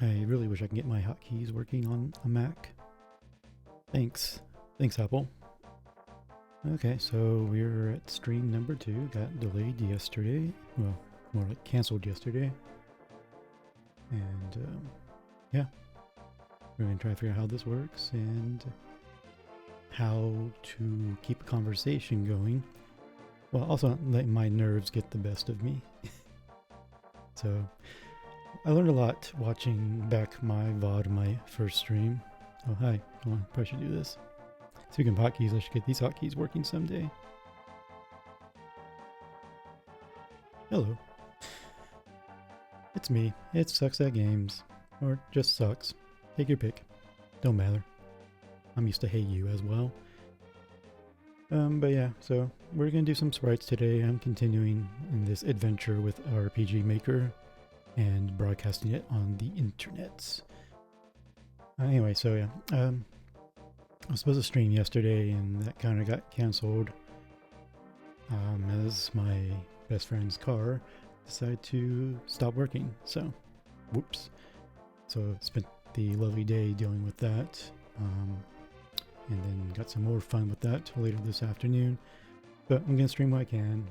I really wish I can get my hotkeys working on a Mac. Thanks. Thanks, Apple. Okay, so we're at stream number 2. Got delayed yesterday. Well, more like canceled yesterday. And yeah, we're going to try to figure out how this works and how to keep a conversation going. Well, also not let my nerves get the best of me. So I learned a lot watching back my VOD, my first stream. Oh, hi. Hold on, probably should do this. Speaking of hotkeys, I should get these hotkeys working someday. Hello. It's me. It sucks at games. Or just sucks. Take your pick. Don't matter. I'm used to Hey You as well. But yeah, so we're gonna do some sprites today. I'm continuing in this adventure with RPG Maker and broadcasting it on the internets. Anyway, so yeah, I was supposed to stream yesterday and that kind of got cancelled as my best friend's car decided to stop working. So, whoops. So spent the lovely day dealing with that, and then got some more fun with that later this afternoon. But I'm gonna stream what I can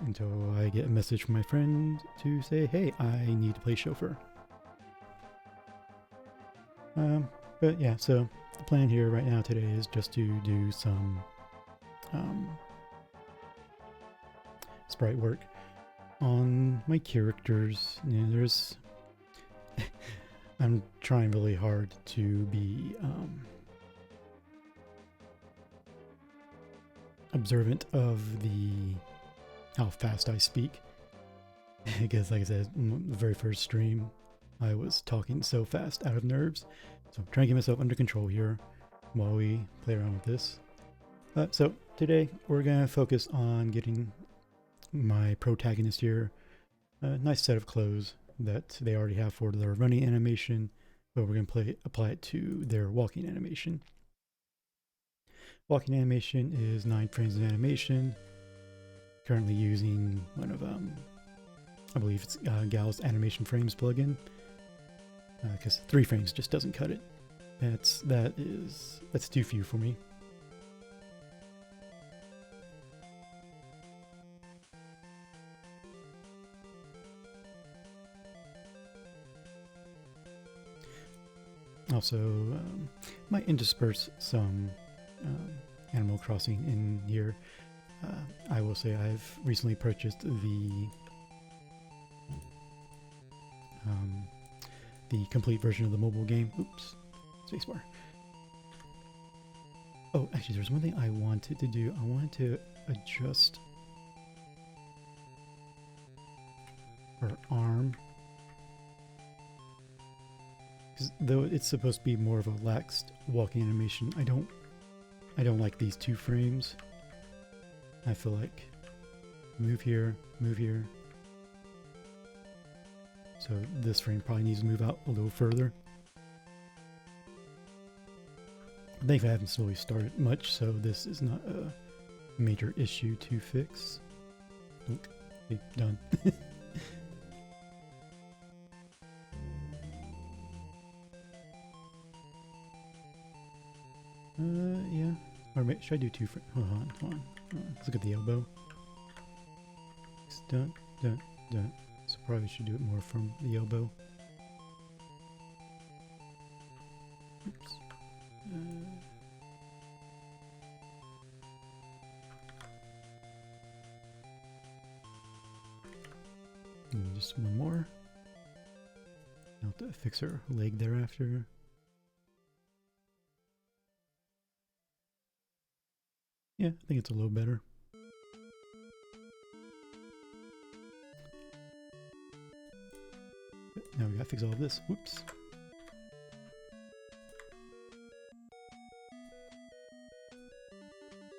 until I get a message from my friend to say, hey, I need to play chauffeur. But yeah, so the plan here right now today is just to do some sprite work on my characters. You know, there's I'm trying really hard to be observant of how fast I speak. Because like I said, the very first stream, I was talking so fast out of nerves. So I'm trying to get myself under control here while we play around with this. So today we're going to focus on getting my protagonist here a nice set of clothes that they already have for their running animation, but we're going to apply it to their walking animation. Walking animation is 9 frames of animation. Currently using one of I believe it's Gal's animation frames plugin, because 3 frames just doesn't cut it. That's too few for me. Also, might intersperse some Animal Crossing in here. I will say I've recently purchased the complete version of the mobile game. Oops, spacebar. Oh, actually, there's one thing I wanted to do. I wanted to adjust her arm, because though it's supposed to be more of a laxed walking animation, I don't like these 2 frames. I feel like move here, move here. So this frame probably needs to move out a little further. Thankfully I haven't really started much, so this is not a major issue to fix. Okay, done. Yeah. Or should I do 2 frames? Hold on. Let's look at the elbow. Dun, dun, dun. So probably should do it more from the elbow. Oops. And just one more. I'll have to fix her leg thereafter. Yeah, I think it's a little better. Now we gotta fix all of this. Whoops.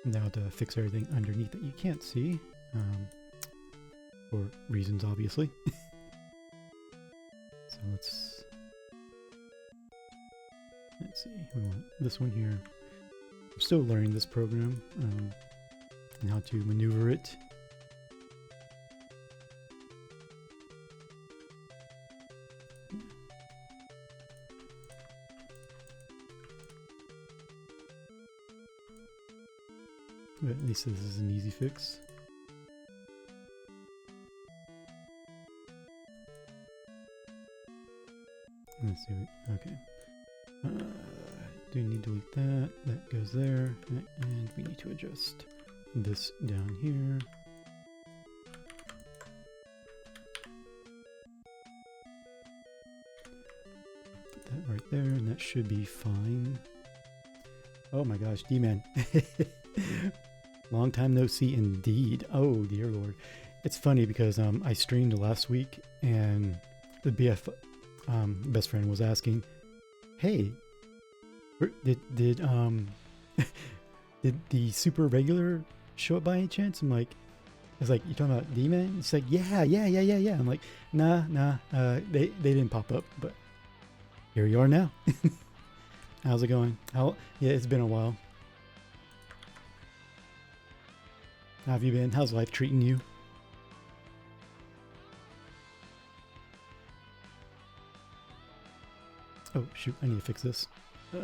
Now to fix everything underneath that you can't see, for reasons obviously. So let's see. We want this one here. I'm still learning this program and how to maneuver it. but at least this is an easy fix. Let's see. Okay. Do need to delete that. That goes there, and we need to adjust this down here. Put that right there, and that should be fine. Oh my gosh, D-Man. Long time no see indeed. Oh dear Lord. It's funny because I streamed last week and the best friend was asking, hey, did did the super regular show up by any chance? I'm like, it's like, you talking about D-Man? It's like, yeah. I'm like, nah, they didn't pop up, but here you are now. How's it going? Yeah, it's been a while. How have you been? How's life treating you? Oh shoot, I need to fix this. So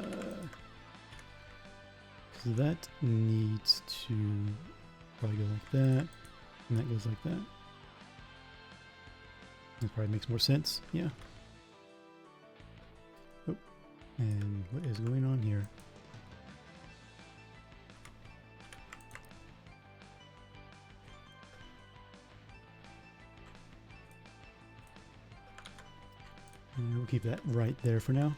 that needs to probably go like that, and that goes like that. That probably makes more sense, yeah. Oh, and what is going on here? And we'll keep that right there for now.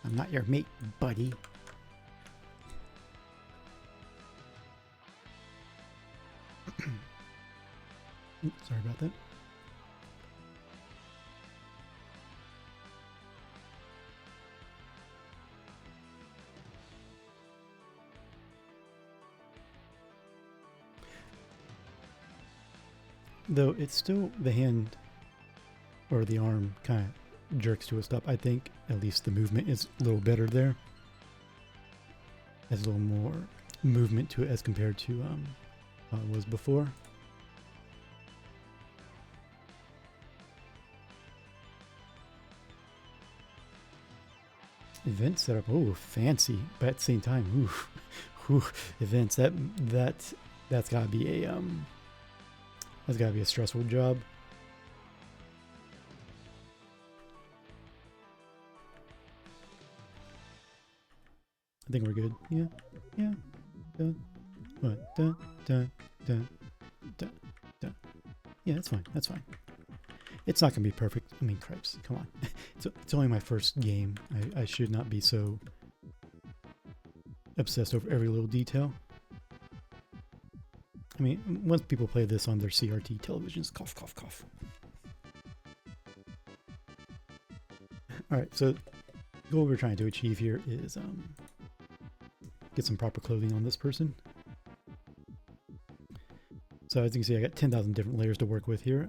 I'm not your mate, buddy. Sorry about that. Though it's still the hand or the arm kind of jerks to a stop. I think at least the movement is a little better there. Has a little more movement to it as compared to how it was before. Event setup, oh fancy, but at the same time, events, that's gotta be a that's gotta be a stressful job. I think we're good. Yeah. What? Yeah, that's fine. That's fine. It's not gonna be perfect. I mean, cripes, come on. It's only my first game. I should not be so obsessed over every little detail. I mean, once people play this on their CRT televisions, cough, cough, cough. Alright, so the goal we're trying to achieve here is get some proper clothing on this person. So as you can see, I got 10,000 different layers to work with here.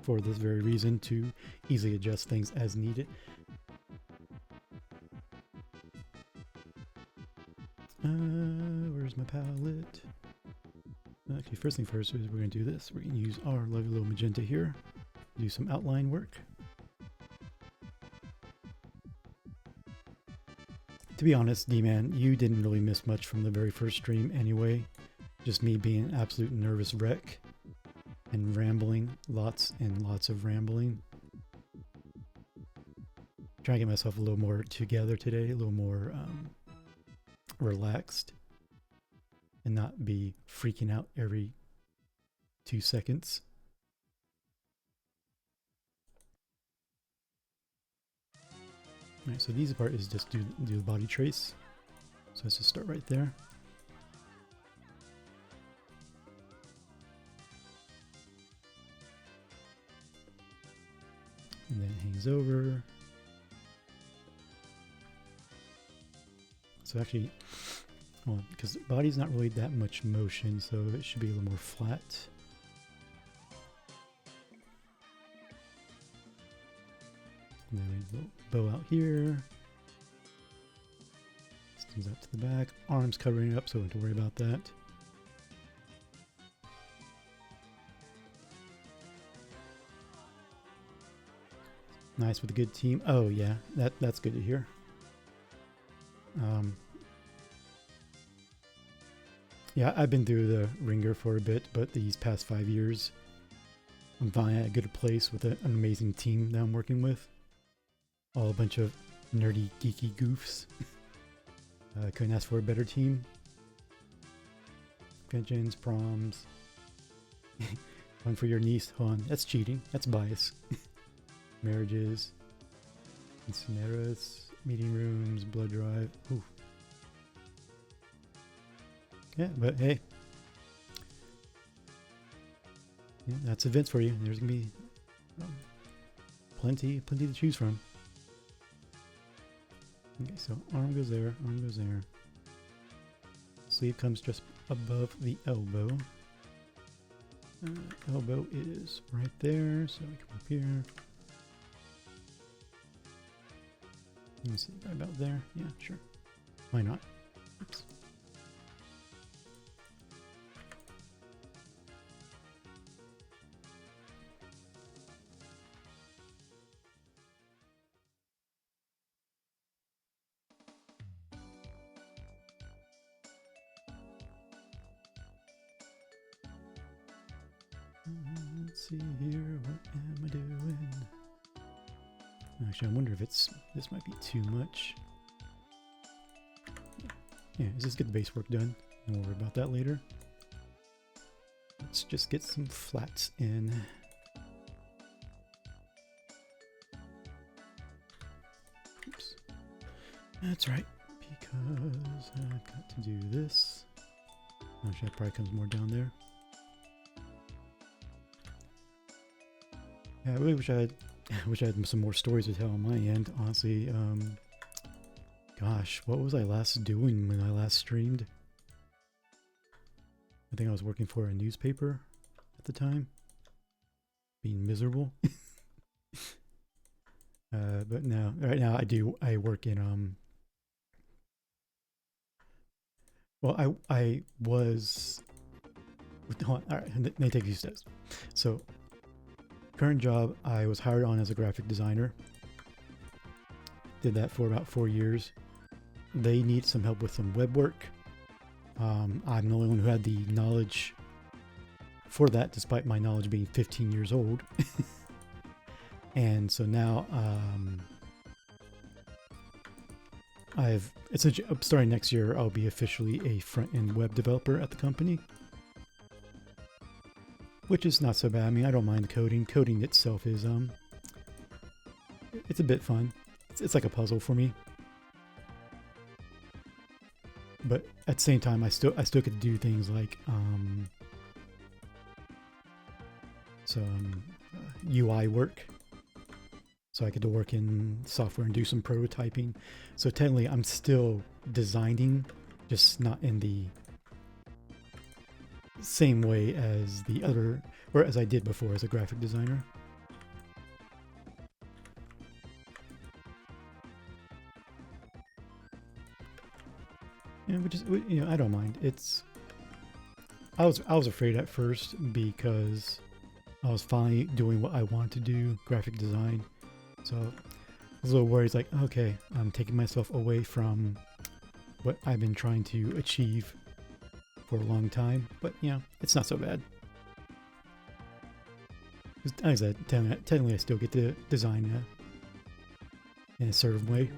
For this very reason, to easily adjust things as needed. Where's my palette? Okay, first thing first is we're going to do this. We're going to use our lovely little magenta here, do some outline work. To be honest, D-Man, you didn't really miss much from the very first stream anyway. Just me being an absolute nervous wreck. And rambling, lots and lots of rambling. Trying to get myself a little more together today, a little more relaxed, and not be freaking out every 2 seconds. Alright, so the easy part is just do the body trace. So let's just start right there. And then it hangs over. So actually, well, because the body's not really that much motion, so it should be a little more flat. And then we bow out here. This comes out to the back. Arms covering it up, so we don't have to worry about that. Nice with a good team. Oh yeah, that's good to hear. Yeah, I've been through the ringer for a bit, but these past 5 years, I'm finally at a good place with an amazing team that I'm working with. All a bunch of nerdy, geeky goofs. Couldn't ask for a better team. Conventions, proms. One for your niece. Hold on, that's cheating. That's bias. Marriages. Incineras. Meeting rooms. Blood drive. Ooh. Yeah, but hey. Yeah, that's events for you. There's gonna be plenty to choose from. Okay, so arm goes there, arm goes there. Sleeve comes just above the elbow. Elbow is right there, so we come up here. Let me see, right about there. Yeah, sure. Why not? Oops. Let's see here, what am I doing? Actually, I wonder if this might be too much. Yeah, let's just get the base work done, and we'll worry about that later. Let's just get some flats in. Oops. That's right, because I've got to do this. Actually, that probably comes more down there. Yeah, I really wish I had some more stories to tell on my end, honestly. Gosh, what was I last doing when I last streamed? I think I was working for a newspaper at the time. Being miserable. But no, right now I work in, well, I was, hold on, all right, let me take a few steps. So, current job, I was hired on as a graphic designer. Did that for about 4 years. They need some help with some web work. I'm the only one who had the knowledge for that, despite my knowledge being 15 years old. And so now, starting next year, I'll be officially a front-end web developer at the company. Which is not so bad. I mean, I don't mind coding. Coding itself is, it's a bit fun. It's like a puzzle for me. But at the same time, I still get to do things like, some UI work. So I get to work in software and do some prototyping. So technically, I'm still designing, just not in the same way as the other, or as I did before as a graphic designer. Yeah, which is, you know, I don't mind. I was afraid at first because I was finally doing what I wanted to do, graphic design. So I was a little worried, like, okay, I'm taking myself away from what I've been trying to achieve for a long time, but yeah, it's not so bad. As I said, technically I still get to design in a certain way.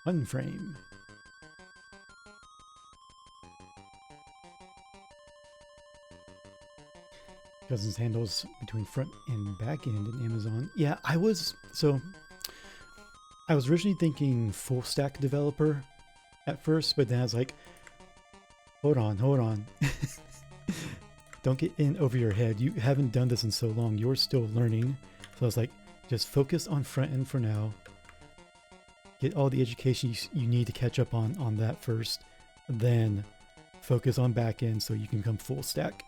One frame. Cousins handles between front and back end in Amazon. Yeah, I was originally thinking full stack developer at first, but then I was like, hold on. Don't get in over your head. You haven't done this in so long. You're still learning. So I was like, just focus on front end for now. get all the education you need to catch up on that first, then focus on back end so you can become full stack.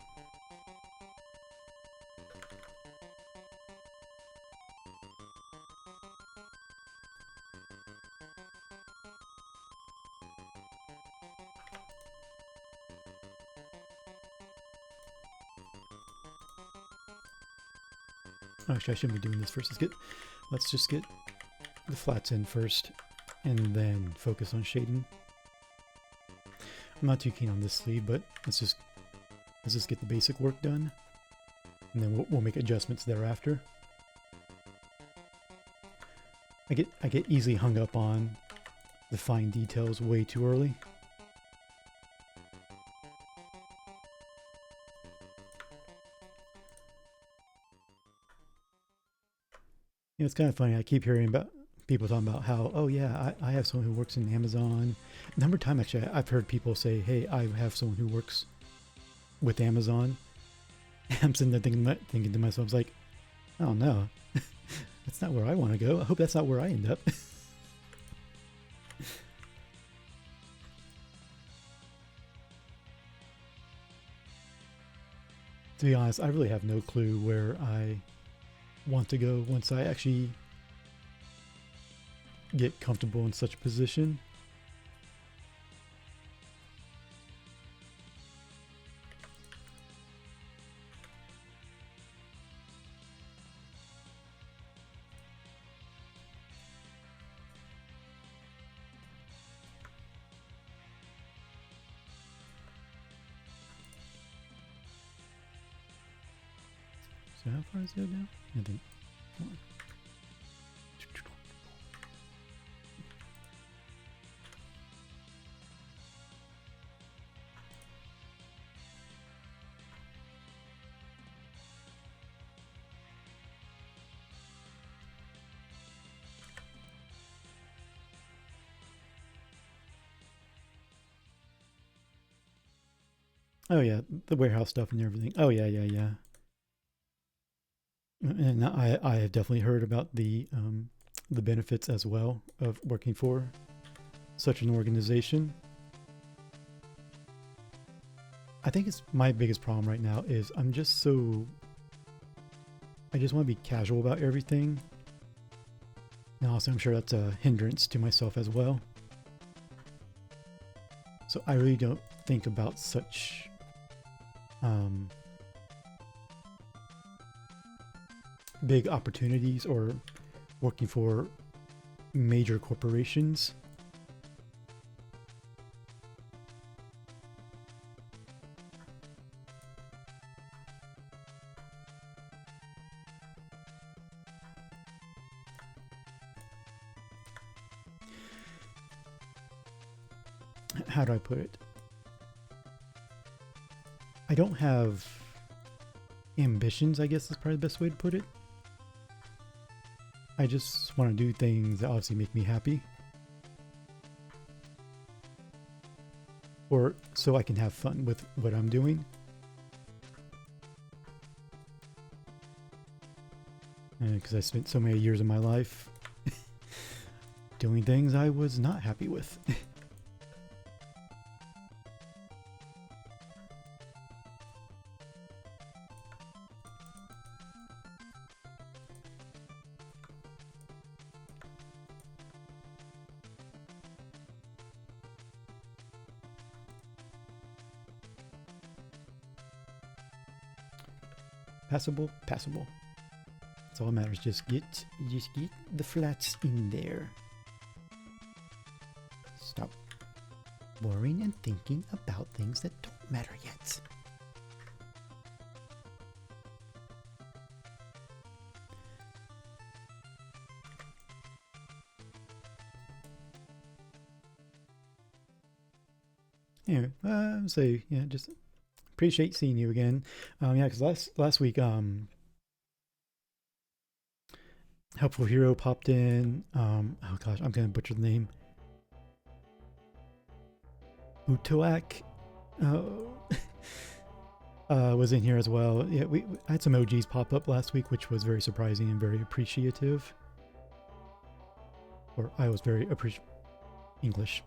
Actually, I shouldn't be doing this first. Let's just get the flats in first, and then focus on shading. I'm not too keen on this sleeve, but let's just get the basic work done, and then we'll make adjustments thereafter. I get easily hung up on the fine details way too early. You know, it's kind of funny. I keep hearing about people talking about how, oh yeah, I have someone who works in Amazon. A number of times, actually, I've heard people say, hey, I have someone who works with Amazon. And I'm sitting there thinking to myself, I was like, oh no, that's not where I want to go. I hope that's not where I end up. To be honest, I really have no clue where I want to go once I actually get comfortable in such a position. So how far is it now? I think. Oh yeah, the warehouse stuff and everything. Oh yeah. And I have definitely heard about the benefits as well of working for such an organization. I think it's my biggest problem right now is I just want to be casual about everything. And also I'm sure that's a hindrance to myself as well. So I really don't think about such big opportunities or working for major corporations. How do I put it? I don't have ambitions, I guess is probably the best way to put it. I just want to do things that obviously make me happy. Or so I can have fun with what I'm doing. Because I spent so many years of my life doing things I was not happy with. Passable. That's all that matters. Just get the flats in there. Stop worrying and thinking about things that don't matter yet. Anyway, so yeah, just appreciate seeing you again. Yeah, because last week, Helpful Hero popped in. Oh gosh, I'm gonna butcher the name. Utoak was in here as well. Yeah, we had some OGs pop up last week, which was very surprising and very appreciative. or I was very English.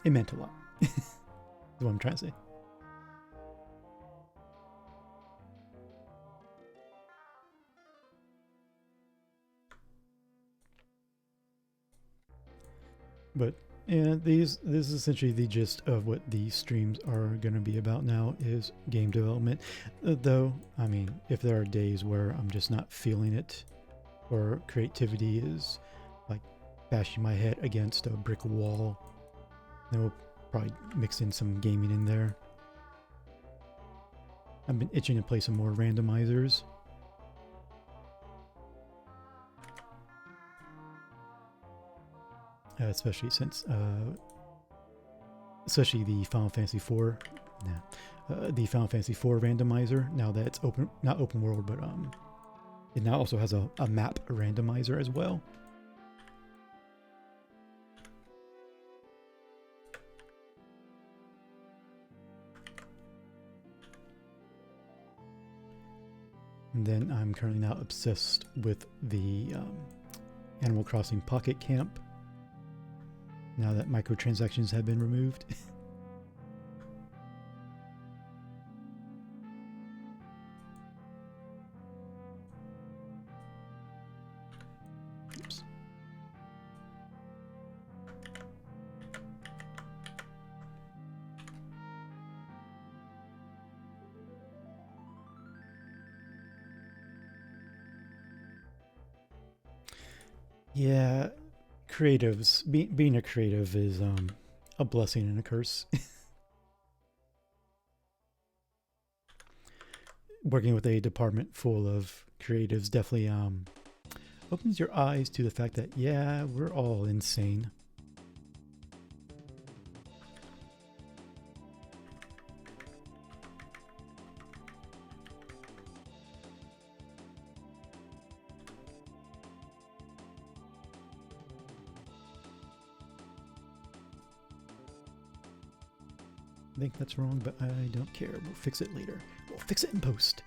It meant a lot. That's what I'm trying to say. But yeah, this is essentially the gist of what these streams are going to be about now, is game development. Though, I mean, if there are days where I'm just not feeling it, or creativity is like bashing my head against a brick wall, then we'll probably mix in some gaming in there. I've been itching to play some more randomizers. Especially since, especially the Final Fantasy IV, the Final Fantasy IV randomizer. Now that it's open, not open world, but it now also has a map randomizer as well. And then I'm currently now obsessed with the Animal Crossing Pocket Camp, now that microtransactions have been removed. Oops. Yeah, creatives, being a creative is a blessing and a curse. Working with a department full of creatives definitely opens your eyes to the fact that, yeah, we're all insane. I think that's wrong, but I don't care. We'll fix it later. We'll fix it in post.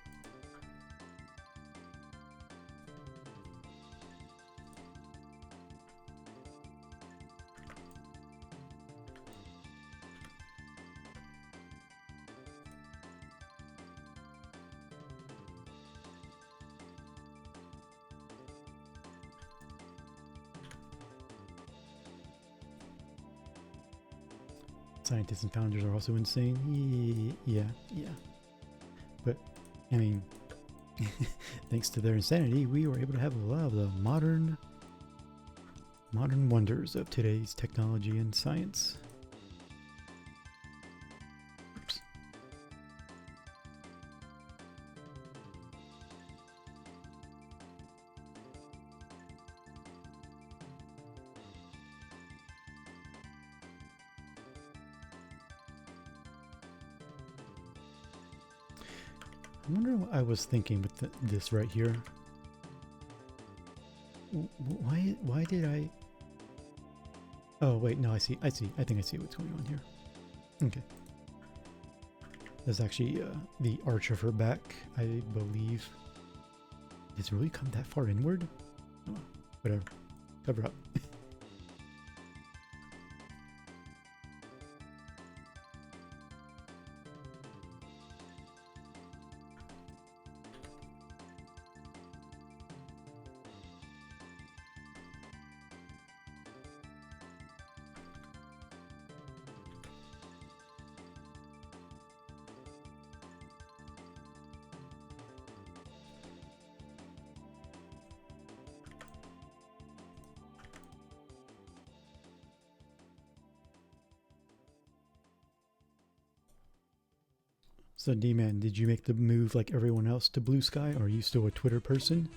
Scientists and founders are also insane. Yeah. But, I mean, thanks to their insanity, we were able to have a lot of the modern wonders of today's technology and science. Oops. I wonder what I was thinking with this right here. Why did I... Oh, wait, no, I see. I think I see what's going on here. Okay. There's actually the arch of her back, I believe. Did it really come that far inward? Oh, whatever. Cover up. So D-Man, did you make the move like everyone else to Blue Sky, or are you still a Twitter person?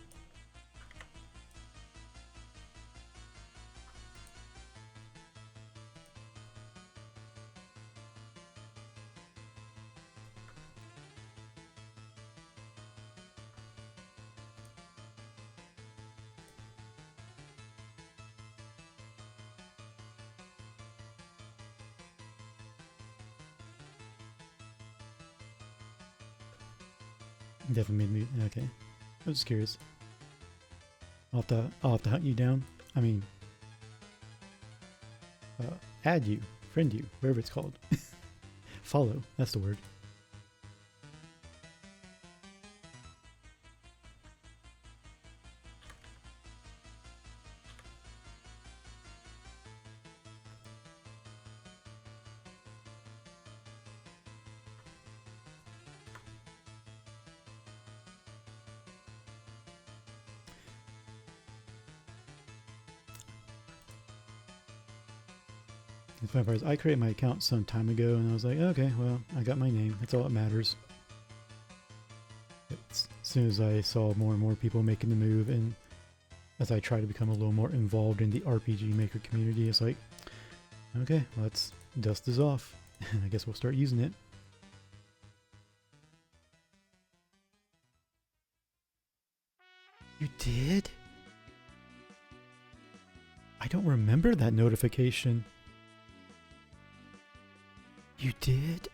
Definitely made me, okay. I was just curious. I'll have to hunt you down. I mean, add you, friend you, whatever it's called. Follow, that's the word. The funny part is I created my account some time ago and I was like, okay, well, I got my name. That's all that matters. As soon as I saw more and more people making the move, and as I try to become a little more involved in the RPG Maker community, it's like, okay, let's dust this off. I guess we'll start using it. You did? I don't remember that notification. You did?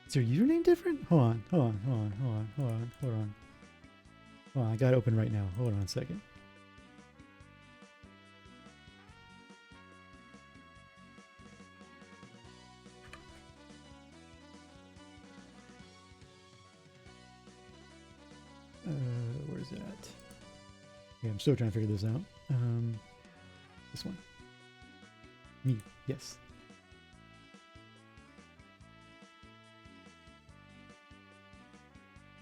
Is your username different? Hold on. Hold on, I got it open right now. Hold on a second. Where is it at? Yeah, I'm still trying to figure this out. This one. Me, yes.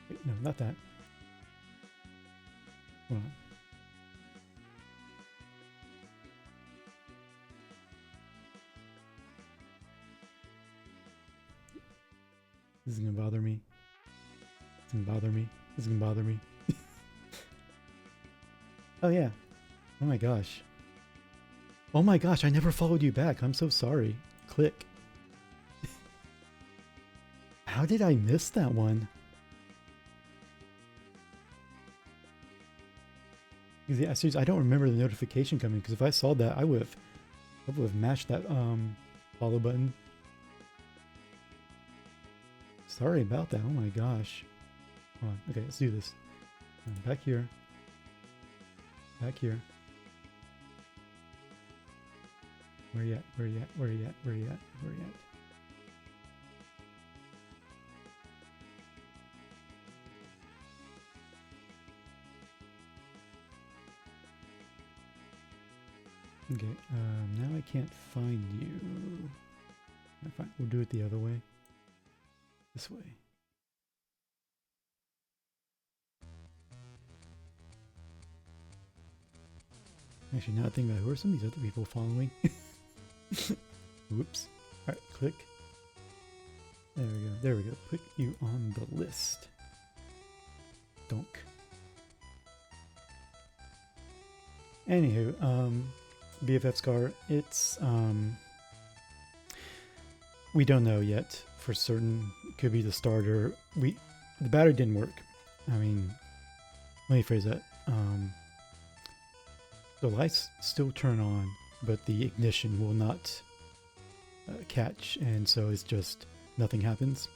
Wait, no, not that. Hold on. This is gonna bother me. It's gonna bother me. This is gonna bother me. Oh yeah. Oh my gosh. Oh my gosh, I never followed you back. I'm so sorry. Click. How did I miss that one? Yeah, seriously, I don't remember the notification coming, because if I saw that, I would have mashed that follow button. Sorry about that. Oh my gosh. Hold on. Okay, let's do this. Back here. Back here. Where you at? Where you at? Where you at? Where you at? Where you at? Okay, now I can't find you. We'll do it the other way. This way. Actually, now I think about who are some of these other people following? Whoops. Alright, click. There we go. There we go. Put you on the list. Donk. Anywho, BFF Scar, it's, we don't know yet for certain. Could be the starter. The battery didn't work. I mean, let me phrase that. The lights still turn on, but the ignition will not catch, and so it's just nothing happens.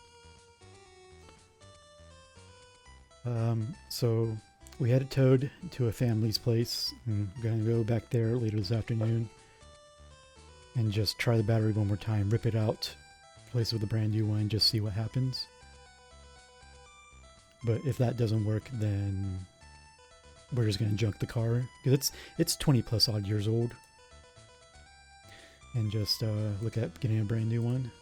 So we had it towed to a family's place, and we're gonna go back there later this afternoon and just try the battery one more time, rip it out, replace it with a brand new one, just see what happens. But if that doesn't work, then we're just gonna junk the car, because it's 20 plus odd years old, and just look at getting a brand new one.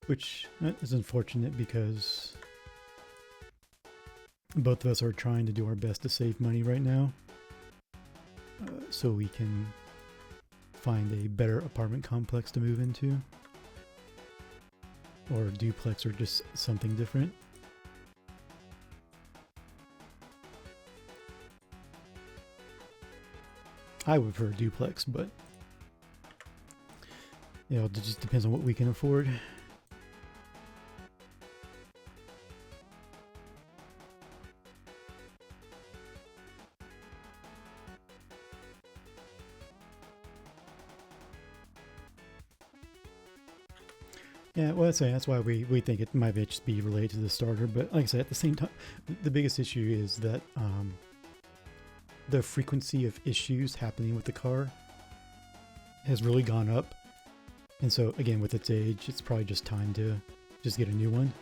Which is unfortunate, because both of us are trying to do our best to save money right now, so we can find a better apartment complex to move into, or a duplex, or just something different. I would prefer a duplex, but You know, it just depends on what we can afford. Yeah, well, that's why we think it might just be related to the starter. But like I said, at the same time, the biggest issue is that the frequency of issues happening with the car has really gone up. And so, again, with its age, it's probably just time to just get a new one.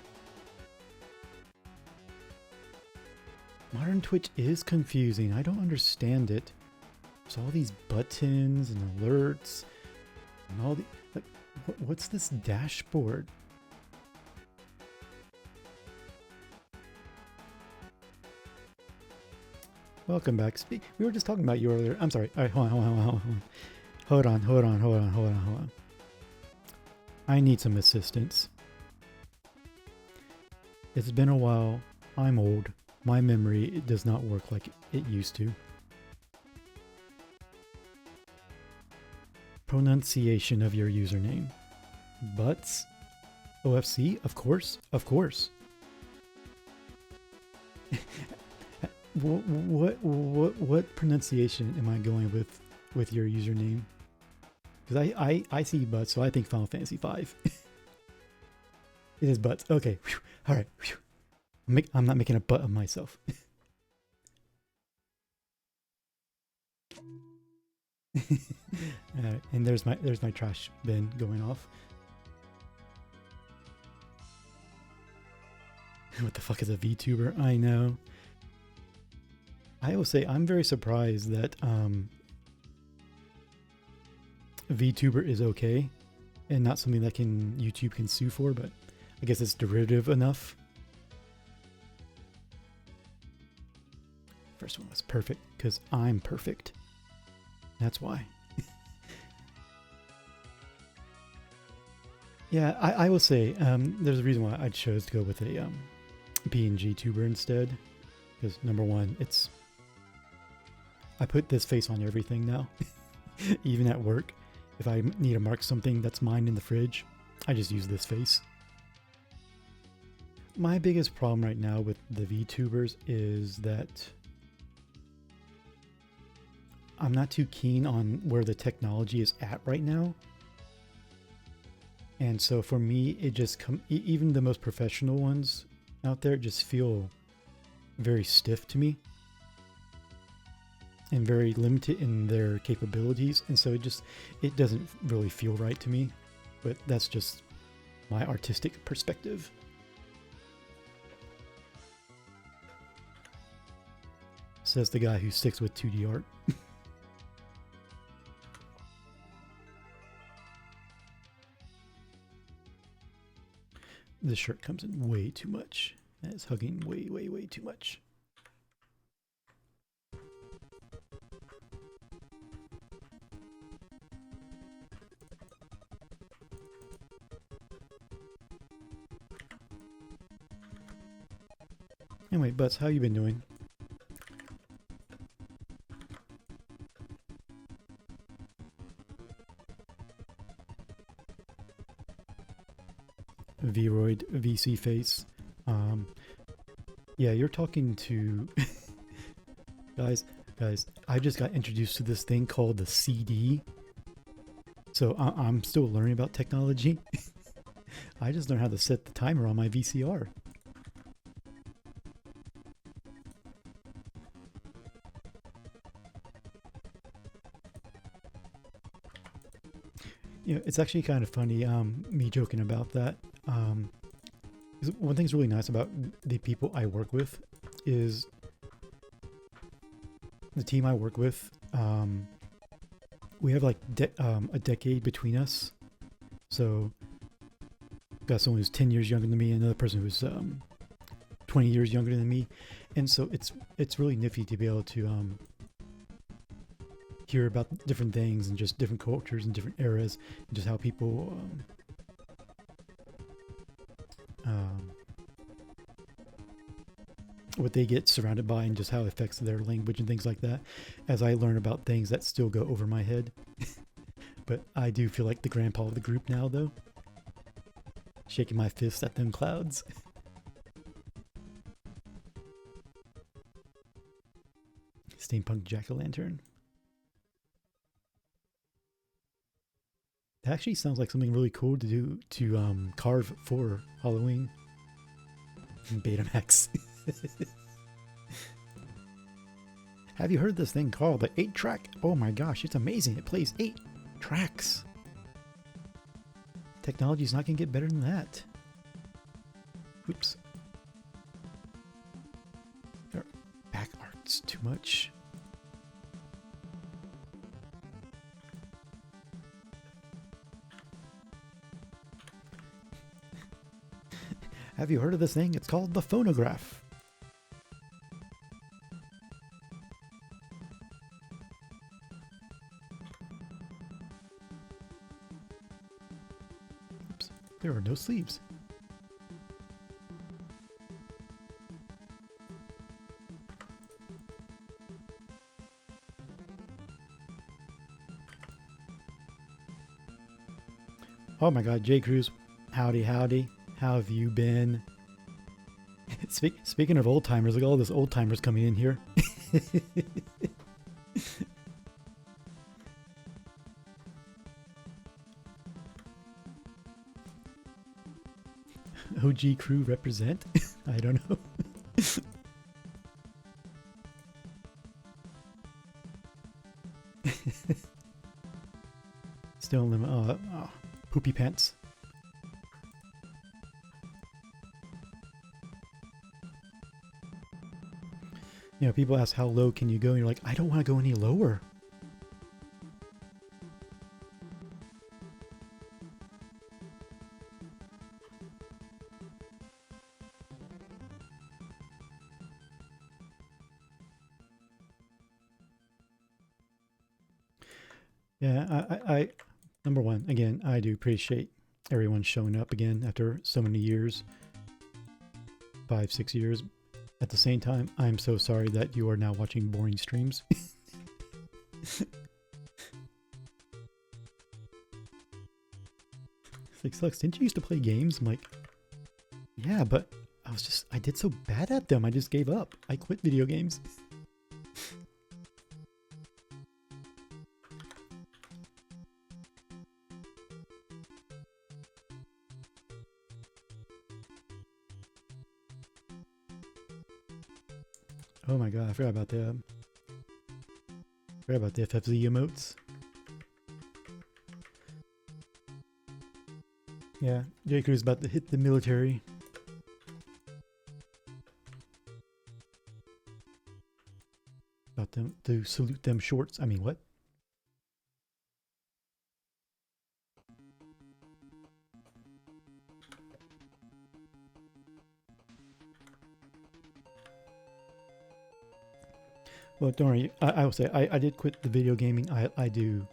Modern Twitch is confusing. I don't understand it. There's all these buttons and alerts and all the... Like, what's this dashboard? Welcome back. We were just talking about you earlier. I'm sorry. All right, hold on. I need some assistance. It's been a while. I'm old. My memory, it does not work like it used to. Pronunciation of your username. Butts? OFC? Of course. What pronunciation am I going with your username? Because I see butts, so I think Final Fantasy V. It is butts. Okay. Whew. All right. Whew. I'm not making a butt of myself. Alright, and there's my trash bin going off. What the fuck is a VTuber? I know. I will say I'm very surprised that VTuber is okay and not something that YouTube can sue for, but I guess it's derivative enough. First one was perfect because I'm perfect. That's why. Yeah, I will say there's a reason why I chose to go with a PNG tuber instead. Because number one, I put this face on everything now. Even at work. If I need to mark something that's mine in the fridge, I just use this face. My biggest problem right now with the VTubers is that I'm not too keen on where the technology is at right now. And so for me, it just even the most professional ones out there just feel very stiff to me and very limited in their capabilities. And so it doesn't really feel right to me, but that's just my artistic perspective. Says the guy who sticks with 2D art. This shirt comes in way too much. That is hugging way too much. Anyway, Butts, how you been doing? Vroid VC face. Yeah, you're talking to guys, I just got introduced to this thing called the CD. So I'm still learning about technology. I just learned how to set the timer on my VCR. You know, it's actually kind of funny, me joking about that. One thing's really nice about the people I work with is the team I work with. We have like a decade between us. So got someone who's 10 years younger than me, and another person who's 20 years younger than me. And so it's really nifty to be able to hear about different things and just different cultures and different eras and just how people what they get surrounded by and just how it affects their language and things like that, as I learn about things that still go over my head. But I do feel like the grandpa of the group now, though. Shaking my fist at them clouds. Steampunk jack-o'-lantern. That actually sounds like something really cool to do to carve for Halloween. Betamax. Have you heard this thing called the 8-track? Oh my gosh, it's amazing. It plays 8 tracks. Technology's not gonna get better than that. Oops. Back art's too much. Have you heard of this thing? It's called the phonograph. Oops, there are no sleeves. Oh my god, J. Cruz. Howdy, howdy. How have you been? Speaking of old timers, look at all this old timers coming in here. OG crew represent? I don't know. Still in them. Poopy pants. You know, people ask how low can you go, and you're like, I don't want to go any lower. Yeah, I number one, again, I do appreciate everyone showing up again after so many years, 5, 6 years. At the same time, I'm so sorry that you are now watching boring streams. It sucks. Didn't you used to play games? I'm like, yeah, but I did so bad at them. I just gave up. I quit video games. Oh my god, I forgot about the FFZ emotes. Yeah, J. Crew's about to hit the military. About them to salute them shorts. I mean, what? Well, don't worry. I will say I did quit the video gaming. I do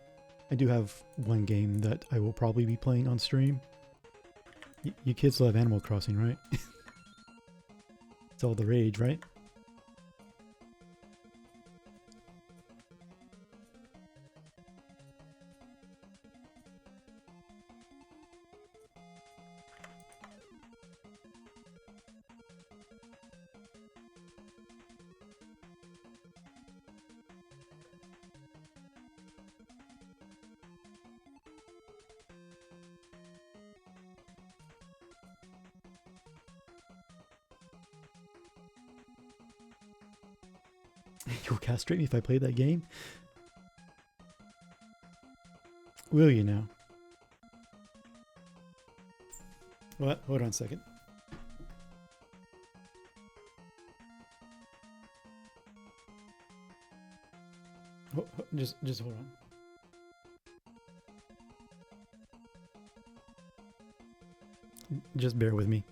have one game that I will probably be playing on stream. You kids love Animal Crossing, right? It's all the rage, right? You'll castrate me if I play that game? Will you now? What? Hold on a second. Just hold on. Just bear with me.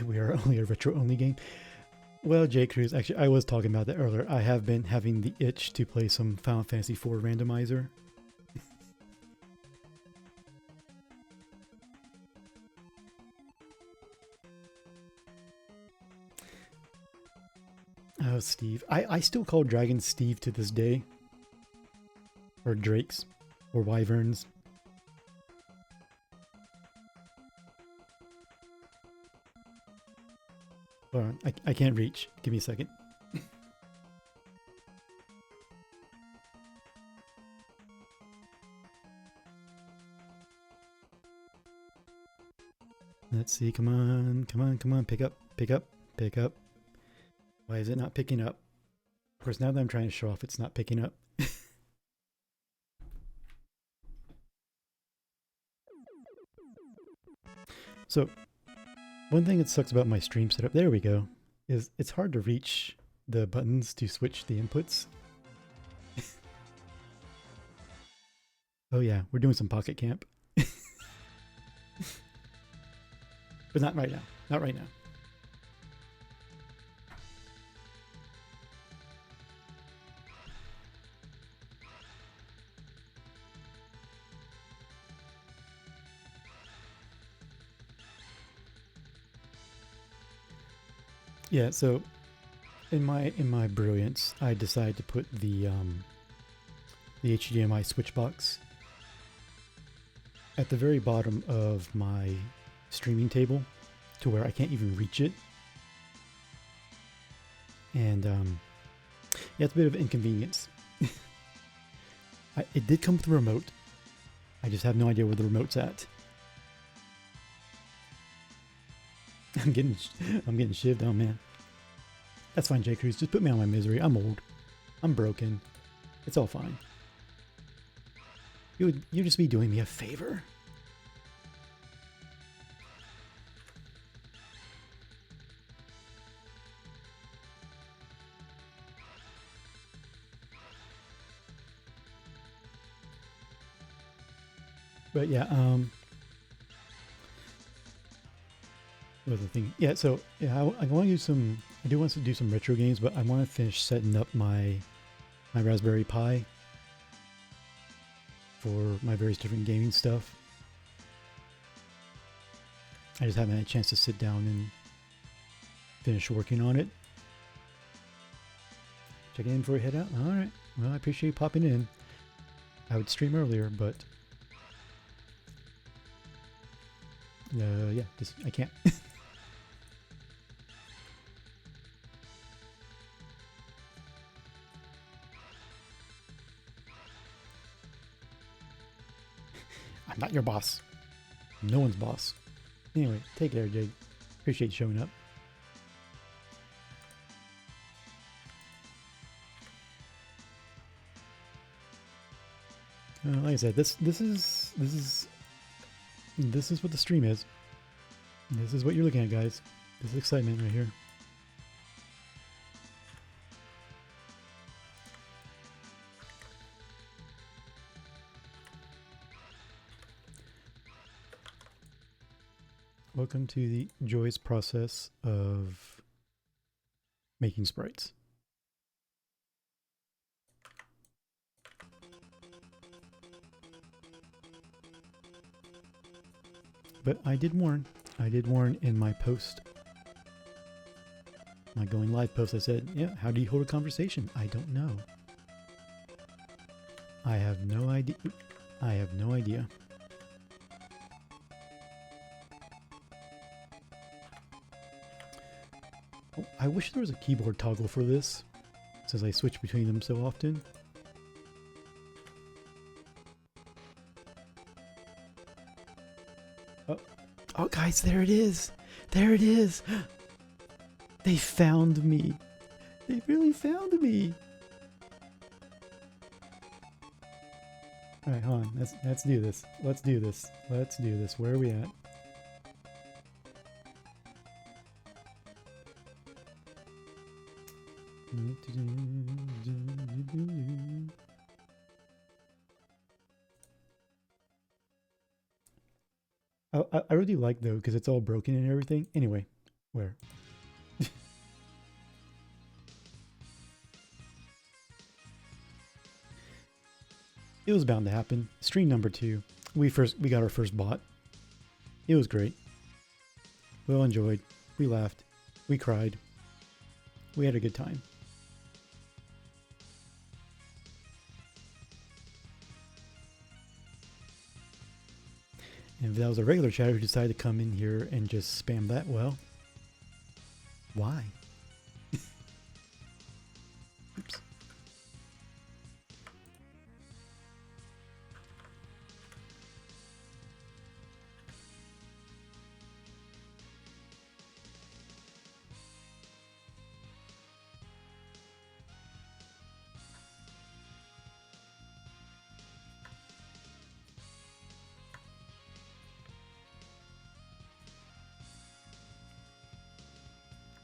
We are only a retro-only game. Well, J. Cruz, actually, I was talking about that earlier. I have been having the itch to play some Final Fantasy IV randomizer. Oh, Steve. I still call dragons Steve to this day. Or drakes. Or wyverns. Hold on. I can't reach. Give me a second. Let's see. Come on. Come on. Come on. Pick up. Pick up. Pick up. Why is it not picking up? Of course, now that I'm trying to show off, it's not picking up. So, one thing that sucks about my stream setup, there we go, is it's hard to reach the buttons to switch the inputs. Oh yeah, we're doing some Pocket Camp. But not right now. Not right now. Yeah, so in my brilliance, I decided to put the HDMI switch box at the very bottom of my streaming table to where I can't even reach it. And yeah, it's a bit of inconvenience. It did come with a remote. I just have no idea where the remote's at. I'm getting shivved. Oh man, that's fine, J Cruz. Just put me on my misery. I'm old. I'm broken. It's all fine. You'd just be doing me a favor. But yeah, what was the thing? Yeah, so yeah, I want to do some. I do want to do some retro games, but I want to finish setting up my Raspberry Pi for my various different gaming stuff. I just haven't had a chance to sit down and finish working on it. Checking in before you head out. All right. Well, I appreciate you popping in. I would stream earlier, but yeah, just I can't. I'm not your boss. No one's boss. Anyway, take care, Jade. Appreciate you showing up. Like I said, this is what the stream is. This is what you're looking at, guys. This is excitement right here. Welcome to the joyous process of making sprites. But I did warn in my post, my going live post, I said, yeah, how do you hold a conversation? I don't know. I have no idea. I have no idea. Oh, I wish there was a keyboard toggle for this, since I switch between them so often. Oh, guys, there it is. There it is. They found me. They really found me. All right, hold on. Let's do this. Let's do this. Let's do this. Where are we at? I really like though because it's all broken and everything. Anyway, where? It was bound to happen. Stream number 2. We got our first bot. It was great. We all enjoyed. We laughed. We cried. We had a good time. And if that was a regular chatter who decided to come in here and just spam that, well, why? Oops.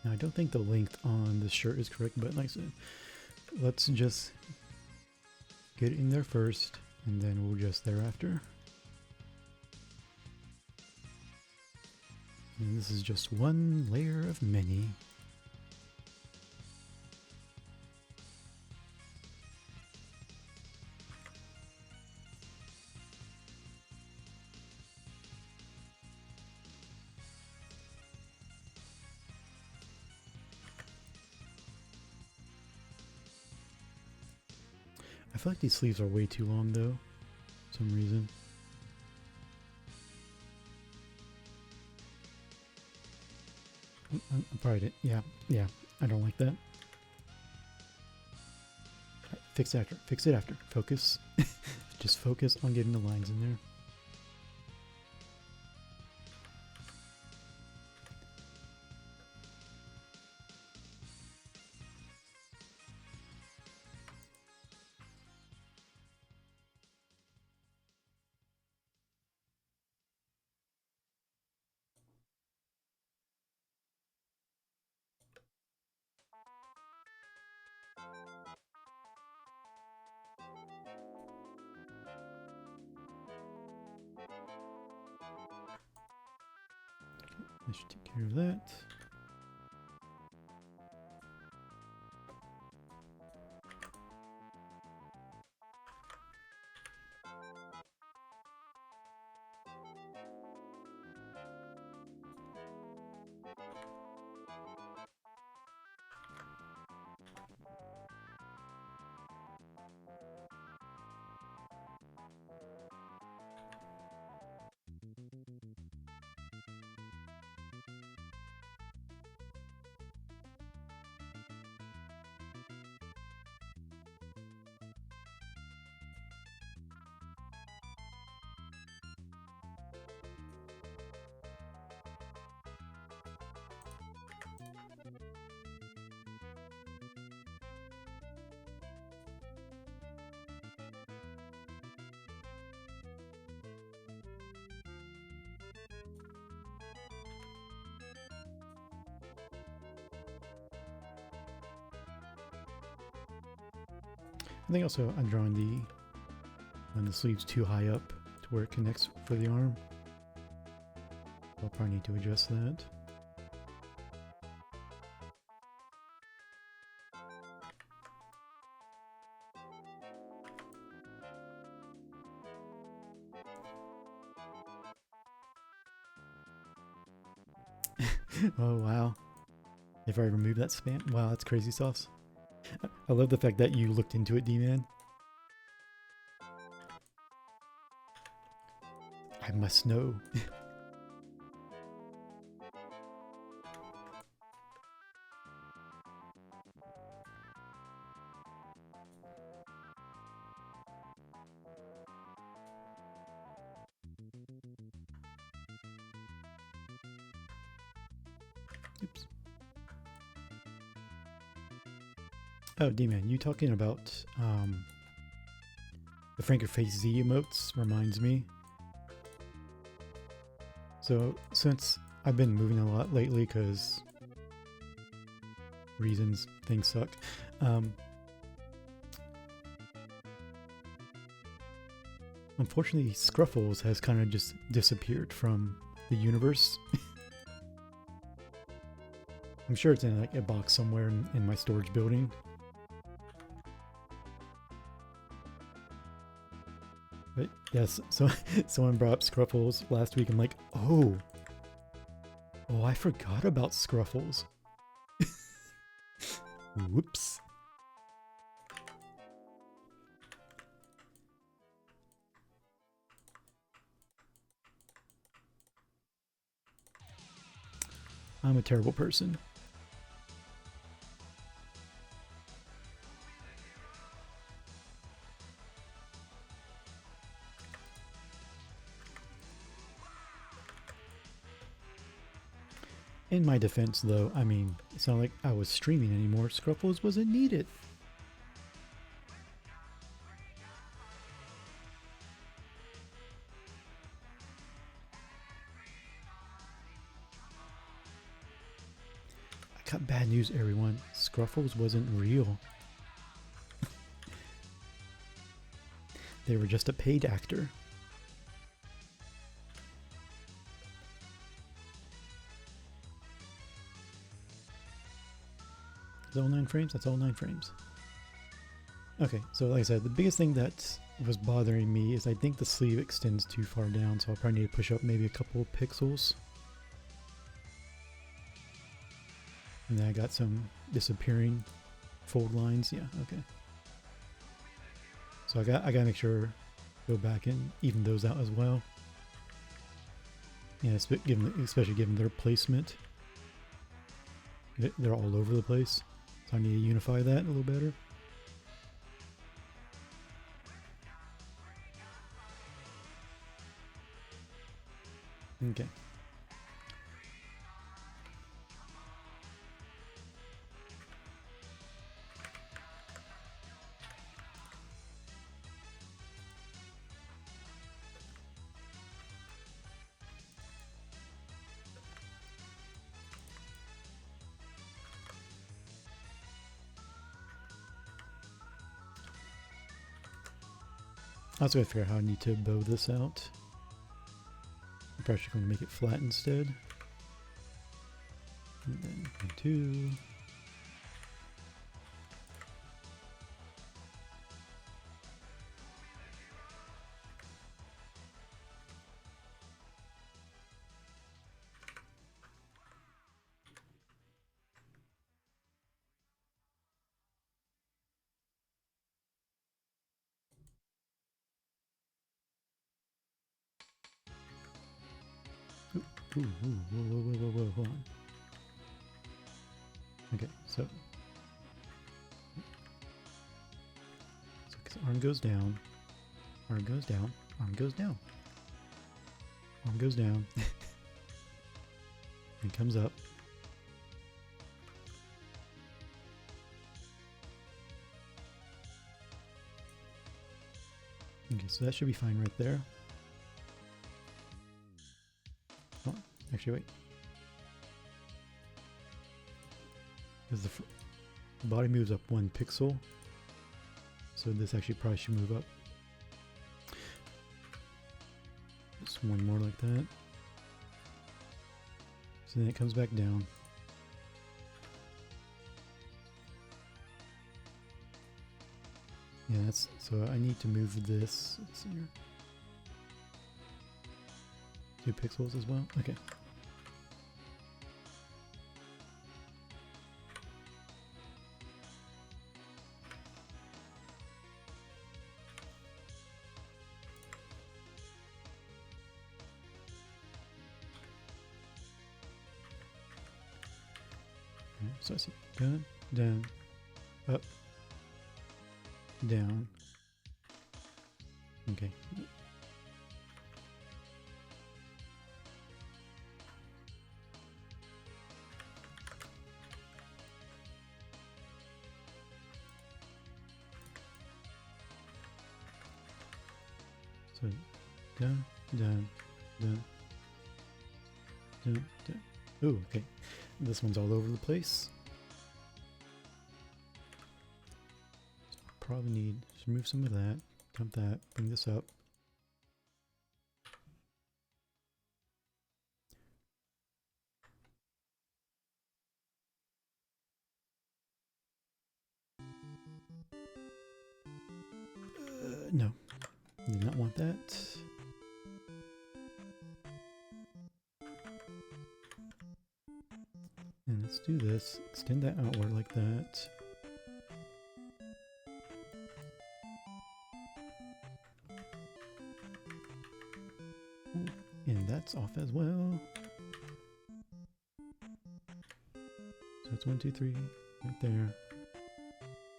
Now, I don't think the length on this shirt is correct, but like I said, let's just get it in there first, and then we'll adjust thereafter. And this is just one layer of many. I feel like these sleeves are way too long though, for some reason. I'm probably did. Yeah, I don't like that. Right, fix it after, focus. Just focus on getting the lines in there. I should take care of that. I think also I'm drawing the sleeves too high up to where it connects for the arm. I'll probably need to adjust that. Oh wow. If I remove that spam, wow, that's crazy sauce. I love the fact that you looked into it, D-Man. I must know. Oops. Oh, D-Man, you talking about the Franker Face Z emotes reminds me. So since I've been moving a lot lately because reasons, things suck. Unfortunately, Scruffles has kind of just disappeared from the universe. I'm sure it's in like a box somewhere in my storage building. But yes, so someone brought up Scruffles last week. I'm like, oh, I forgot about Scruffles. Whoops. I'm a terrible person. In my defense, though, I mean, it's not like I was streaming anymore. Scruffles wasn't needed. I got bad news, everyone. Scruffles wasn't real. They were just a paid actor. Is all 9 frames? That's all 9 frames. Okay, so like I said, the biggest thing that was bothering me is I think the sleeve extends too far down, so I'll probably need to push up maybe a couple of pixels. And then I got some disappearing fold lines. Yeah, okay. So I gotta make sure, go back and even those out as well. Yeah, especially given their placement. They're all over the place. So I need to unify that a little better. Okay. I also gotta figure out how I need to bow this out. I'm probably going to make it flat instead. And then 2. Whoa, hold on. Okay, so arm goes down, arm goes down, arm goes down, arm goes down, and comes up. Okay, so that should be fine right there. Oh, actually, wait. Because the body moves up 1 pixel, so this actually probably should move up. Just one more like that. So then it comes back down. Yeah, that's, so I need to move this. Let's see here. 2 pixels as well. Okay. So I see down, down, up, down. Okay. So down, down, down, down, down. Ooh, okay. This one's all over the place. So probably need to remove some of that, dump that, bring this up. No, did not want that. And let's do this, extend that outward like that. Ooh, and that's off as well. that's 1, 2, 3 right there.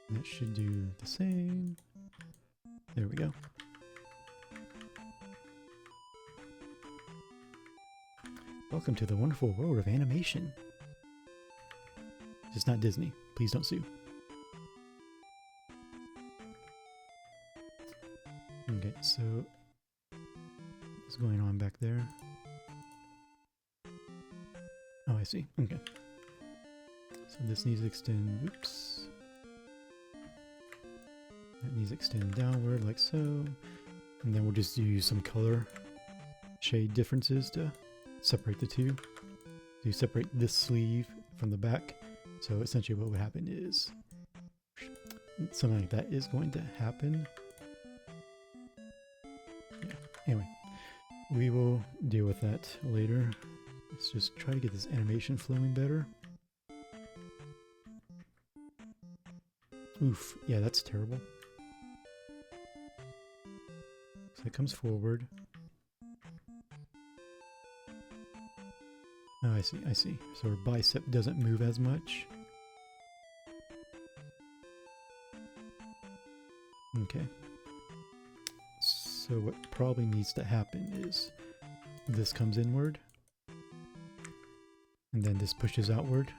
And that should do the same. There we go. Welcome to the wonderful world of animation. It's not Disney. Please don't sue. Okay, so what's going on back there? Oh, I see. Okay. So this needs to extend. Oops. That needs to extend downward like so. And then we'll just use some color shade differences to separate the two. So you separate this sleeve from the back. So essentially what would happen is something like that is going to happen. Yeah. Anyway, we will deal with that later. Let's just try to get this animation flowing better. Oof, yeah, that's terrible. So it comes forward. Oh, I see, I see. So her bicep doesn't move as much. Okay. So what probably needs to happen is this comes inward. And then this pushes outward.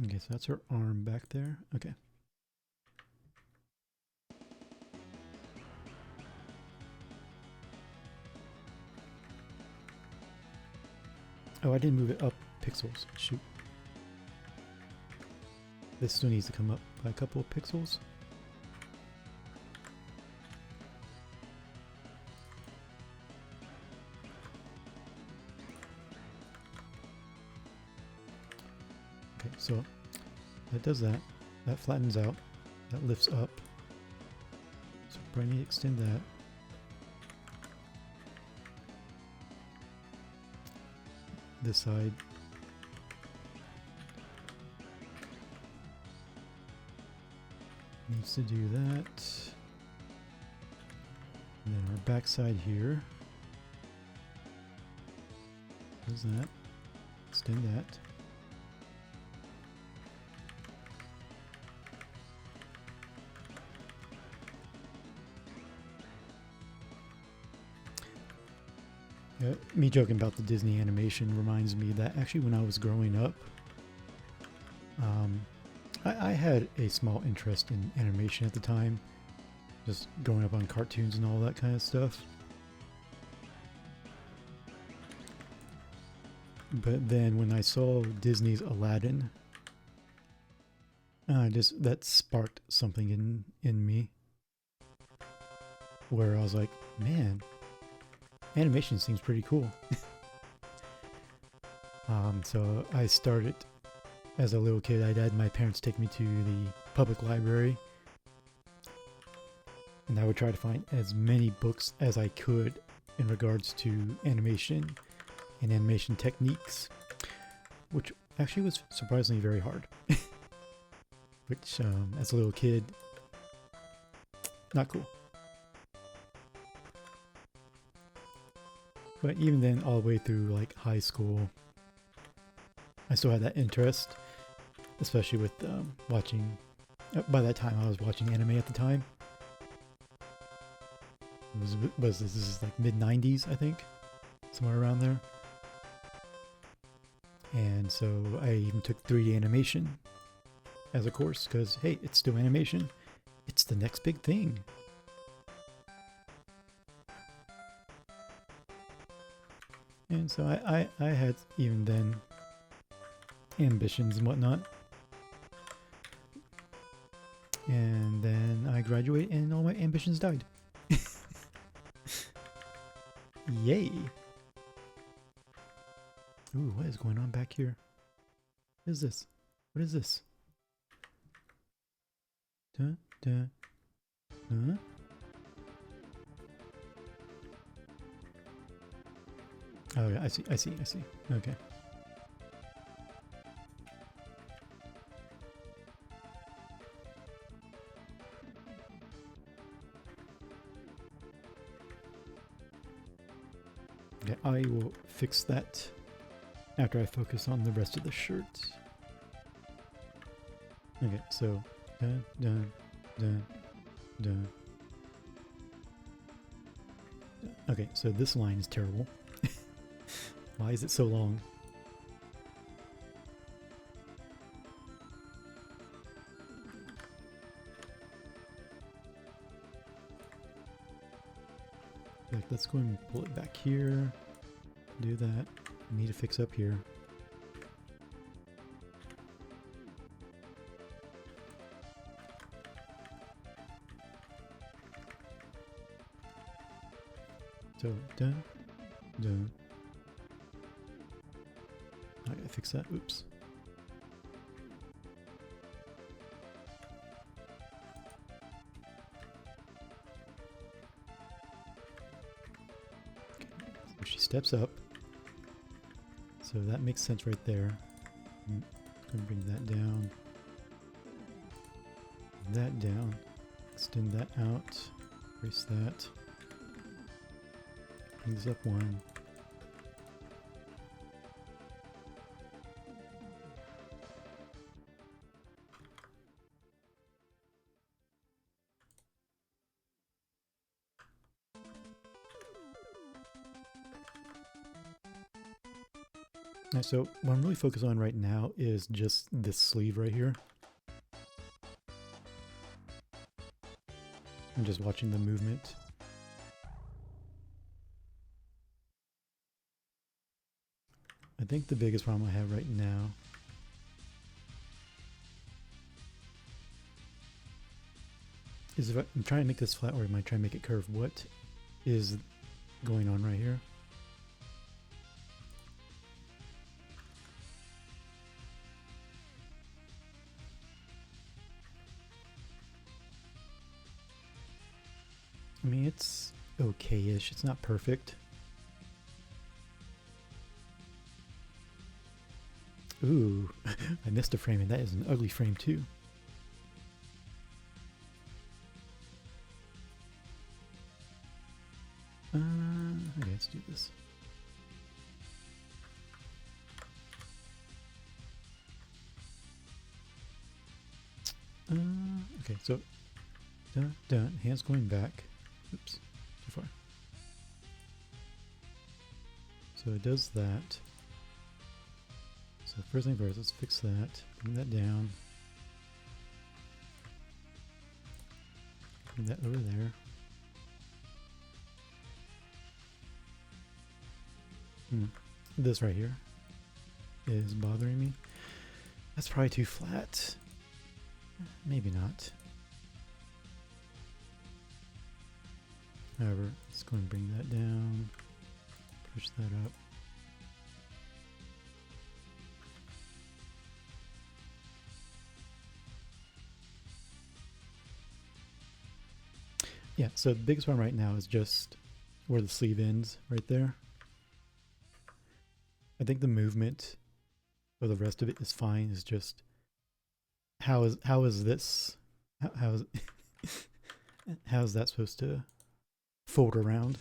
Okay, so that's her arm back there. Okay. Oh, I didn't move it up pixels. Shoot. This still needs to come up by a couple of pixels. Okay, so that does that. That flattens out. That lifts up. So probably need to extend that. This side. Needs to do that. And then our back side here. Does that. Extend that. Me joking about the Disney animation reminds me that actually when I was growing up, I had a small interest in animation at the time, just growing up on cartoons and all that kind of stuff. But then when I saw Disney's Aladdin, that sparked something in me, where I was like, man, animation seems pretty cool. So I started as a little kid. I'd had my parents take me to the public library, and I would try to find as many books as I could in regards to animation and animation techniques, which actually was surprisingly very hard. Which, as a little kid, not cool. But even then, all the way through like high school, I still had that interest, especially with watching. By that time, I was watching anime at the time. This is like mid '90s, I think, somewhere around there. And so I even took 3D animation as a course because hey, it's still animation. It's the next big thing. And so I had even then ambitions and whatnot. And then I graduated and all my ambitions died. Yay! Ooh, what is going on back here? What is this? What is this? Dun, dun, dun. Oh yeah, I see. Okay. Okay, I will fix that after I focus on the rest of the shirt. Okay, so dun dun dun dun. Okay, so this line is terrible. Why is it so long? Like, let's go and pull it back here. Do that. I need to fix up here. So dun dun. I gotta fix that. Oops. So she steps up. So that makes sense right there. I'm gonna bring that down. That down. Extend that out. Erase that. Bring this up one. Right, so what I'm really focused on right now is just this sleeve right here. I'm just watching the movement. I think the biggest problem I have right now is if I'm trying to make this flat or am I trying to make it curved? What is going on right here? I mean, it's okay-ish. It's not perfect. Ooh, I missed a frame, and that is an ugly frame too. Okay, let's do this. Okay, so done. Hands going back. Oops, too far. So it does that. So first thing first, let's fix that. Bring that down. Bring that over there. This right here is bothering me. That's probably too flat. Maybe not. However, let's go and bring that down. Push that up. Yeah, so the biggest one right now is just where the sleeve ends, right there. I think the movement for the rest of it is fine. It's just how is this how is how is that supposed to fold around?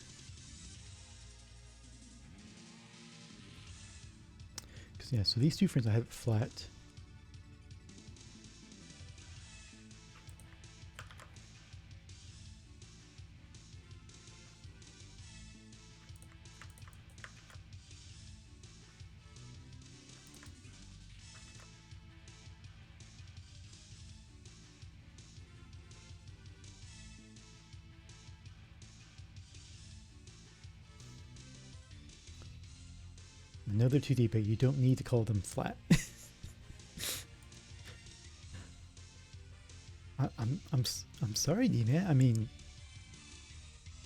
Because yeah, so these two frames I have it flat. Another 2D, but you don't need to call them flat. I'm sorry, D-Man. I mean,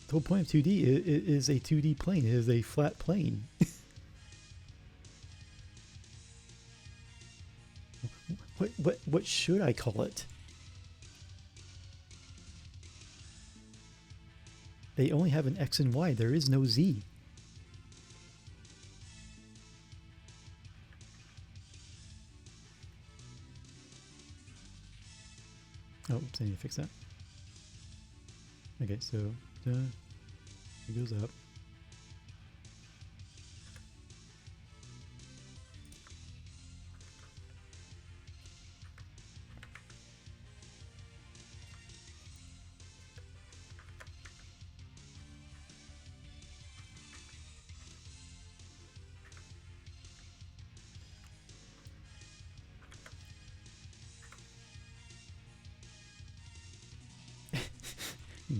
the whole point of 2D is a 2D plane. It is a flat plane. What should I call it? They only have an X and Y. There is no Z. Oh, oops, I need to fix that. Okay, so it goes up.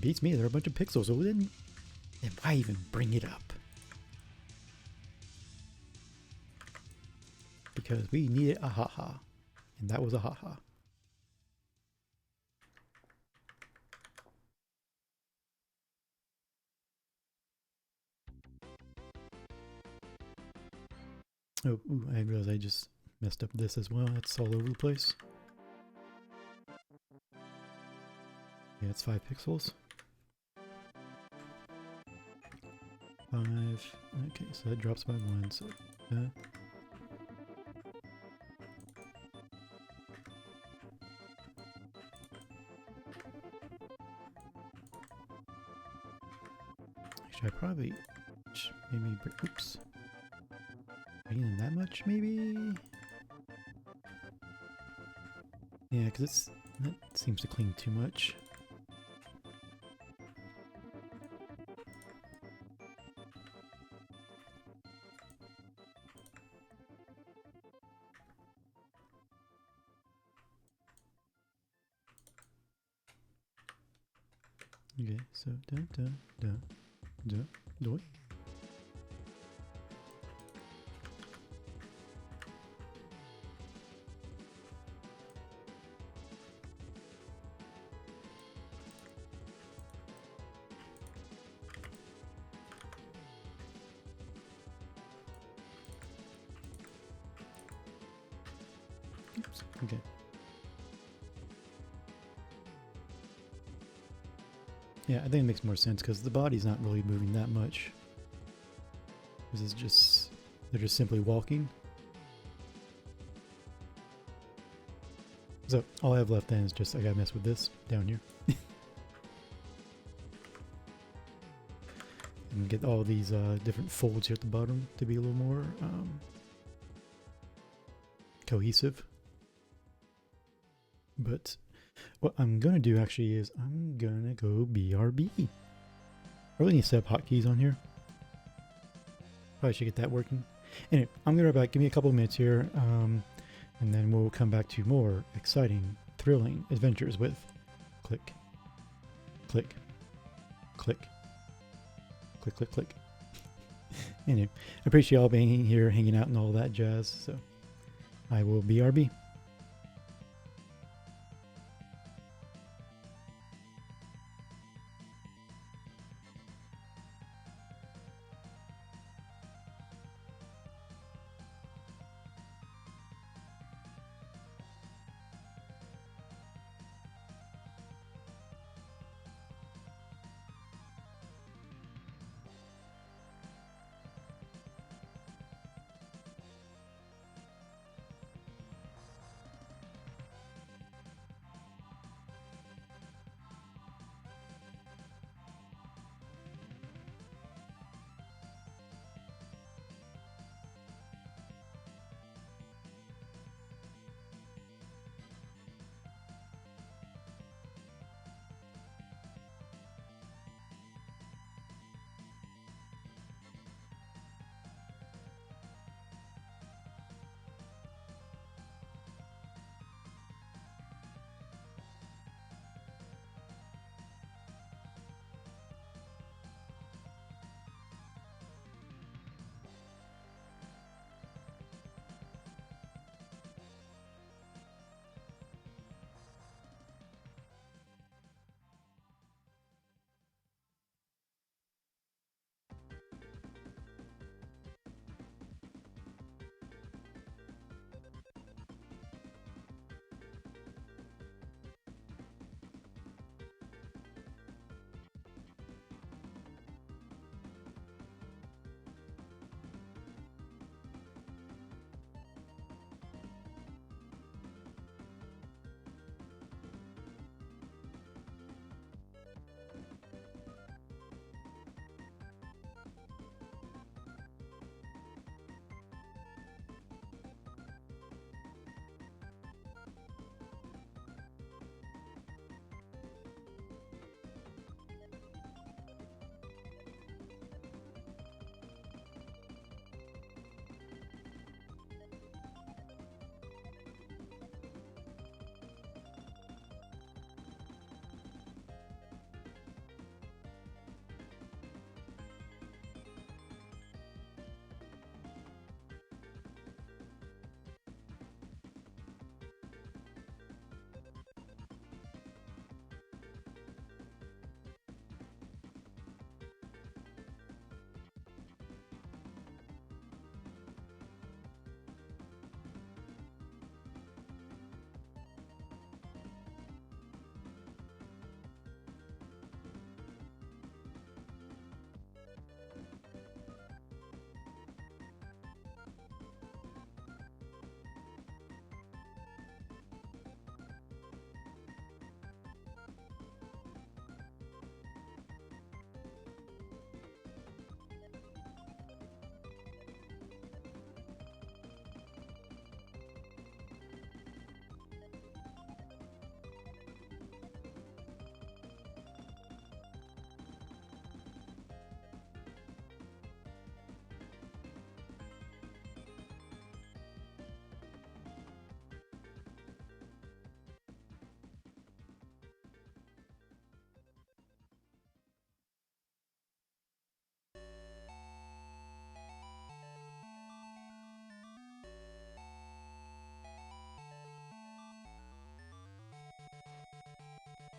Beats me. There are a bunch of pixels. So then why even bring it up? Because we needed a haha. And that was a haha. Oh, ooh, I realized I just messed up this as well. It's all over the place. Yeah, it's 5 pixels. 5. Okay, so that drops by 1. So, actually, I probably maybe. Oops. Bring in that much, maybe. Yeah, because that seems to cling too much. Okay, so do it. Oops, okay. Yeah, I think it makes more sense because the body's not really moving that much. This is just, they're just simply walking. So all I have left then is just, I gotta mess with this down here. And get all these different folds here at the bottom to be a little more cohesive. But what I'm gonna do actually is I'm gonna go BRB. I really need to set up hotkeys on here. Probably should get that working. Anyway, I'm gonna be right back. Give me a couple of minutes here, and then we'll come back to more exciting, thrilling adventures with click, click, click, click, click, click. Anyway, I appreciate y'all being here, hanging out, and all that jazz. So I will BRB.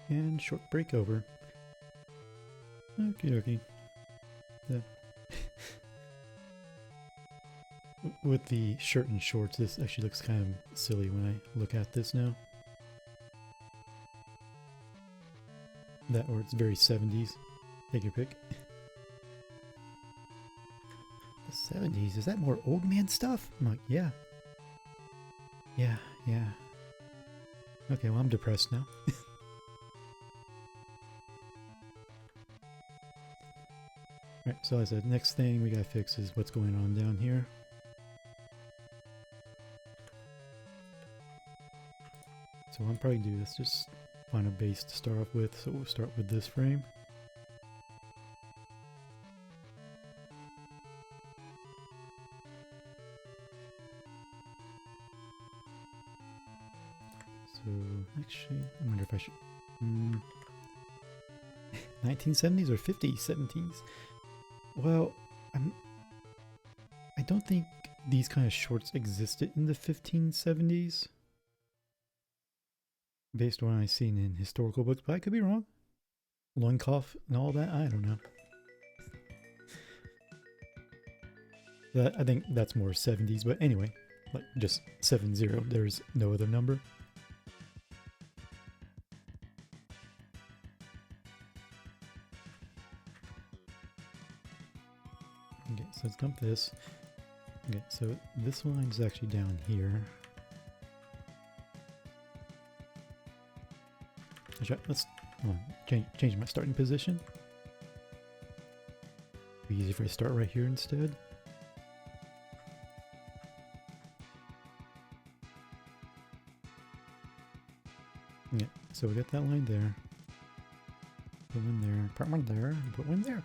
And short break over. Okie dokie. With the shirt and shorts, this actually looks kind of silly when I look at this now. That or it's very 70s. Take your pick. The 70s? Is that more old man stuff? I'm like, yeah. Yeah. Okay, well I'm depressed now. Alright, so as I said, next thing we gotta fix is what's going on down here. So I'm probably do this, just find a base to start off with, so we'll start with this frame. So actually, I wonder if I should... 1970s or 50s, 70s? Well, I don't think these kind of shorts existed in the 1570s. Based on what I've seen in historical books, but I could be wrong. Loincloth and all that, I don't know. I think that's more 70s, but anyway, like just 70, there's no other number. Okay, so let's dump this. Okay, so this line is actually down here. Let's change my starting position. Be easy for me to start right here instead. Yeah, so we got that line there. Put one there, put one there, and put one there.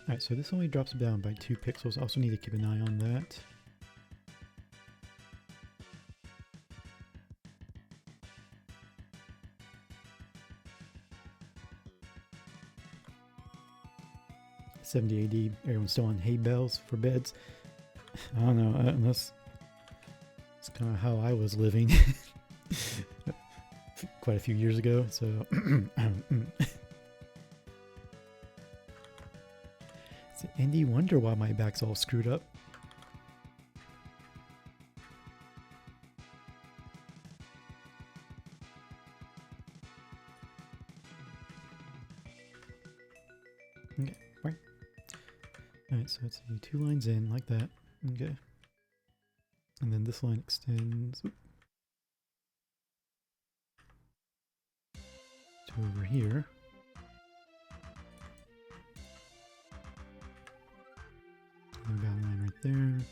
Alright, so this only drops down by 2 pixels. Also need to keep an eye on that. '70 AD, everyone's still on hay bales for beds. I don't know, unless it's kind of how I was living quite a few years ago, so it's an indie wonder why my back's all screwed up. Okay, right. Alright, so it's 2 lines in like that. Okay. And then this line extends to over here. And we've got a line right there.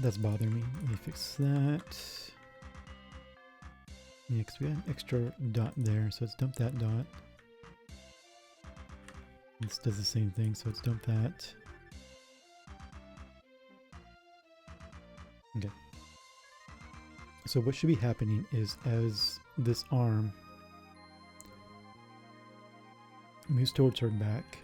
That's bothering me. Let me fix that. Yeah, because we got an extra dot there, so let's dump that dot. This does the same thing, so let's dump that. Okay. So what should be happening is as this arm moves towards her back,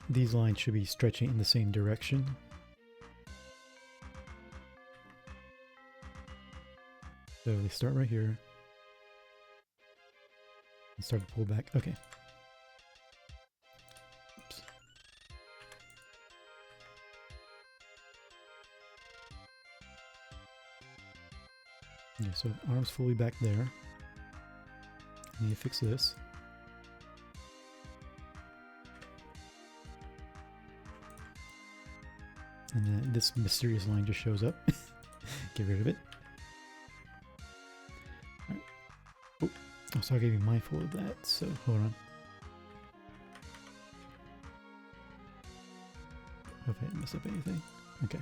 these lines should be stretching in the same direction. So they start right here and start to pull back. Okay. Oops. Okay, so arms fully back there. I need to fix this. And then this mysterious line just shows up. Get rid of it. Right. Oh, so I gotta be mindful of that, so hold on. Hope I didn't mess up anything. Okay.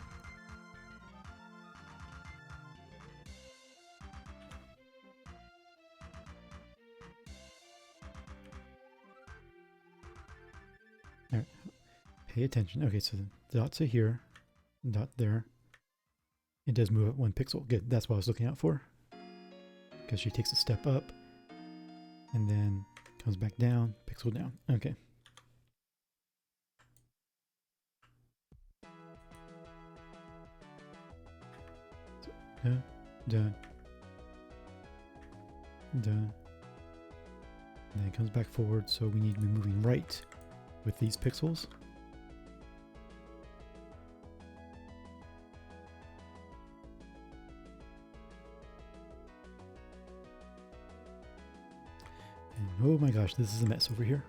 Alright, pay attention. Okay, so the dots are here, dot there. It does move up 1 pixel. Good, that's what I was looking out for. Because she takes a step up and then comes back down, pixel down. Okay. So, done. And then it comes back forward, so we need to be moving right with these pixels. And oh my gosh, this is a mess over here.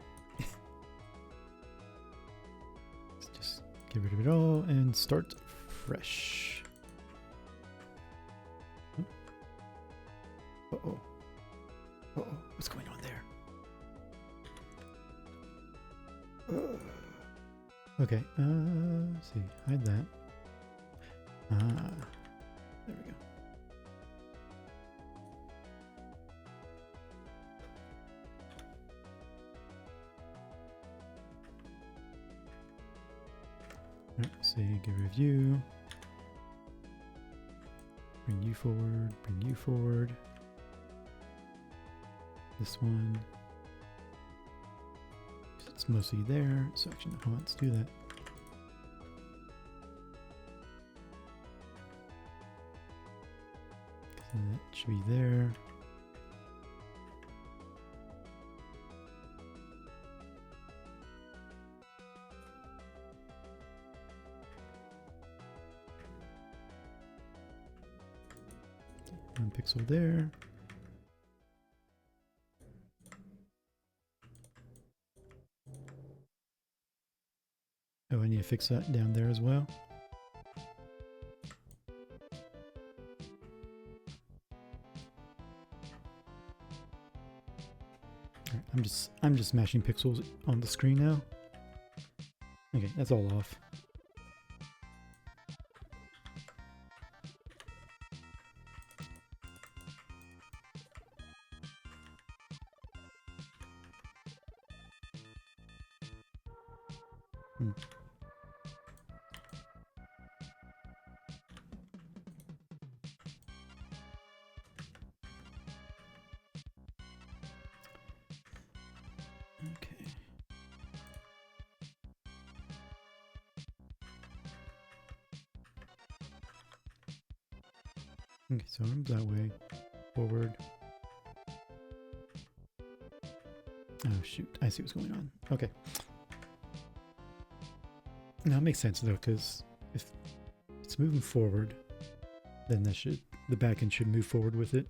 Let's just get rid of it all and start fresh. Uh-oh. Uh-oh, what's going on there? Okay, let's see, hide that. There we go. Alright, see, get rid of you. Bring you forward, bring you forward. This one. It's mostly there, so actually, no, let's do that. So that should be there. Okay, 1 pixel there. Oh, I need to fix that down there as well. All right, I'm just smashing pixels on the screen now. Okay, that's all off. Okay. Okay, so arms that way, forward. Oh shoot, I see what's going on. Okay. Now it makes sense though, because if it's moving forward, then the back end should move forward with it.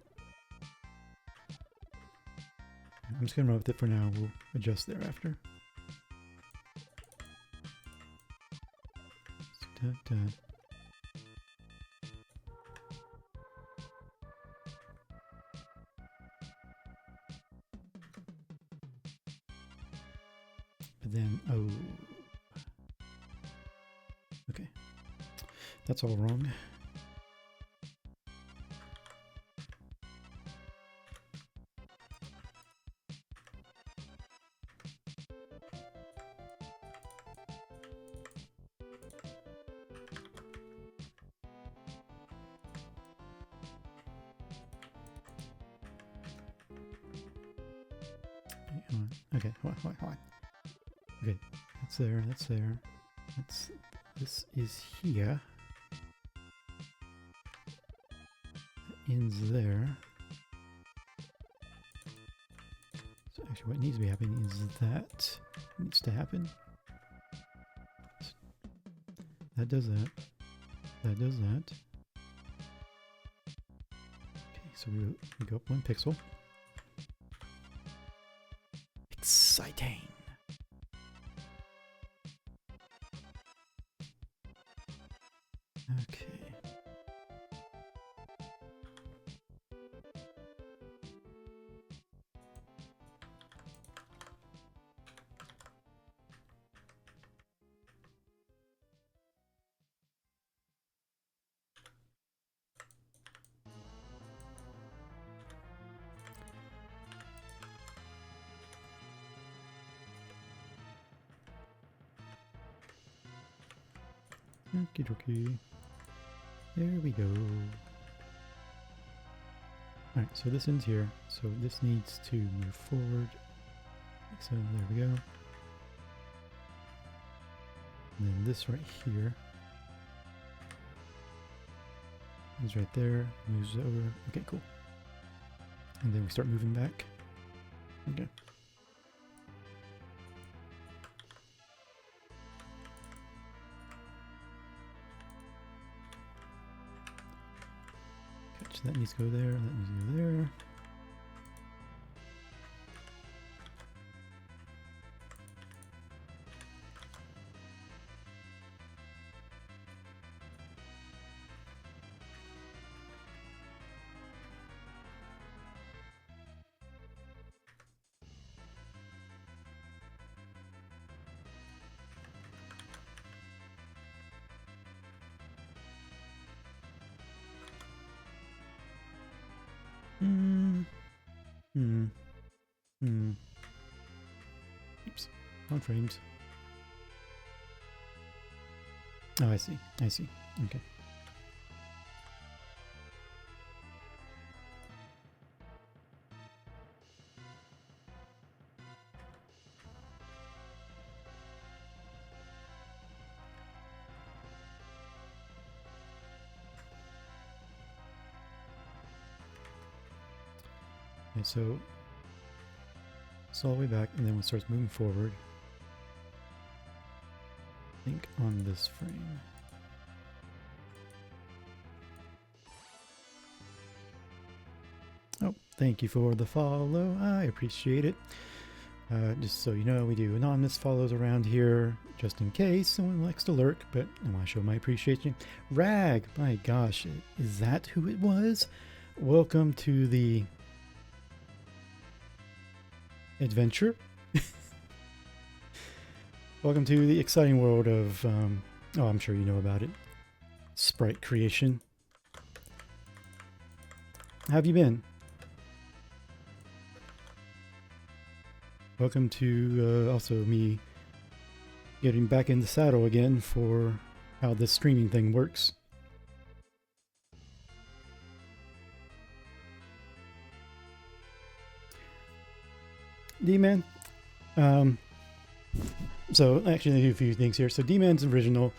I'm just gonna run with it for now. We'll adjust thereafter. But then, oh, okay, that's all wrong. Okay, hold on. Okay, that's there, this is here. That ends there. So actually what needs to be happening is that needs to happen. That does that. That does that. Okay, so we go up 1 pixel. Exciting. Okay. Okie dokie. There we go. Alright, so this ends here. So this needs to move forward. So there we go. And then this right here is right there. Moves over. Okay, cool. And then we start moving back. Okay. Catch that needs to go there. That needs to go there. Oops. Wrong frames. Oh, I see. I see. Okay. Okay, so it's all the way back, and then when it starts moving forward, I think on this frame. Oh, thank you for the follow. I appreciate it. Just so you know, we do anonymous follows around here, just in case someone likes to lurk, but I want to show my appreciation. Rag, my gosh, is that who it was? Welcome to the adventure. Welcome to the exciting world of, oh, I'm sure you know about it, Sprite creation. How have you been? Welcome to also me getting back in the saddle again for how this streaming thing works. D-Man, so actually I do a few things here. So D-Man's original,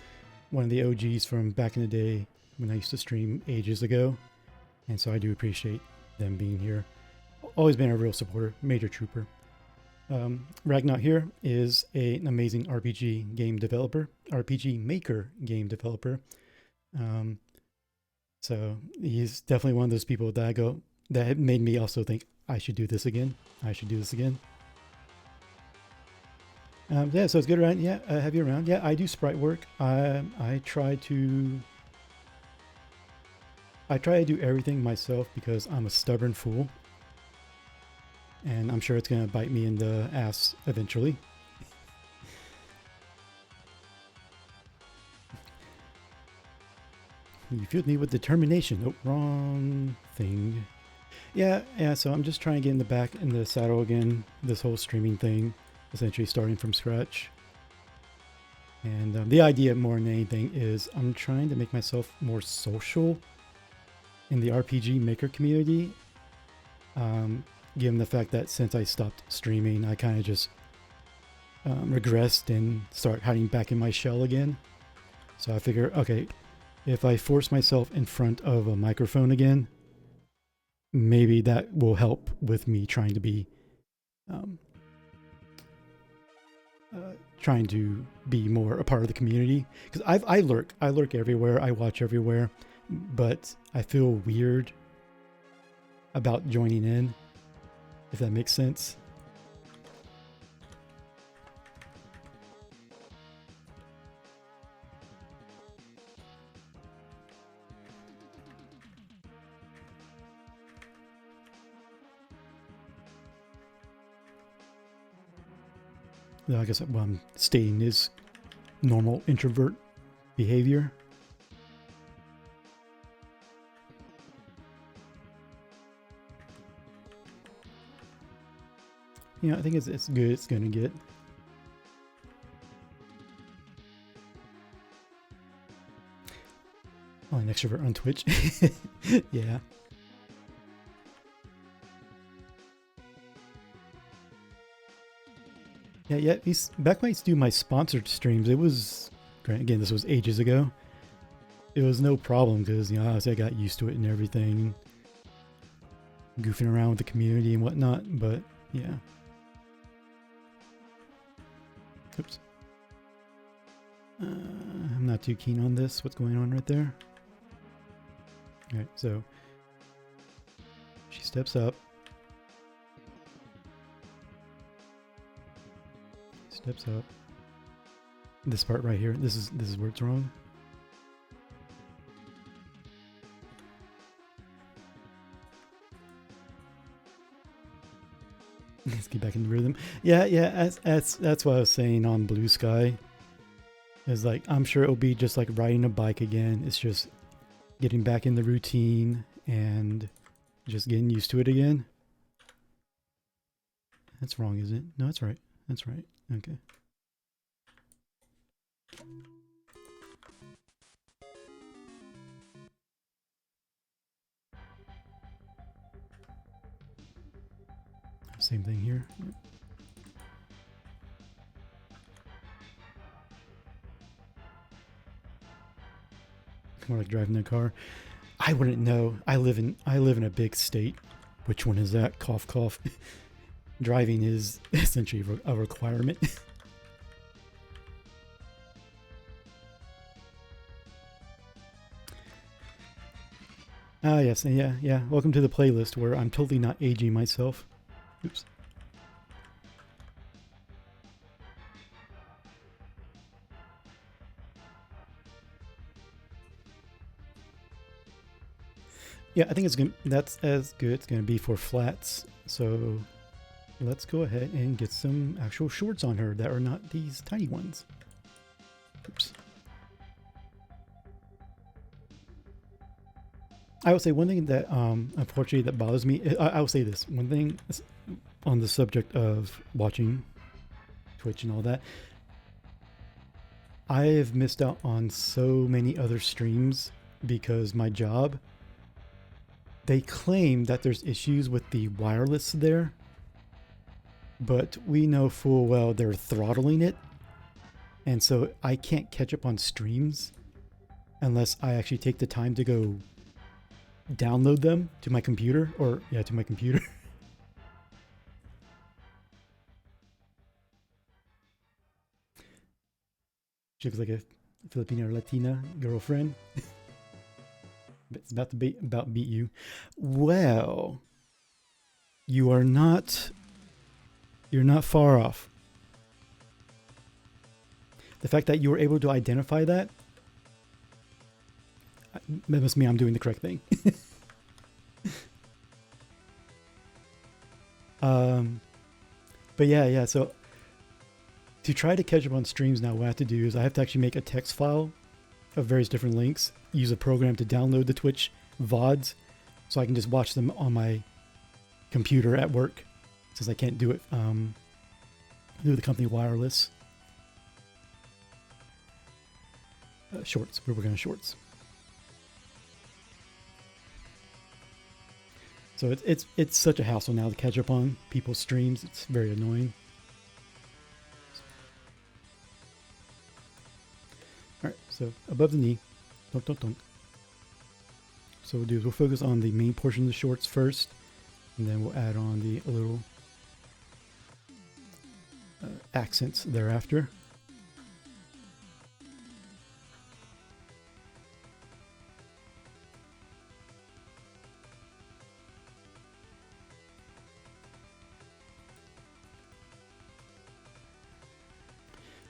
one of the OGs from back in the day when I used to stream ages ago. And so I do appreciate them being here. Always been a real supporter, major trooper. Ragnar here is an amazing RPG game developer, RPG maker game developer. So he's definitely one of those people that I go, that made me also think I should do this again. I should do this again. Yeah, so it's good around. Yeah, have you around? Yeah, I do sprite work. I try to do everything myself because I'm a stubborn fool. And I'm sure it's going to bite me in the ass eventually. You fueled me with determination. Oh, wrong thing. Yeah, so I'm just trying to get in the back in the saddle again. This whole streaming thing, essentially starting from scratch. And the idea more than anything is I'm trying to make myself more social in the RPG maker community. Given the fact that since I stopped streaming, I kind of just regressed and start hiding back in my shell again. So I figure, okay, if I force myself in front of a microphone again, maybe that will help with me trying to be more a part of the community. Because I lurk everywhere, I watch everywhere, but I feel weird about joining in. If that makes sense. I guess what I'm stating is normal introvert behavior. Yeah, I think it's good. It's gonna get. Oh, an extrovert on Twitch. Yeah. Yeah. Back when I used to do my sponsored streams, it was, again, this was ages ago. It was no problem because, you know, I got used to it and everything. Goofing around with the community and whatnot, but yeah. Oops. I'm not too keen on this. What's going on right there? Alright, so she steps up. Steps up. This part right here, this is where it's wrong. Let's get back in the rhythm. Yeah, that's what I was saying on Blue Sky. Is like, I'm sure it'll be just like riding a bike again. It's just getting back in the routine and just getting used to it again. That's wrong, isn't it? No, that's right. That's right. Okay. Same thing here. Yep. More like driving a car. I wouldn't know. I live in a big state. Which one is that? Cough, cough. Driving is essentially a requirement. Ah, yes, yeah. Welcome to the playlist where I'm totally not aging myself. Oops. Yeah, I think that's as good. It's gonna be for flats. So let's go ahead and get some actual shorts on her that are not these tiny ones. Oops. I will say one thing that unfortunately that bothers me. I will say this one thing on the subject of watching Twitch and all that. I have missed out on so many other streams because my job. They claim that there's issues with the wireless there, but we know full well they're throttling it, and so I can't catch up on streams unless I actually take the time to go download them to my computer, or yeah, to my computer. She looks like a Filipino or Latina girlfriend. It's about to beat you. Well, you're not far off. The fact that you were able to identify that must mean I'm doing the correct thing. But yeah, so to try to catch up on streams now, what I have to do is I have to actually make a text file of various different links, use a program to download the Twitch VODs so I can just watch them on my computer at work, since I can't do it through the company wireless. Shorts, we're working on shorts. So it's such a hassle now to catch up on people's streams. It's very annoying. All right, so above the knee, don't. So we'll do is we'll focus on the main portion of the shorts first, and then we'll add on the little accents thereafter.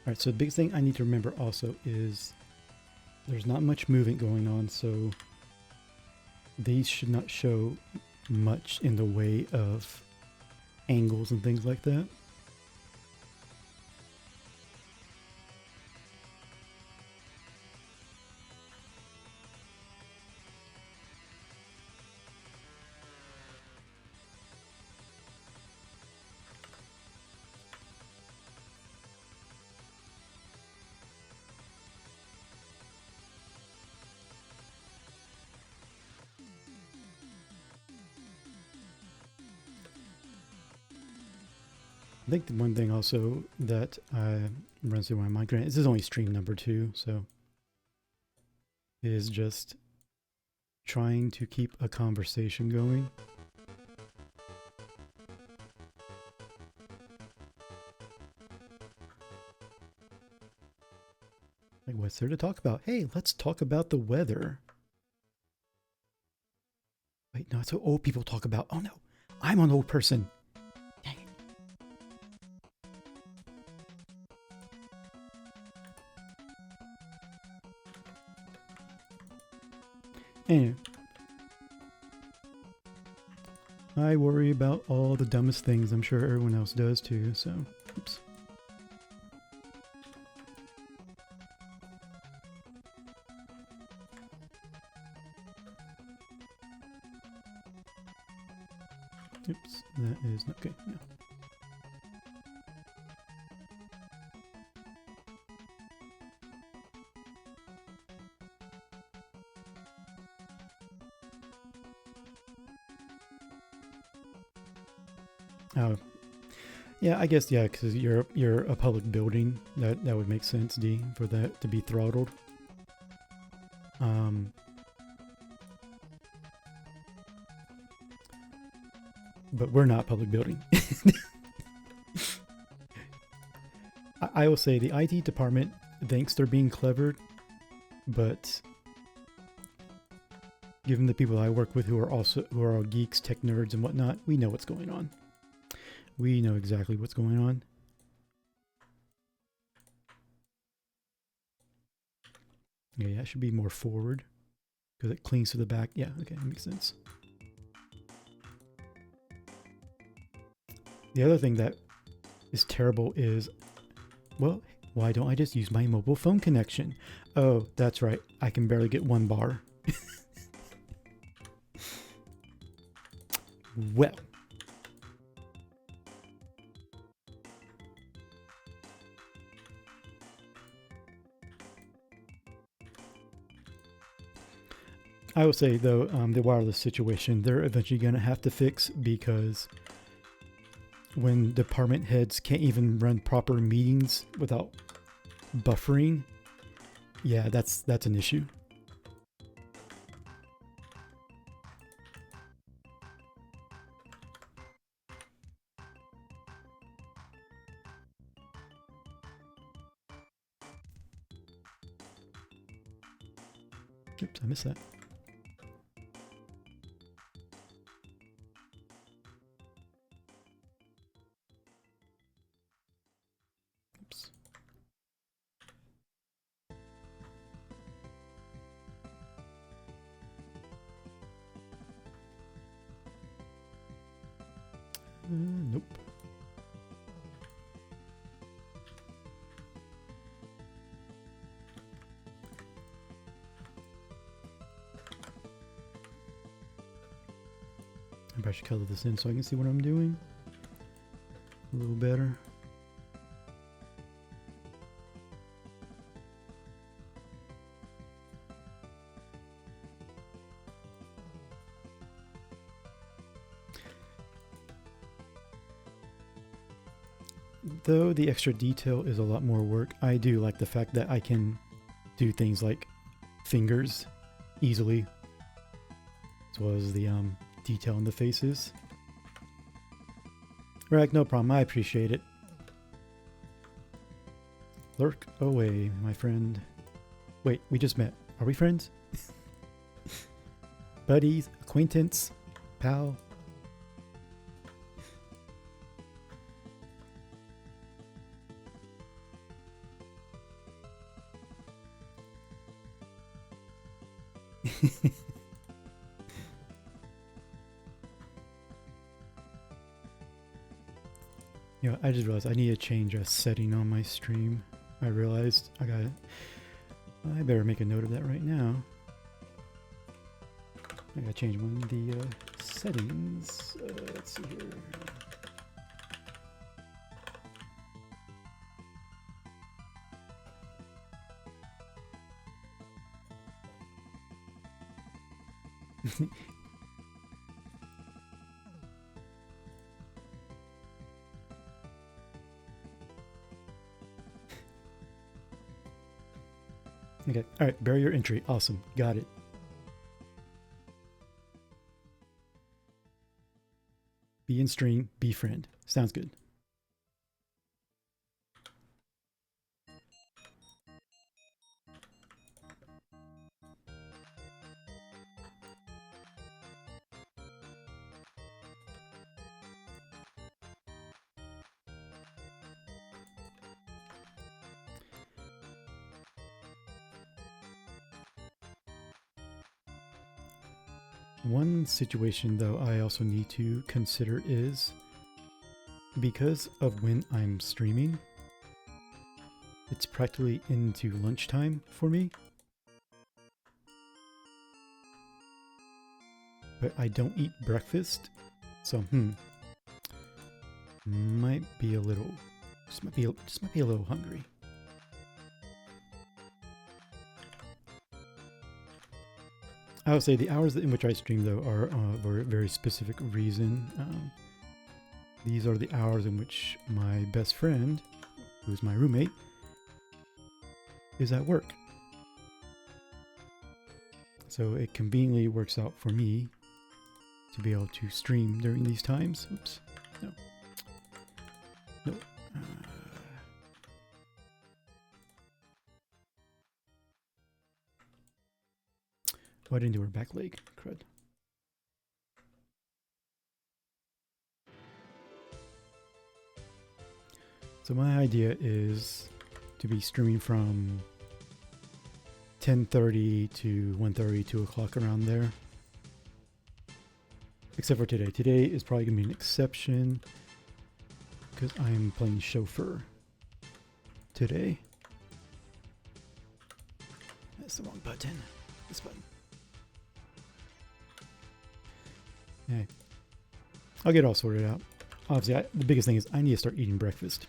All right, so the biggest thing I need to remember also is there's not much movement going on, so these should not show much in the way of angles and things like that. I think the one thing also that runs through my mind, granted, this is only stream number 2, so is just trying to keep a conversation going. Like, what's there to talk about? Hey, let's talk about the weather. Wait, no, it's what old people talk about. Oh no, I'm an old person. Dang it. Anyway, I worry about all the dumbest things. I'm sure everyone else does too, so oops. Oops, that is not okay. No. Oh, yeah, I guess, yeah, because you're a public building. That would make sense, D, for that to be throttled. But we're not public building. I will say the IT department thinks they're being clever, but given the people I work with who are all geeks, tech nerds, and whatnot, we know what's going on. We know exactly what's going on. Yeah, it should be more forward because it clings to the back. Yeah, okay, that makes sense. The other thing that is terrible is, well, why don't I just use my mobile phone connection? Oh, that's right. I can barely get 1 bar. Well. I will say, though, the wireless situation, they're eventually going to have to fix, because when department heads can't even run proper meetings without buffering, yeah, that's an issue. Oops, I missed that. Oops. Nope. I should color this in so I can see what I'm doing a little better. Though the extra detail is a lot more work, I do like the fact that I can do things like fingers easily, as well as the detail in the faces. Rag, no problem, I appreciate it. Lurk away, my friend. Wait, we just met. Are we friends? Buddies, acquaintance, pal. You know, I just realized I need to change a setting on my stream. I realized I better make a note of that right now. I gotta change one of the settings. Let's see here. Okay. All right. Barrier entry. Awesome. Got it. Be in stream. Be friend. Sounds good. One situation, though, I also need to consider is because of when I'm streaming, it's practically into lunchtime for me. But I don't eat breakfast, so might be a little, just might be a little hungry. I would say the hours in which I stream, though, are for a very specific reason. These are the hours in which my best friend, who's my roommate, is at work. So it conveniently works out for me to be able to stream during these times. Oops. No. No. Oh, I didn't do her back leg. Crud. So my idea is to be streaming from 10:30 to 1:30, 2 o'clock, around there. Except for today. Today is probably going to be an exception because I'm playing chauffeur today. That's the wrong button. This button. Okay. I'll get it all sorted out. Obviously, the biggest thing is I need to start eating breakfast.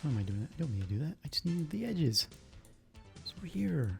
How am I doing that? I don't need to do that. I just need the edges. It's over here.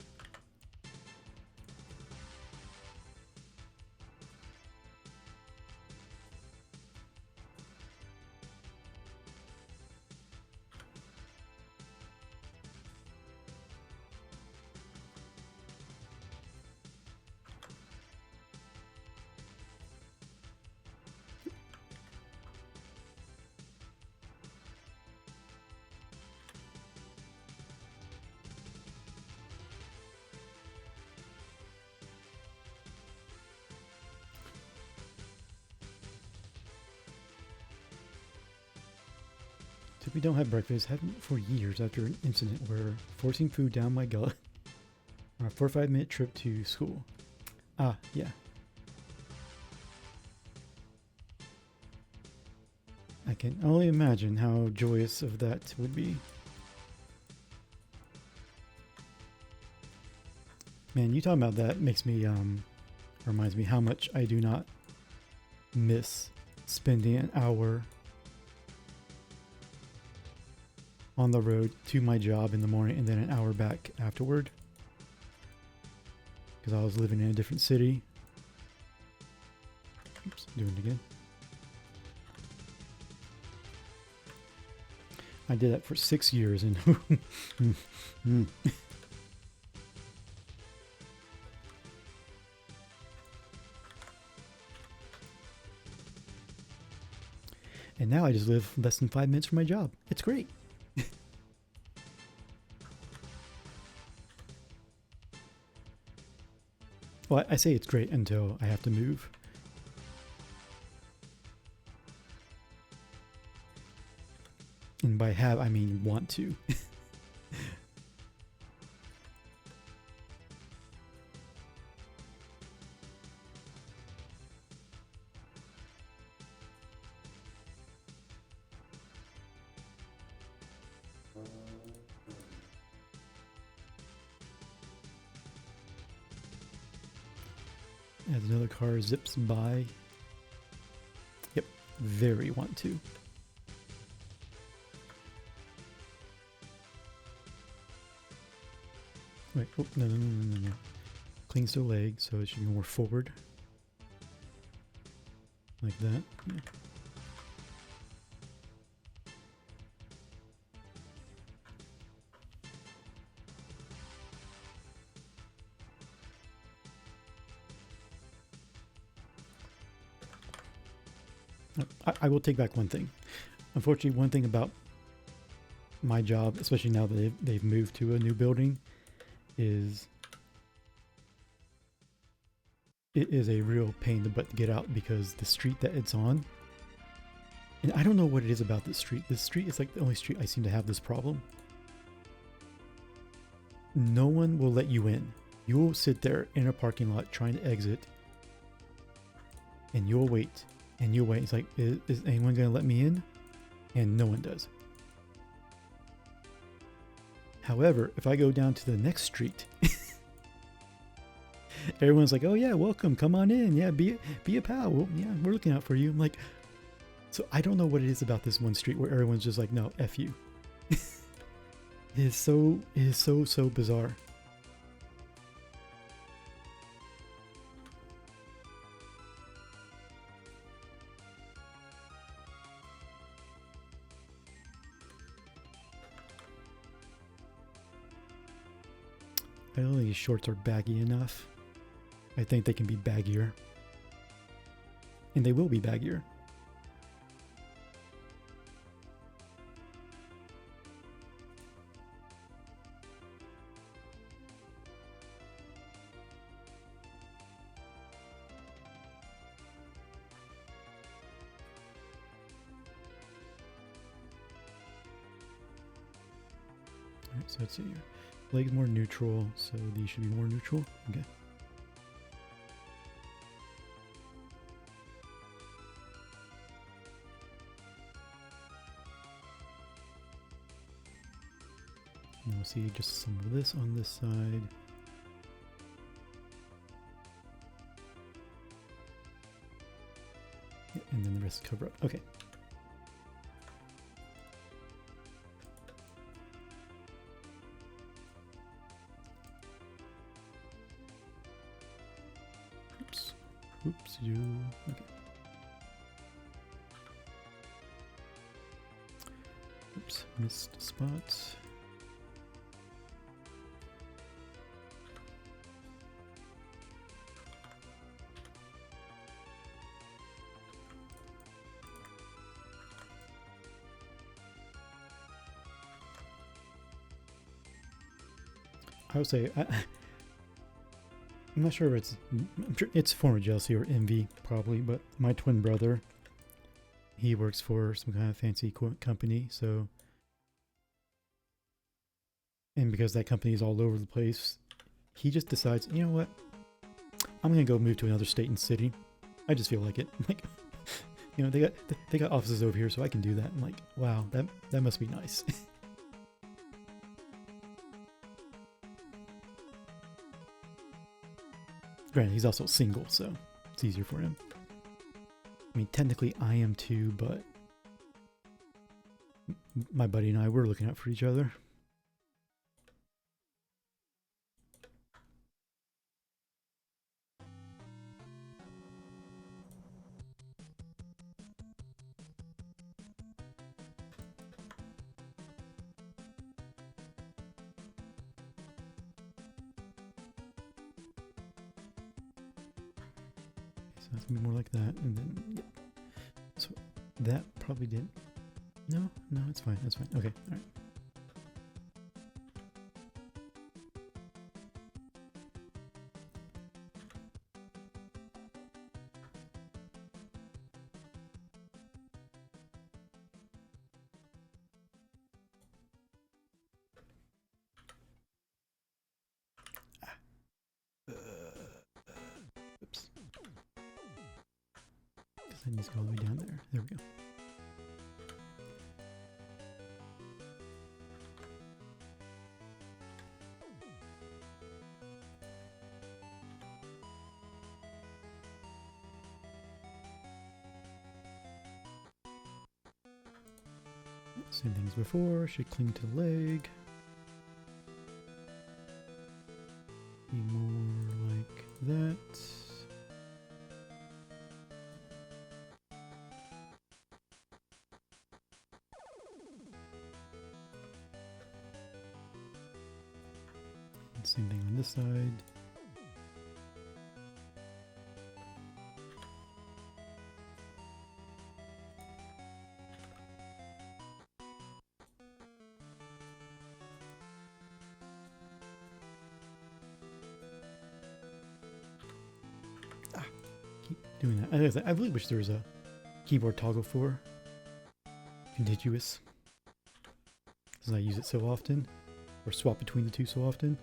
We don't have breakfast, haven't for years after an incident where forcing food down my gullet on a 4 or 5 minute trip to school. Ah, yeah. I can only imagine how joyous of that would be. Man, you talking about that makes me, reminds me how much I do not miss spending an hour on the road to my job in the morning and then an hour back afterward. Because I was living in a different city. Oops, doing it again. I did that for 6 years and and now I just live less than 5 minutes from my job. It's great. Well, I say it's great until I have to move. And by have, I mean want to. as another car zips by. Yep, very want to. Wait, oh, no. Clings to the leg, so it should be more forward. Like that. Yeah. I will take back one thing. Unfortunately, one thing about my job, especially now that they've moved to a new building, is it is a real pain in the butt to get out because the street that it's on, and I don't know what it is about this street. This street is like the only street I seem to have this problem. No one will let you in. You will sit there in a parking lot trying to exit, and you'll wait. And you'll wait. It's like, is anyone going to let me in? And no one does. However, if I go down to the next street, everyone's like, oh yeah, welcome, come on in. Yeah, be a pal. Well, yeah, we're looking out for you. I'm like, so I don't know what it is about this one street where everyone's just like, no, F you. It is so bizarre. I don't think these shorts are baggy enough. I think they can be baggier. And they will be baggier. Alright, so let's see here. Legs more neutral, so these should be more neutral. Okay. And we'll see just some of this on this side. And then the rest cover up. Okay. Oops, you. Okay. Oops, missed spots. I would say I'm not sure if I'm sure it's a form of jealousy or envy, probably, but my twin brother, he works for some kind of fancy company, so, and because that company is all over the place, he just decides, you know what, I'm gonna go move to another state and city. I just feel like it. Like, you know, they got offices over here, so I can do that. I'm like, wow, that must be nice. Granted, he's also single, so it's easier for him. I mean, technically I am too, but my buddy and I, we're looking out for each other. So that's gonna be more like that, and then yep. So that probably did. No, it's fine. That's fine. Okay, all right. Oops. Because that needs to go all the way down there. There we go. Same thing as before, should cling to the leg. Be more like that. And same thing on this side. Doing that. I really wish there was a keyboard toggle for contiguous, because I use it so often, or swap between the two so often.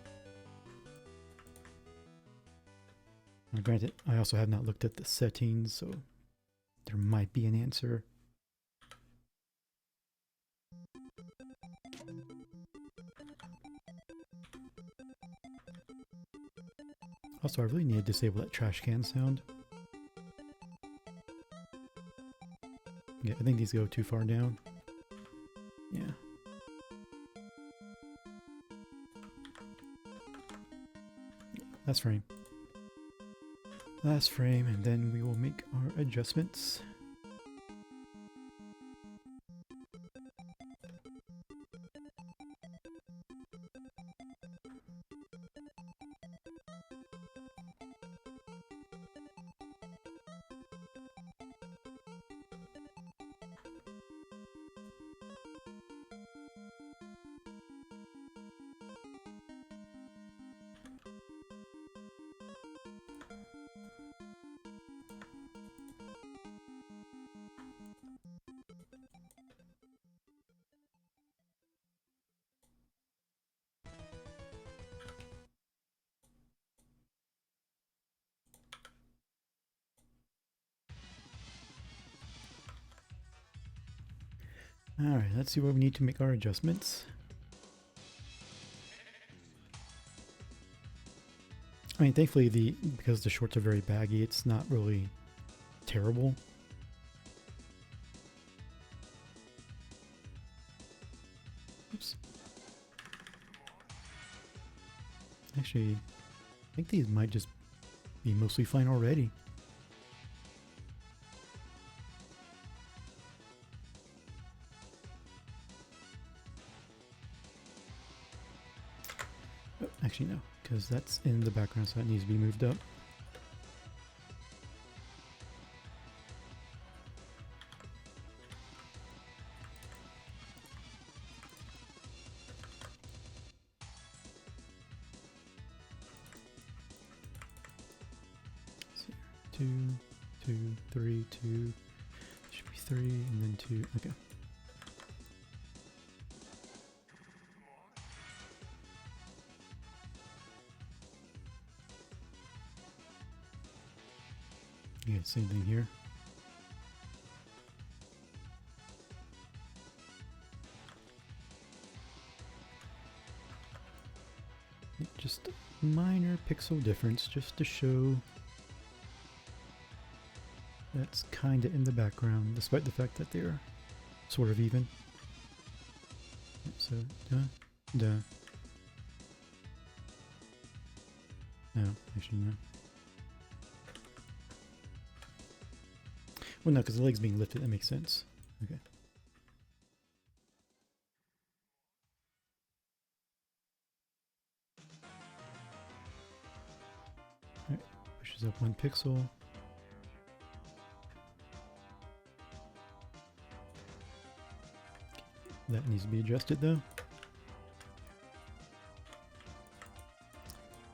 Now, granted, I also have not looked at the settings, so there might be an answer. Also, I really need to disable that trash can sound. Yeah, I think these go too far down. Yeah. Last frame. Last frame, and then we will make our adjustments. Alright, let's see where we need to make our adjustments. I mean, thankfully, because the shorts are very baggy, it's not really terrible. Oops. Actually, I think these might just be mostly fine already. Oh, actually no, because that's in the background, so that needs to be moved up. Let's see here. 2, 2, 3, 2. Should be 3, and then 2. Okay. Yeah, same thing here. Just a minor pixel difference, just to show that's kind of in the background, despite the fact that they're sort of even. So, duh. No, actually no. Well, no, because the leg's being lifted, that makes sense. Okay. Alright, pushes up 1 pixel. That needs to be adjusted though,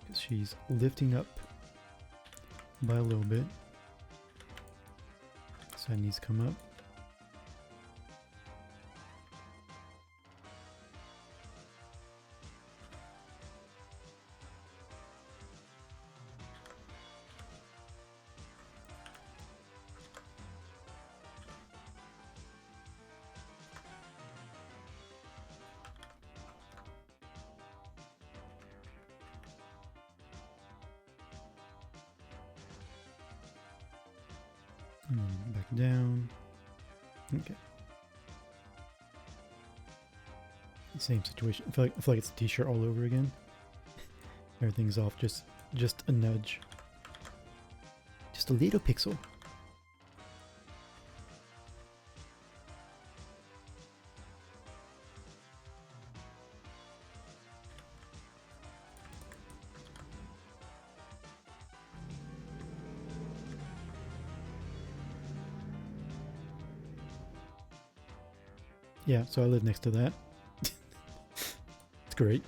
because she's lifting up by a little bit. So that needs to come up. And then back down. Okay. Same situation. I feel like it's a t-shirt all over again. Everything's off just a nudge. Just a little pixel. Yeah, so I live next to that. It's great.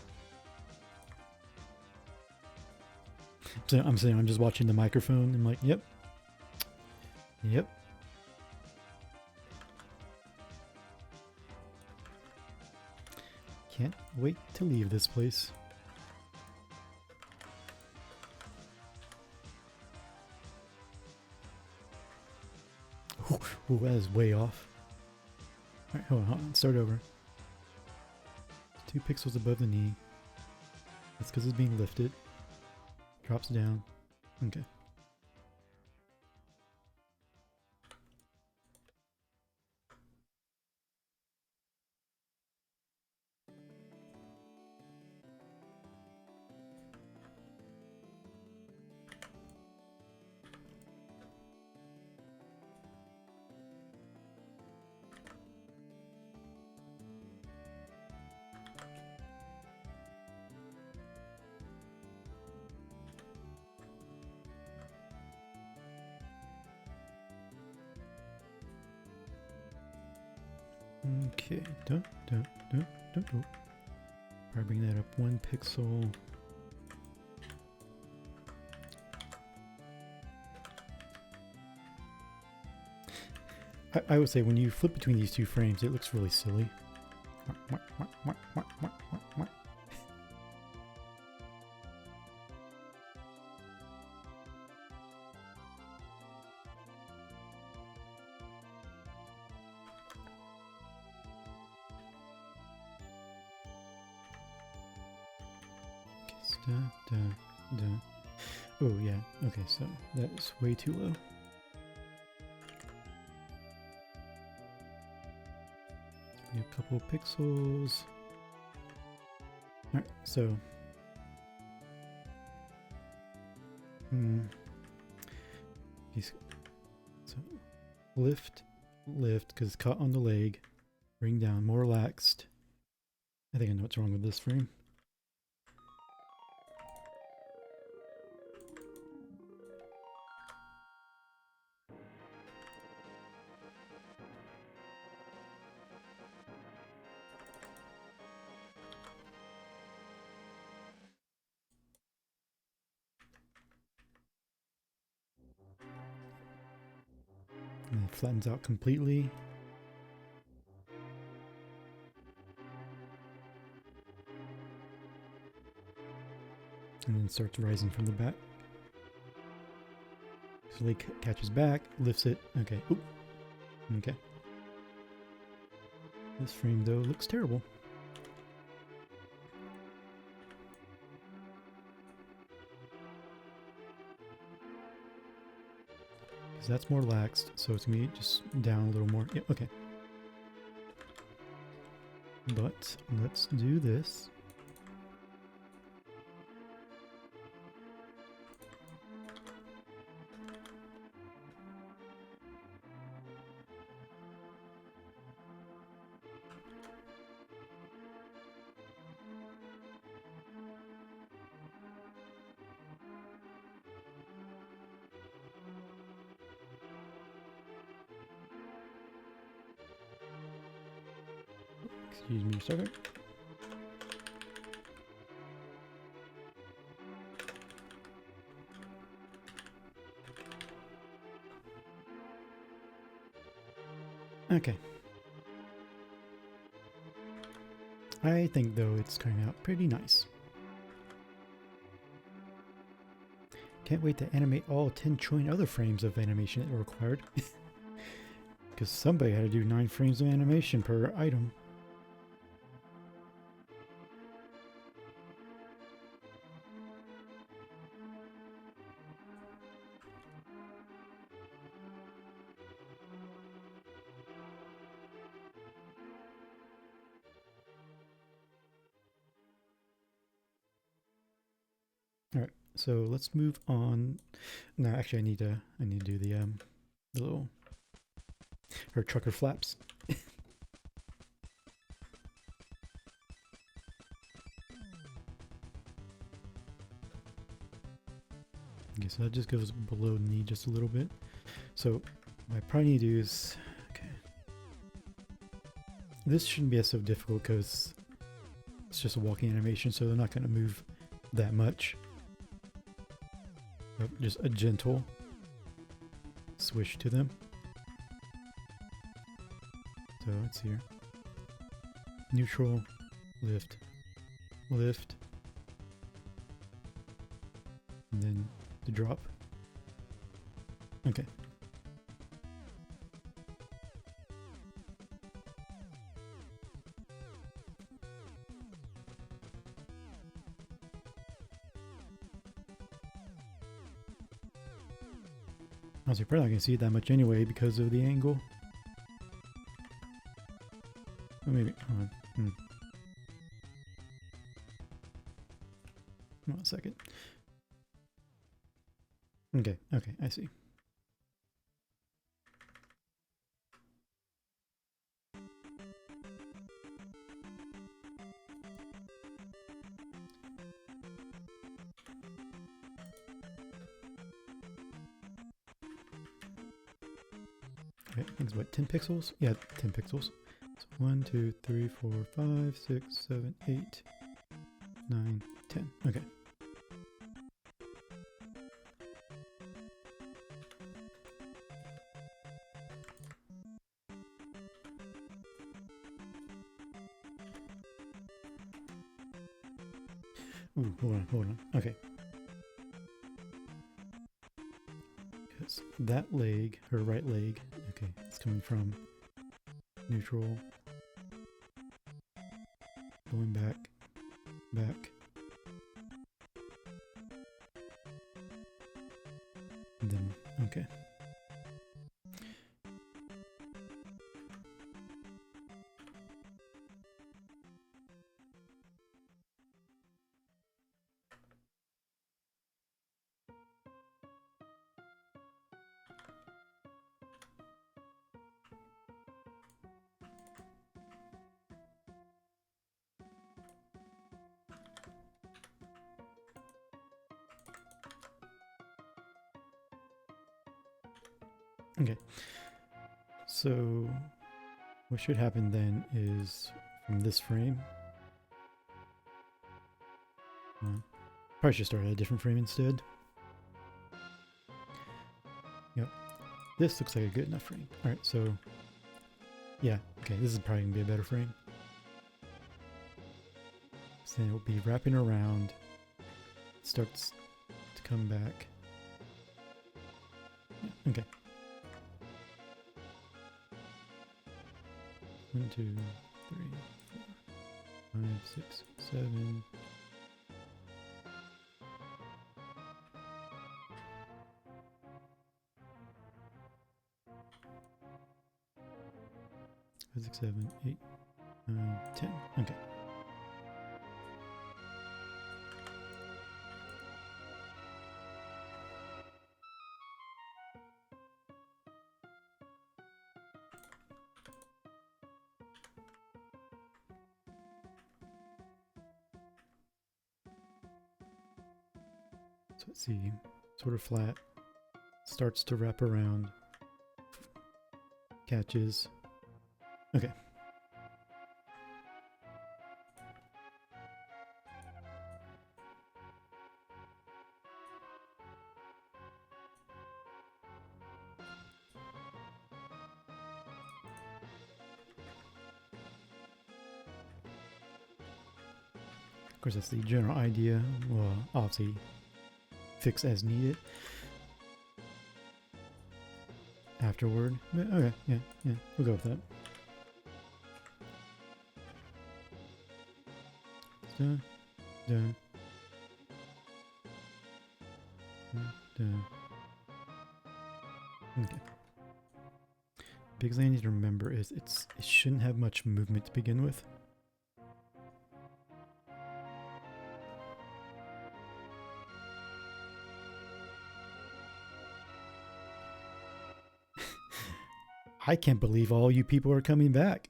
So I'm saying I'm just watching the microphone. I'm like, yep. Yep. Can't wait to leave this place. Ooh, that is way off. Alright, hold on, start over. 2 pixels above the knee. That's because it's being lifted. Drops down. Okay. Okay, don't. Probably bring that up 1 pixel. I would say when you flip between these 2 frames, it looks really silly. Oh yeah, okay, so that is way too low. A couple pixels. Alright, so so lift, because it's caught on the leg. Bring down, more relaxed. I think I know what's wrong with this frame. And it flattens out completely. And then starts rising from the back. So leg catches back, lifts it. Okay. Oop. Okay. This frame though looks terrible. Because that's more relaxed, so it's gonna be just down a little more. Yeah, okay. But let's do this. Excuse me a second. Okay. I think though it's coming out pretty nice. Can't wait to animate all 10 trillion other frames of animation that are required. Because somebody had to do 9 frames of animation per item. All right, so let's move on. No, actually, I need to do the little her trucker flaps. Okay, so that just goes below the knee just a little bit. So what I probably need to do is, okay, this shouldn't be so difficult because it's just a walking animation, so they're not going to move that much. But just a gentle swish to them. So let's see here. Neutral, lift, lift, and then the drop. Okay. Honestly, probably not going to see it that much anyway because of the angle. Oh, maybe. Hold on. 1 second. Okay, I see. Okay, I think it's what, 10 pixels? Yeah, 10 pixels. So 1, 2, 3, 4, 5, 6, 7, 8, 9, 10. Okay. Ooh, hold on. Okay. Because that leg, her right leg, okay, it's coming from neutral, going back, back, and then, okay. Okay, so what should happen then is from this frame, probably should start at a different frame instead. Yep, this looks like a good enough frame. All right, so yeah, okay, this is probably gonna be a better frame. So then it will be wrapping around, it starts to come back. Yeah, okay. 1, 2, 3, 4, 5, 6, 7. Six, 7, 8, 9, 10. Okay. So let's see, sort of flat, starts to wrap around, catches. Okay. Of course, that's the general idea. Well, obviously, fix as needed afterward. But okay, yeah, we'll go with that. Dun, dun, dun, dun. Okay. Biggest thing I need to remember is it shouldn't have much movement to begin with. I can't believe all you people are coming back.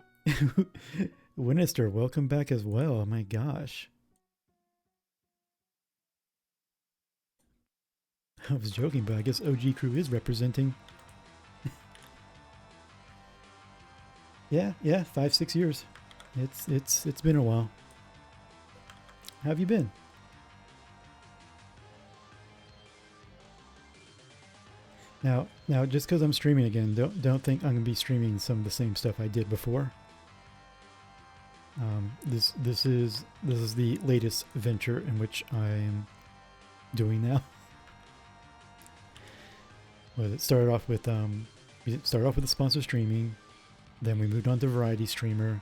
Winnister, welcome back as well. Oh my gosh. I was joking, but I guess OG Crew is representing. Yeah, 5-6 years. It's been a while. How have you been? Now, just because I'm streaming again, don't think I'm gonna be streaming some of the same stuff I did before. This is the latest venture in which I am doing now. Well, it started off with the sponsor streaming, then we moved on to variety streamer,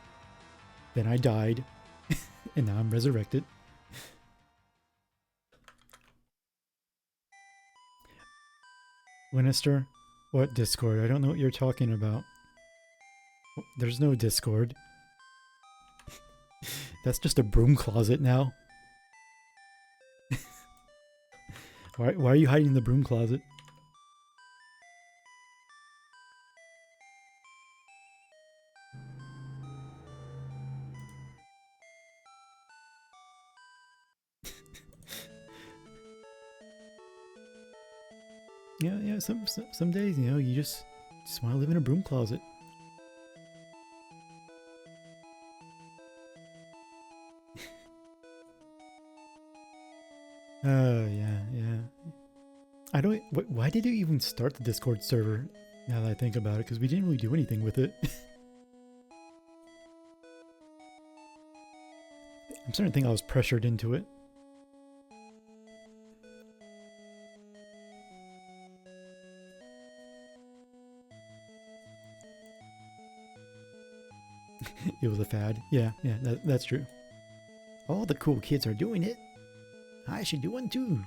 then I died, and now I'm resurrected. Winnister, what Discord? I don't know what you're talking about. There's no Discord. That's just a broom closet now. Why are you hiding in the broom closet? Yeah. Some days, you know, you just want to live in a broom closet. Oh yeah. I don't. Why did you even start the Discord server? Now that I think about it, because we didn't really do anything with it. I'm starting to think I was pressured into it. It was a fad. Yeah, that's true. All the cool kids are doing it. I should do one too.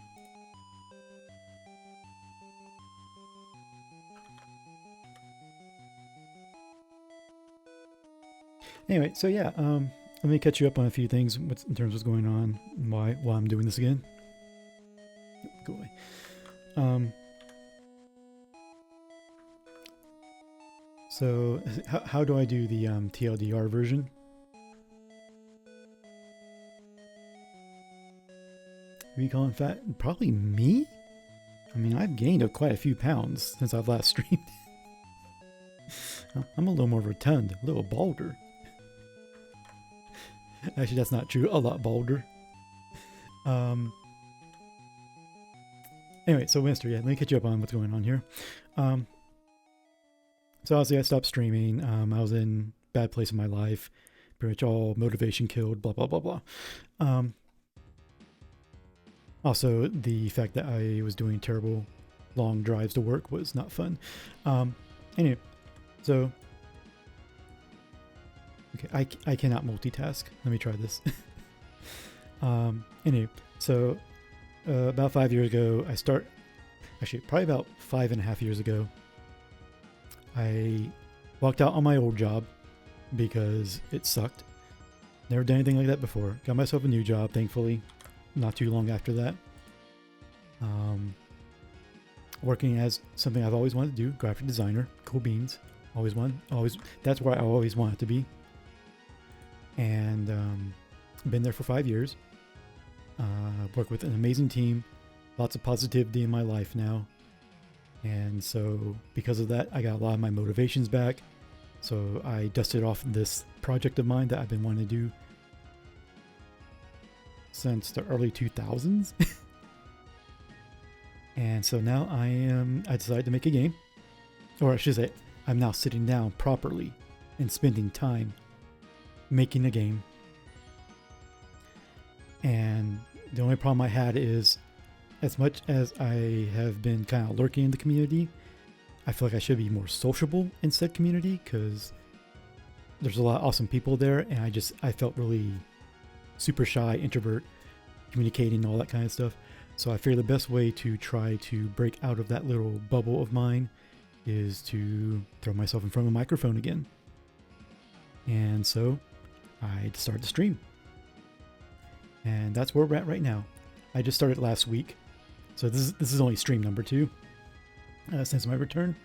Anyway, so yeah, let me catch you up on a few things in terms of what's going on and why I'm doing this again. Go away. So how do I do the TLDR version? Who you calling fat? Probably me? I mean, I've gained quite a few pounds since I've last streamed. I'm a little more rotund, a little balder. Actually, that's not true. A lot balder. Anyway, so Winster, yeah, let me catch you up on what's going on here. So obviously I stopped streaming. I was in a bad place in my life. Pretty much all motivation killed, blah, blah, blah, blah. Also, the fact that I was doing terrible long drives to work was not fun. Anyway, so... Okay, I cannot multitask. Let me try this. Anyway, so about 5 years ago, actually probably about 5.5 years ago, I walked out on my old job because it sucked. Never done anything like that before. Got myself a new job, thankfully, not too long after that. Working as something I've always wanted to do, graphic designer, cool beans. That's where I always wanted to be. And been there for 5 years. Work with an amazing team, lots of positivity in my life now. And so because of that, I got a lot of my motivations back. So I dusted off this project of mine that I've been wanting to do since the early 2000s. And so now I decided to make a game. Or I should say, I'm now sitting down properly and spending time making a game. And the only problem I had is, as much as I have been kind of lurking in the community, I feel like I should be more sociable in said community, because there's a lot of awesome people there, and I felt really super shy, introvert, communicating, all that kind of stuff. So I figured the best way to try to break out of that little bubble of mine is to throw myself in front of a microphone again. And so I started to stream. And that's where we're at right now. I just started last week. So this is only stream number 2 since my return.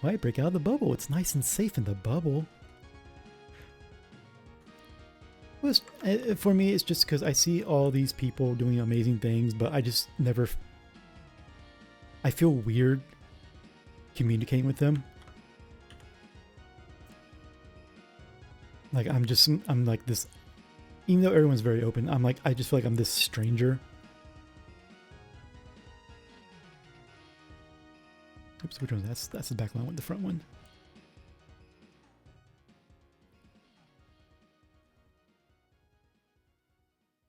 Why break out of the bubble? It's nice and safe in the bubble. For me, it's just because I see all these people doing amazing things, but I just never... I feel weird communicating with them. Like, I'm like this... Even though everyone's very open, I just feel like I'm this stranger. Oops, which one? That's the back one with the front one.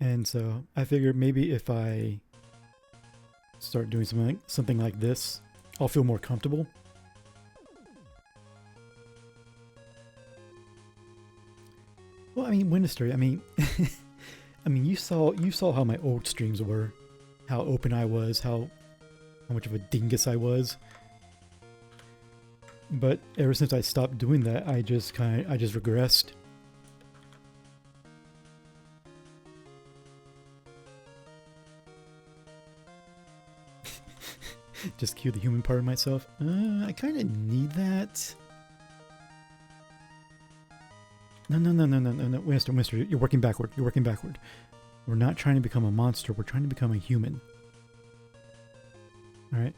And so I figured maybe if I start doing something like this, I'll feel more comfortable. Well, I mean, Winchester, I mean, I mean, you saw how my old streams were, how open I was, how much of a dingus I was. But ever since I stopped doing that, I just regressed. Just cue the human part of myself. I kind of need that. No. Winston, you're working backward. You're working backward. We're not trying to become a monster. We're trying to become a human. All right.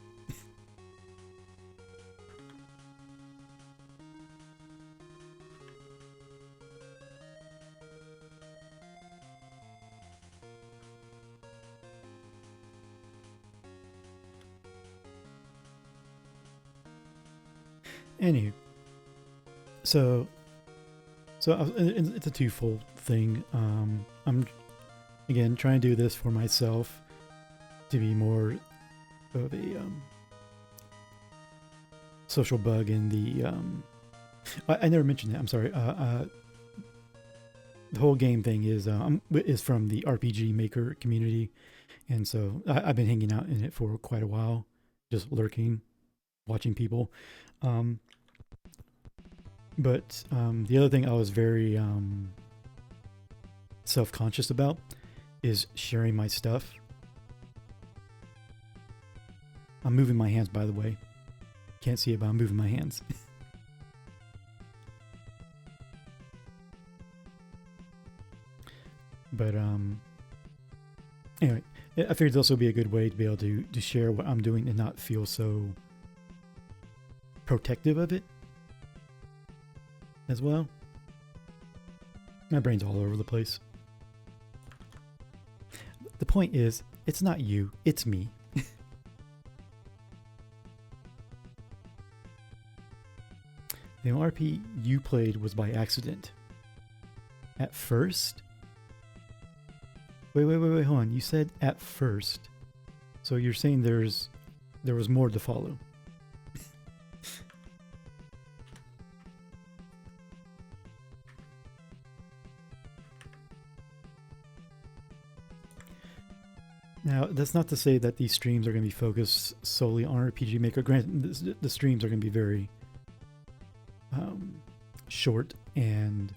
Anywho, so it's a twofold thing. I'm again trying to do this for myself to be more of a social bug in the. I never mentioned that. I'm sorry. The whole game thing is from the RPG Maker community, and so I've been hanging out in it for quite a while, just lurking, watching people. But the other thing I was very self-conscious about is sharing my stuff. I'm moving my hands, by the way. Can't see it, but I'm moving my hands. But anyway, I figured this also be a good way to be able to share what I'm doing and not feel so protective of it as well. My brain's all over the place. The point is, it's not you, it's me. The RP you played was by accident. At first? Wait, hold on. You said at first. So you're saying there was more to follow. Now, that's not to say that these streams are going to be focused solely on RPG Maker. Granted, the streams are going to be very short and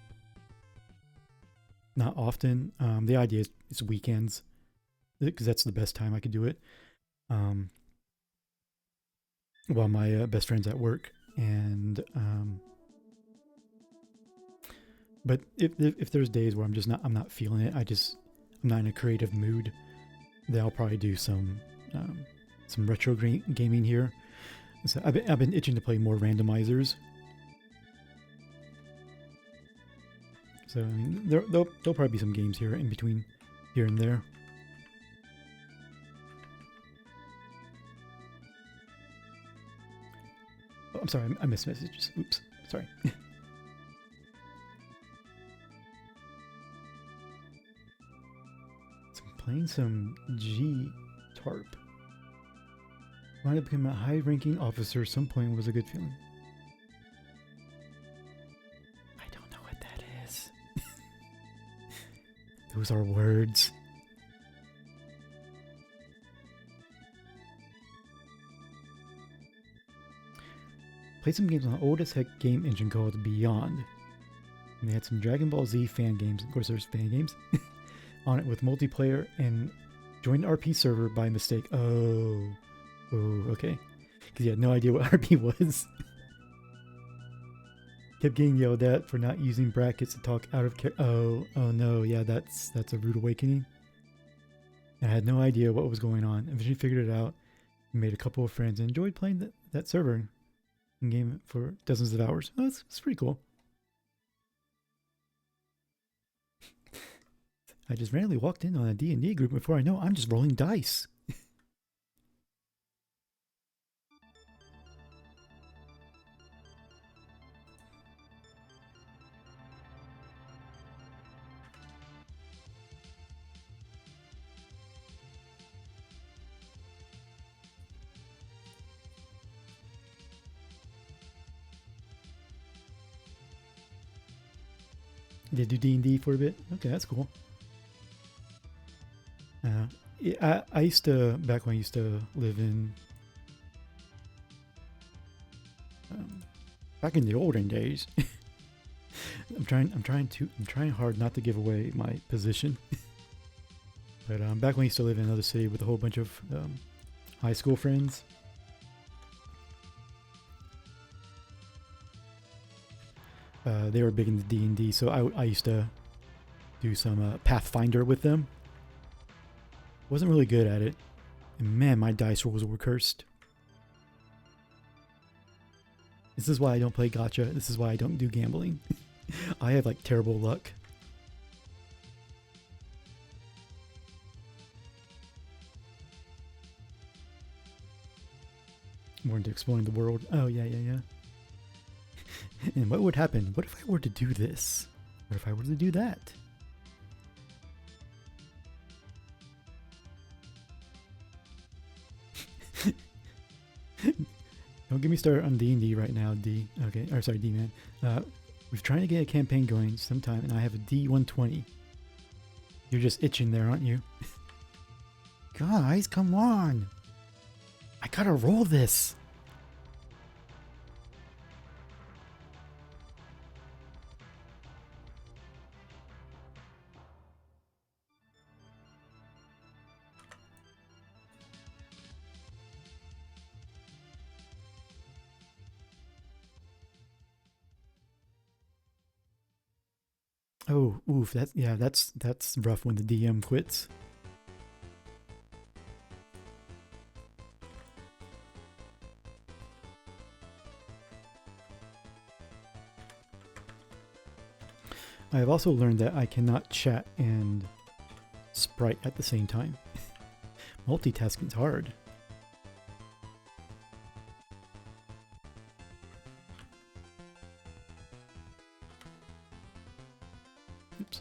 not often. The idea is it's weekends, because that's the best time I could do it. While my best friend's at work, and but if there's days where I'm not feeling it, I'm not in a creative mood, then I'll probably do some retro gaming here. So I've been itching to play more randomizers. So I mean, there'll probably be some games here in between, here and there. Oh, I'm sorry, I missed messages. Oops, sorry. So I'm playing some G-Tarp. Wanted to become a high-ranking officer at some point was a good feeling. I don't know what that is. Those are words. Played some games on the oldest heck game engine called Beyond. And they had some Dragon Ball Z fan games. Of course, there's fan games on it with multiplayer, and joined the RP server by mistake. Oh, okay. Because you had no idea what RP was. Kept getting yelled at for not using brackets to talk out of oh no, yeah, that's a rude awakening. I had no idea what was going on. Eventually figured it out, made a couple of friends, and enjoyed playing that server in game for dozens of hours. Oh, it's pretty cool. I just randomly walked in on a D&D group. Before I know, I'm just rolling dice. Did do D&D for a bit. Okay, that's cool. I used to, back when I used to live in, back in the olden days. I'm trying hard not to give away my position. But back when I used to live in another city with a whole bunch of high school friends. They were big into D&D, so I used to do some Pathfinder with them. Wasn't really good at it. And man, my dice rolls were cursed. This is why I don't play gacha. This is why I don't do gambling. I have like terrible luck. More into exploring the world. Oh, yeah. And what would happen? What if I were to do this? What if I were to do that? Don't get me started on D&D right now, D. Okay, or sorry, D-Man. We're trying to get a campaign going sometime, and I have a D120. You're just itching there, aren't you? Guys, come on! I gotta roll this! Oh, oof, that's rough when the DM quits. I have also learned that I cannot chat and Sprite at the same time. Multitasking's hard. Oops.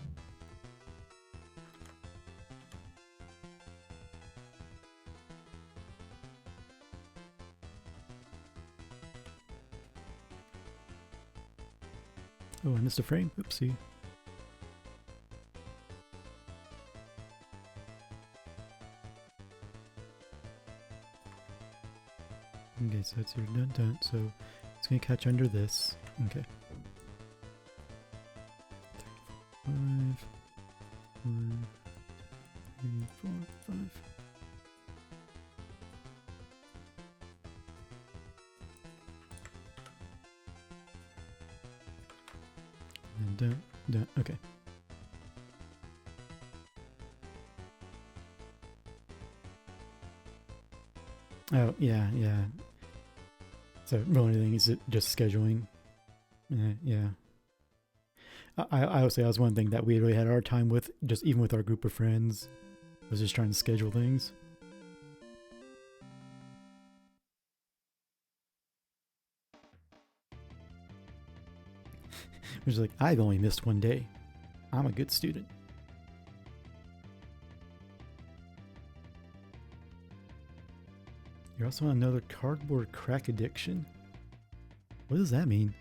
Oh, I missed a frame. Oopsie. Okay, so it's your dun. So it's gonna catch under this. Okay. 5, 1, 2, 3, 4, 5. And then dun. Okay. Oh, yeah. So, really, anything is just scheduling. Yeah. I would say that was one thing that we really had our time with, just even with our group of friends, was just trying to schedule things. It was like, I've only missed one day. I'm a good student. You're also on another cardboard crack addiction. What does that mean?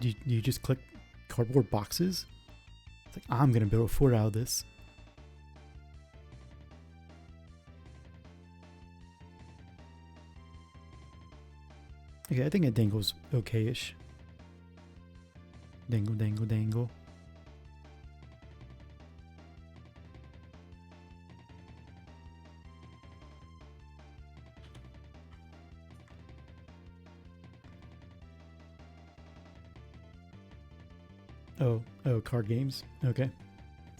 Do you just click cardboard boxes? It's like, I'm gonna build a fort out of this. Okay, I think a dangle's okay-ish. Dangle. Oh, card games. Okay.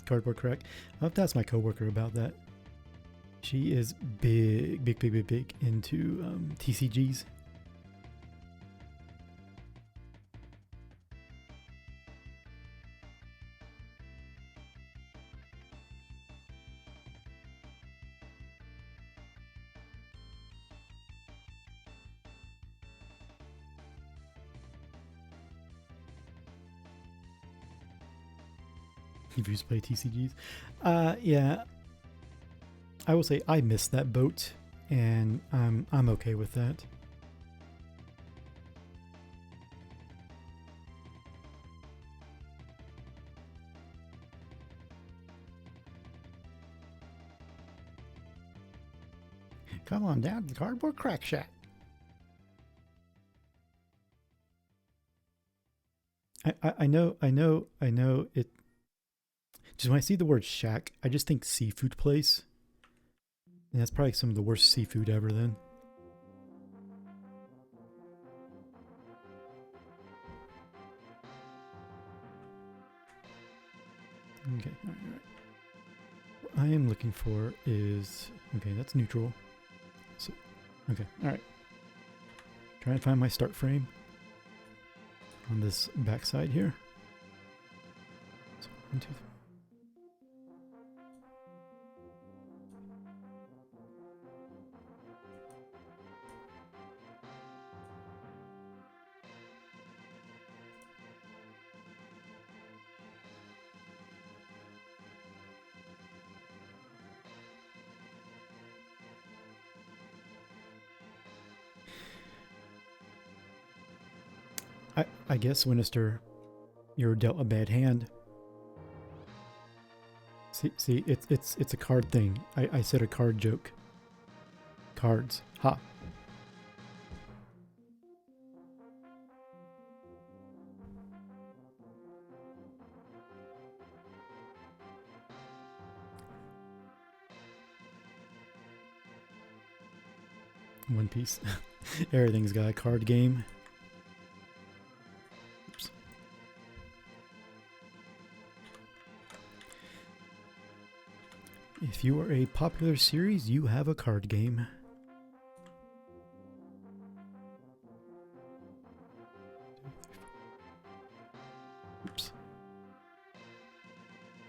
Cardboard crack. I'll have to ask my coworker about that. She is big into TCGs. If you used to play TCGs. Yeah. I will say I missed that boat, and I'm okay with that. Come on down to the Cardboard Crack Shack. I know it. Just when I see the word shack, I just think seafood place. And that's probably some of the worst seafood ever then. Okay, alright. What I am looking for is... Okay, that's neutral. So, okay, alright. Trying to find my start frame on this backside here. So, 1, 2, 3. I guess, Winnister, you're dealt a bad hand. See, it's a card thing. I said a card joke. Cards. Ha. One Piece. Everything's got a card game. Oops. If you are a popular series, you have a card game. Oops.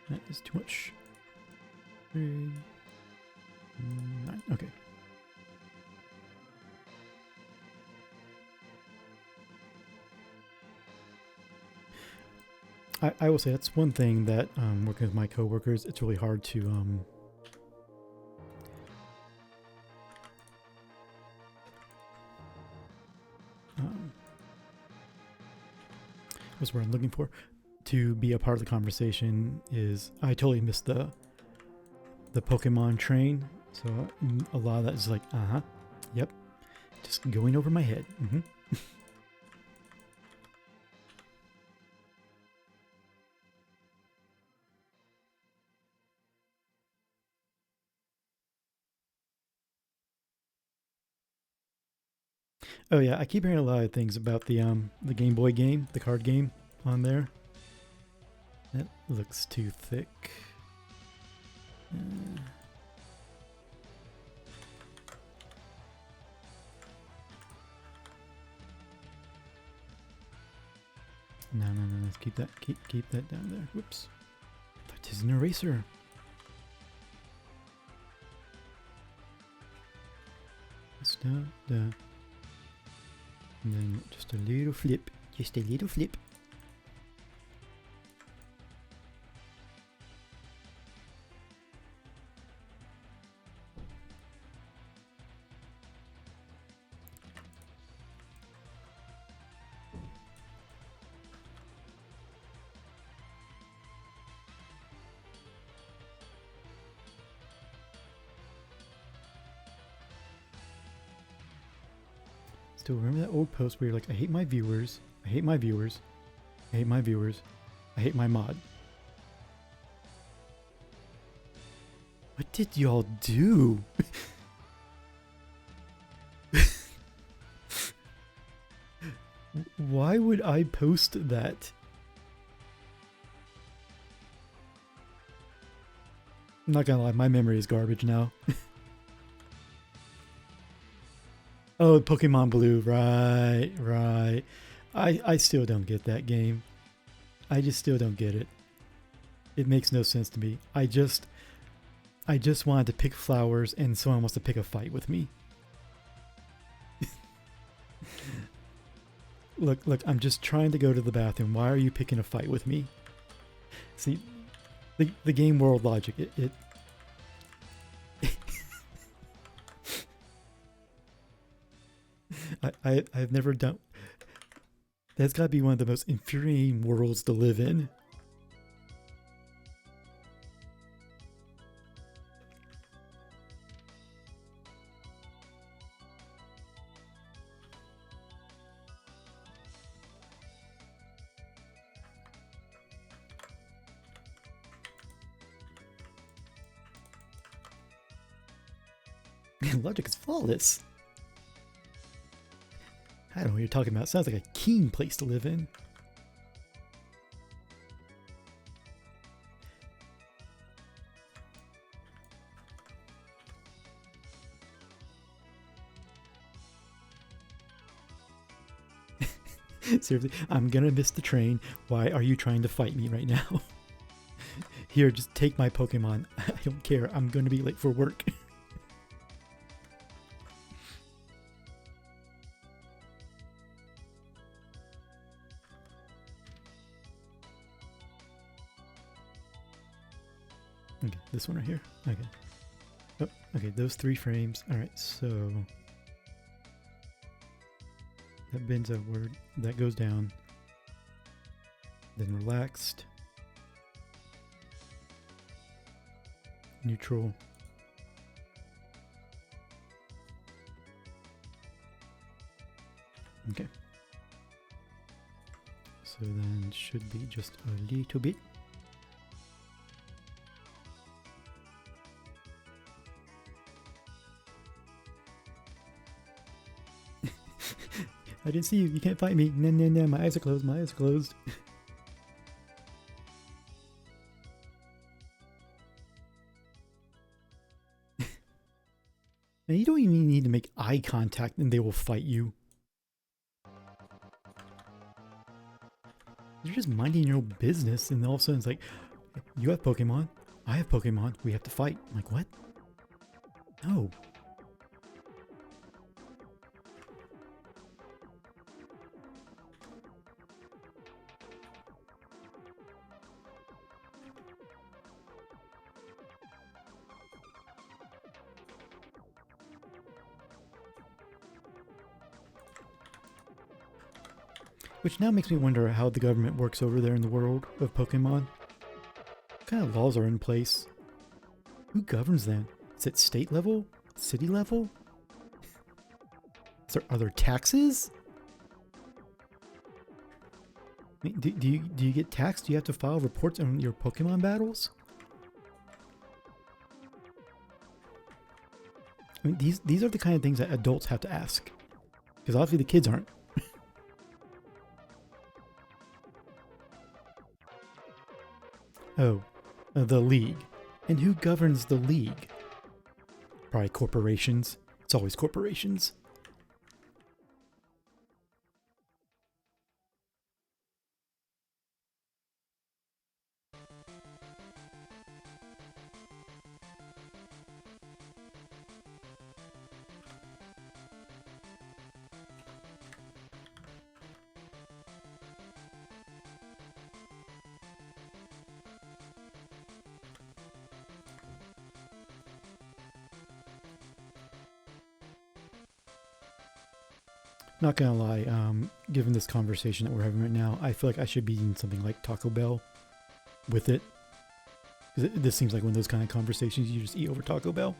That is too much. 3, 9. Okay. I will say that's one thing that working with my coworkers, it's really hard to what's the word I'm looking for? To be a part of the conversation is I totally missed the Pokemon train, so a lot of that is like, yep, just going over my head. Oh yeah, I keep hearing a lot of things about the Game Boy game, the card game on there. That looks too thick. No, let's keep that down there. Whoops. That is an eraser. Stop that. And then just a little flip. Just a little flip. Still remember that old post where you're like, I hate my viewers, I hate my viewers, I hate my viewers, I hate my mod. What did y'all do? Why would I post that? I'm not gonna lie, my memory is garbage now. Oh, Pokemon Blue, right, right. I still don't get that game. I just still don't get it. It makes no sense to me. I just wanted to pick flowers and someone wants to pick a fight with me. Look, I'm just trying to go to the bathroom. Why are you picking a fight with me? See, the game world logic, it I've never done. That's got to be one of the most infuriating worlds to live in. Logic is flawless. I don't know what you're talking about. It sounds like a keen place to live in. Seriously, I'm gonna miss the train. Why are you trying to fight me right now? Here, just take my Pokemon. I don't care. I'm gonna be late for work. Okay, this one right here. Okay. Oh, okay, those 3 frames. All right, so that bends upward. That goes down. Then relaxed. Neutral. Okay. So then should be just a little bit. I didn't see you. You can't fight me. Nah, nah, nah. My eyes are closed. My eyes are closed. Now, you don't even need to make eye contact and they will fight you. You're just minding your own business and all of a sudden it's like, you have Pokemon. I have Pokemon. We have to fight. I'm like, what? No. Which now makes me wonder how the government works over there in the world of Pokemon. What kind of laws are in place? Who governs them? Is it state level? City level? Are there taxes? I mean, do you get taxed? Do you have to file reports on your Pokemon battles? I mean, these are the kind of things that adults have to ask. Because obviously the kids aren't. Oh, the League. And who governs the League? Probably corporations. It's always corporations. Not gonna lie, given this conversation that we're having right now, I feel like I should be eating something like Taco Bell with it. Because this seems like one of those kind of conversations you just eat over Taco Bell.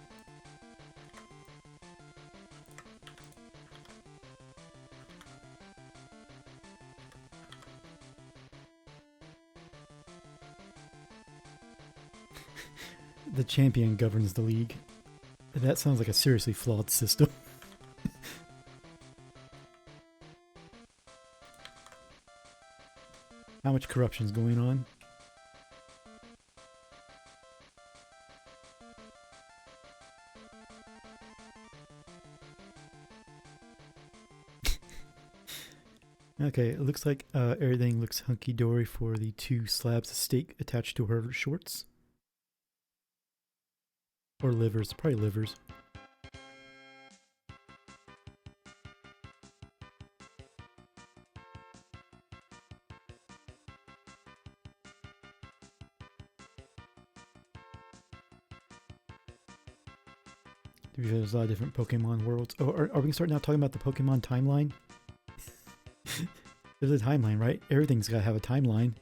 The champion governs the league. That sounds like a seriously flawed system. How much corruption's going on? Okay, it looks like everything looks hunky-dory for the 2 slabs of steak attached to her shorts. Or livers, probably livers. There's a lot of different Pokemon worlds. Oh, are we gonna start now talking about the Pokemon timeline? There's a timeline, right? Everything's gotta have a timeline.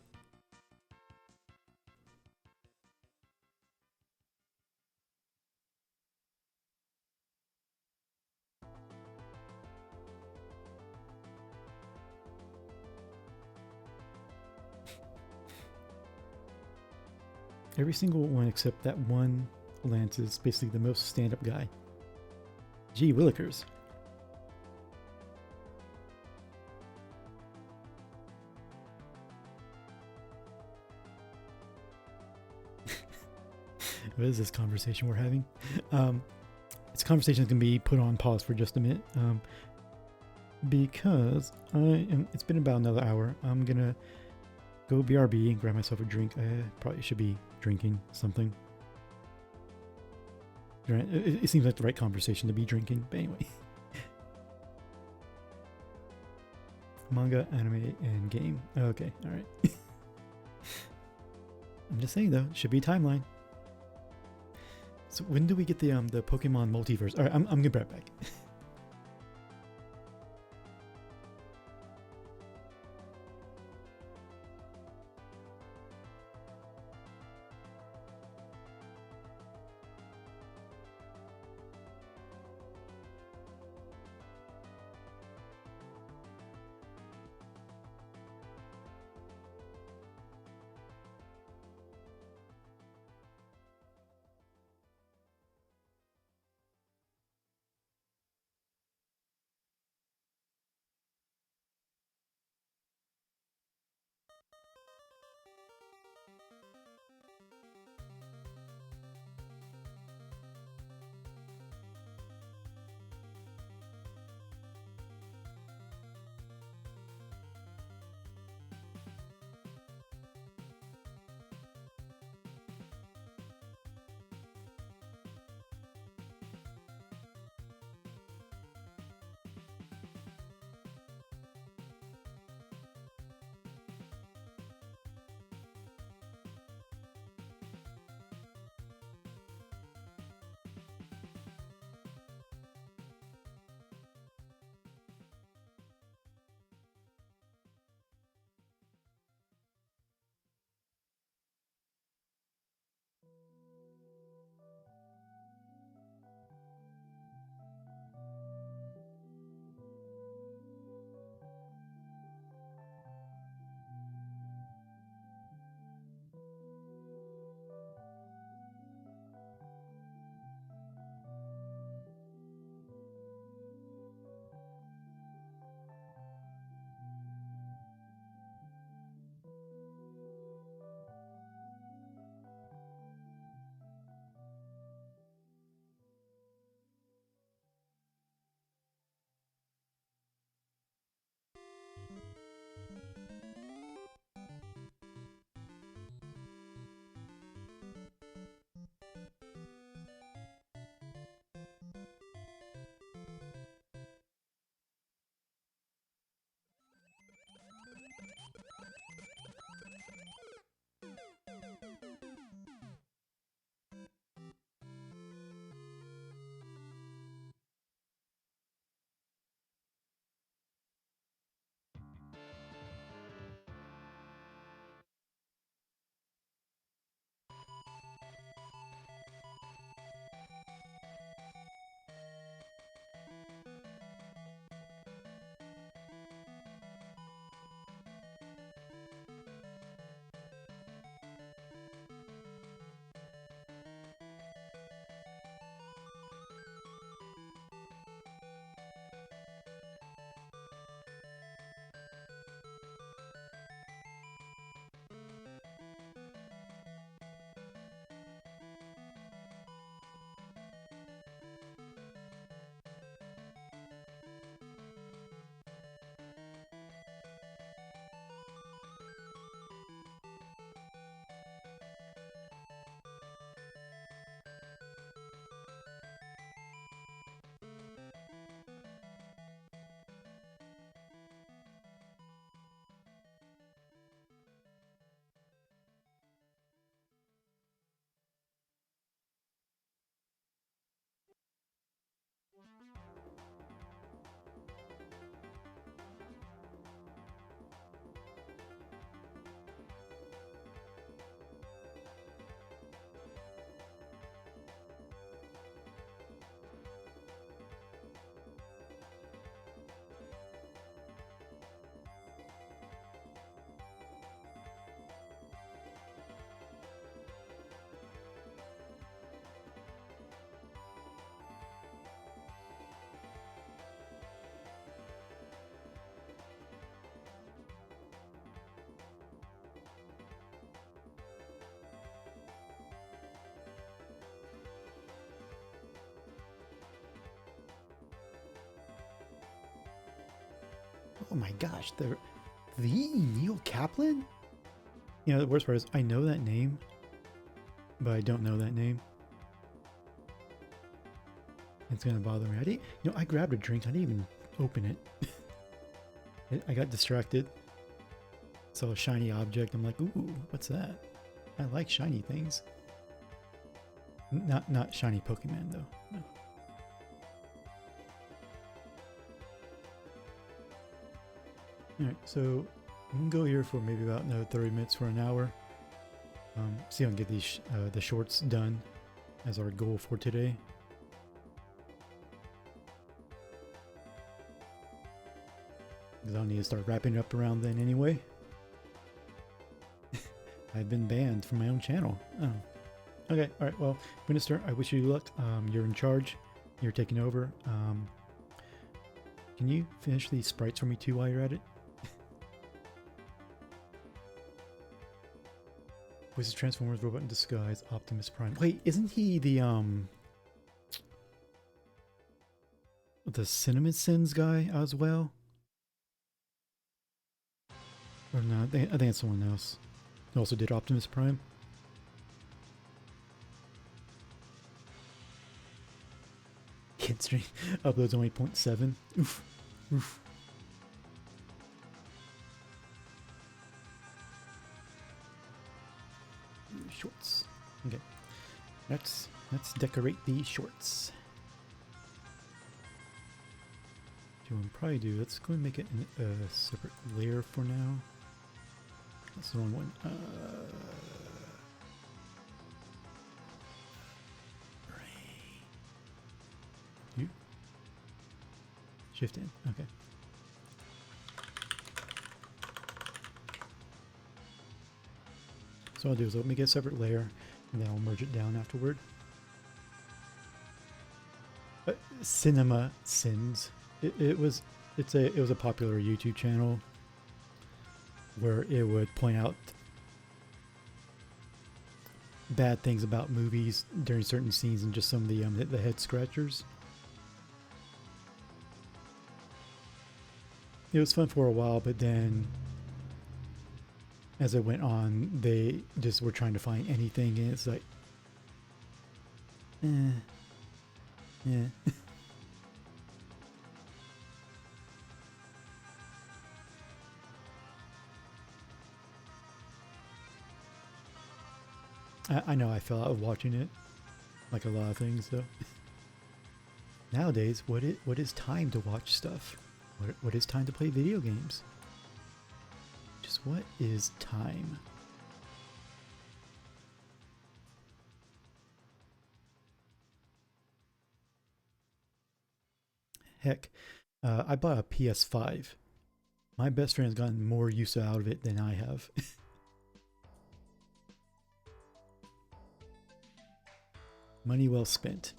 Every single one except that one Lance is basically the most stand-up guy. Gee willikers. What is this conversation we're having? This conversation is going to be put on pause for just a minute. Because it's been about another hour. I'm going to go BRB and grab myself a drink. I probably should be drinking something. It seems like the right conversation to be drinking, but anyway. Manga, anime, and game. Okay, alright. I'm just saying though, should be a timeline. So when do we get the Pokemon multiverse? Alright, I'm gonna be right back. Oh my gosh, the Neil Kaplan? You know, the worst part is I know that name, but I don't know that name. It's gonna bother me. I grabbed a drink. I didn't even open it. I got distracted. Saw a shiny object. I'm like, ooh, what's that? I like shiny things. Not shiny Pokemon though. No. Alright, so we can go here for maybe about another 30 minutes for an hour. See if I can get these the shorts done as our goal for today. Because I'll need to start wrapping it up around then anyway. I've been banned from my own channel. Oh. Okay, alright, well, Minister, I wish you luck. You're in charge. You're taking over. Can you finish these sprites for me too while you're at it? Was the Transformers robot in disguise, Optimus Prime? Wait, isn't he the Cinnamon Sins guy as well? Or not? I think it's someone else. Who also did Optimus Prime. Hit stream uploads only 0.7. Oof. Oof. Shorts. Okay. Let's decorate these shorts. What we'll probably do, let's go and make it a separate layer for now. That's the wrong one. You? Shift in. Okay. So what I'll do is let me get a separate layer, and then I'll merge it down afterward. Cinema Sins. It was a popular YouTube channel where it would point out bad things about movies during certain scenes and just some of the head scratchers. It was fun for a while, but then as it went on, they just were trying to find anything, and it's like, yeah. I know I fell out of watching it, like a lot of things though. Nowadays, what is time to watch stuff? What is time to play video games? Just what is time? Heck, I bought a PS5. My best friend has gotten more use out of it than I have. Money well spent.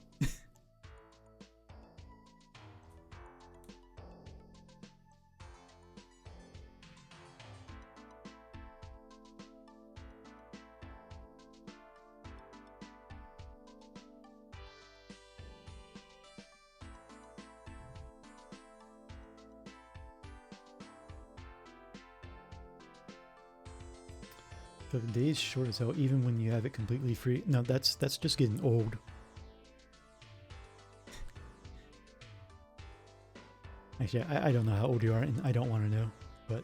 The day's short as hell, even when you have it completely free. No, that's just getting old. Actually, I don't know how old you are, and I don't want to know, but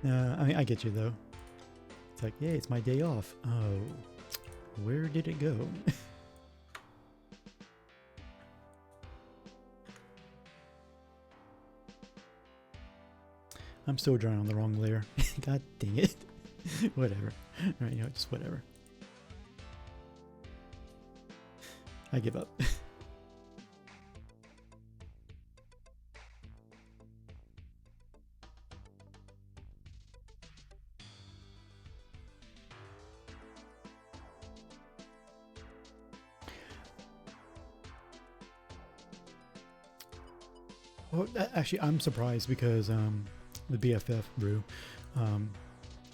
I mean, I get you though. It's like, yeah, it's my day off. Oh, where did it go? I'm still drawing on the wrong layer. God dang it. Whatever. Alright, you know, just whatever. I give up. Well, actually, I'm surprised because the BFF brew,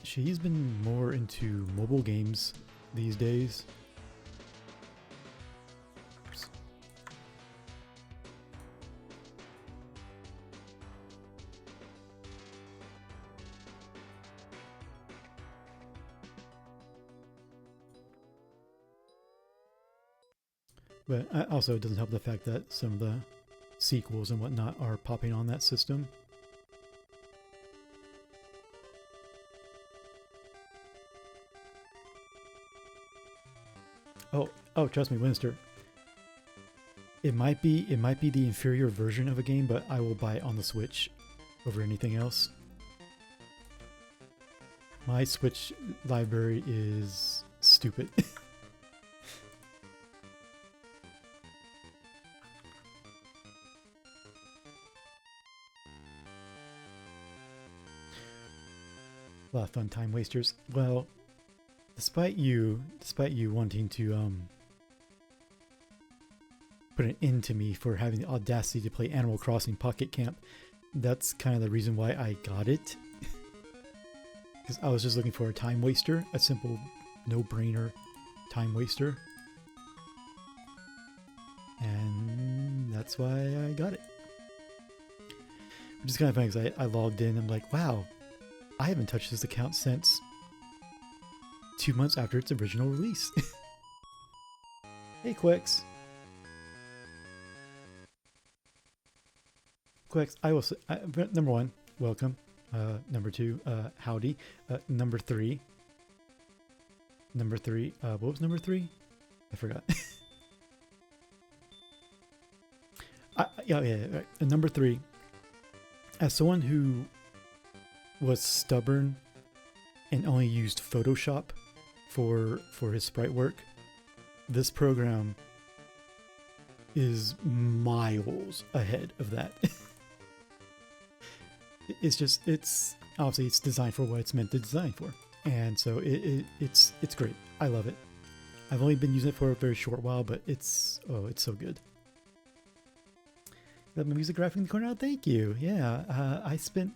she's been more into mobile games these days. But also it doesn't help the fact that some of the sequels and whatnot are popping on that system. Oh, trust me, Winster. It might be the inferior version of a game, but I will buy it on the Switch over anything else. My Switch library is stupid. A lot of fun time wasters. Well, despite you wanting to put an end to me for having the audacity to play Animal Crossing Pocket Camp, that's kind of the reason why I got it. Because I was just looking for a time waster, a simple, no-brainer time waster. And that's why I got it. Which is kind of funny because I logged in and I'm like, wow, I haven't touched this account since 2 months after its original release. Hey, Quex. Quex, I will say, number one, welcome. Number two, howdy. Number three, what was number three? I forgot. Yeah, right. Number three, as someone who was stubborn and only used Photoshop for his sprite work, this program is miles ahead of that. It's obviously it's designed for what it's meant to design for, and so it's great. I love it. I've only been using it for a very short while, but it's so good. Let my music graphic in the corner. Oh, thank you. Yeah, I spent.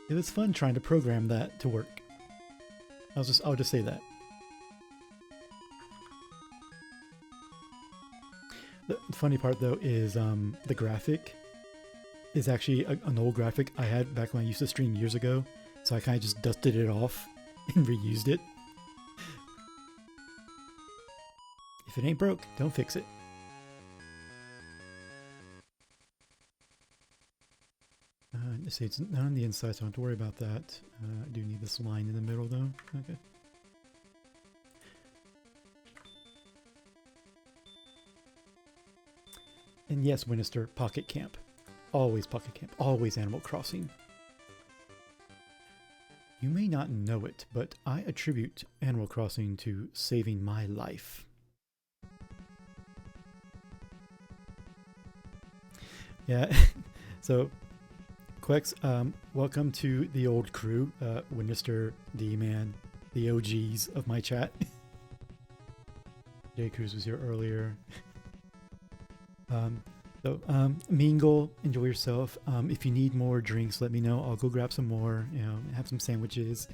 It was fun trying to program that to work. I'll just say that. The funny part though is the graphic is actually an old graphic I had back when I used to stream years ago, so I kind of just dusted it off and reused it. If it ain't broke, don't fix it. See, it's not on the inside, so I don't have to worry about that. I do need this line in the middle though. Okay. And yes, Winnister, Pocket Camp. Always Pocket Camp. Always Animal Crossing. You may not know it, but I attribute Animal Crossing to saving my life. Yeah, so Quex, welcome to the old crew. Winnister, D-Man, the OGs of my chat. J Cruz was here earlier. Mingle, enjoy yourself. If you need more drinks, let me know. I'll go grab some more, you know, have some sandwiches.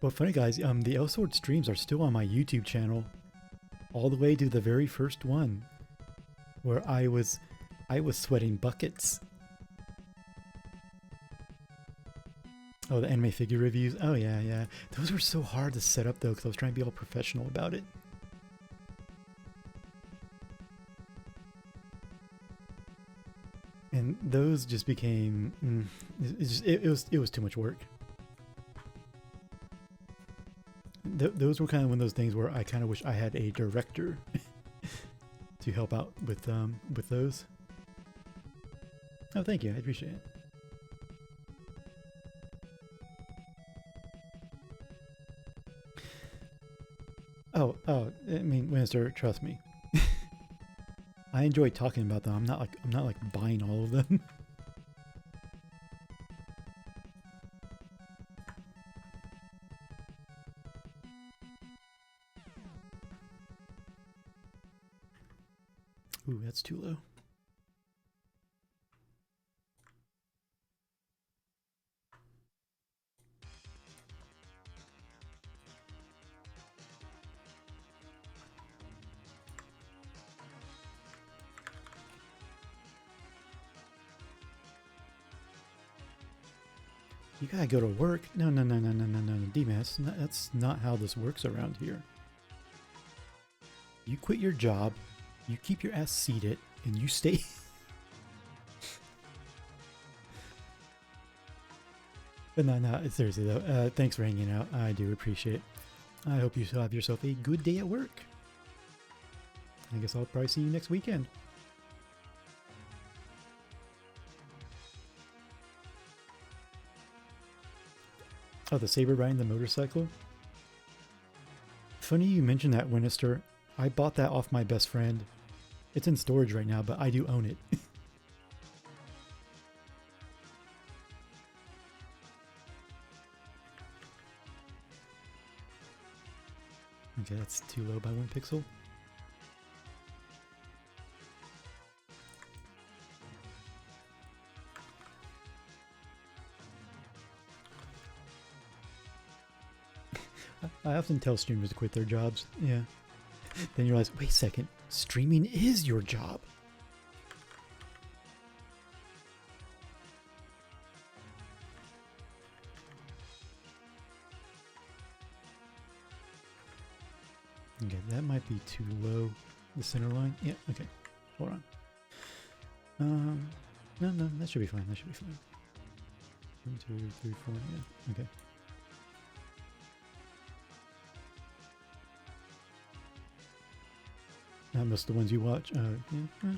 Well, funny guys, the L-Sword streams are still on my YouTube channel. All the way to the very first one. Where I was sweating buckets. Oh, the anime figure reviews. Oh, yeah. Those were so hard to set up, though, because I was trying to be all professional about it. And those just became... it was too much work. Those were kind of one of those things where I kind of wish I had a director to help out with those. Oh, thank you. I appreciate it. Oh, I mean, Winster, trust me. I enjoy talking about them. I'm not like buying all of them. Ooh, that's too low. You gotta go to work. No, no, no, no, no, no, no, D-Man. That's not how this works around here. You quit your job, you keep your ass seated, and you stay. But no, seriously though, thanks for hanging out. I do appreciate it. I hope you have yourself a good day at work. I guess I'll probably see you next weekend. Oh, the saber riding the motorcycle? Funny you mentioned that, Winnister. I bought that off my best friend. It's in storage right now, but I do own it. Okay, that's too low by 1 pixel. I often tell streamers to quit their jobs. Yeah. Then you realize, wait a second, streaming is your job. Okay, that might be too low. The center line. Yeah, okay. Hold on. No, that should be fine. That should be fine. 1, 2, 3, 4. Yeah, okay. Not most of the ones you watch. Yeah.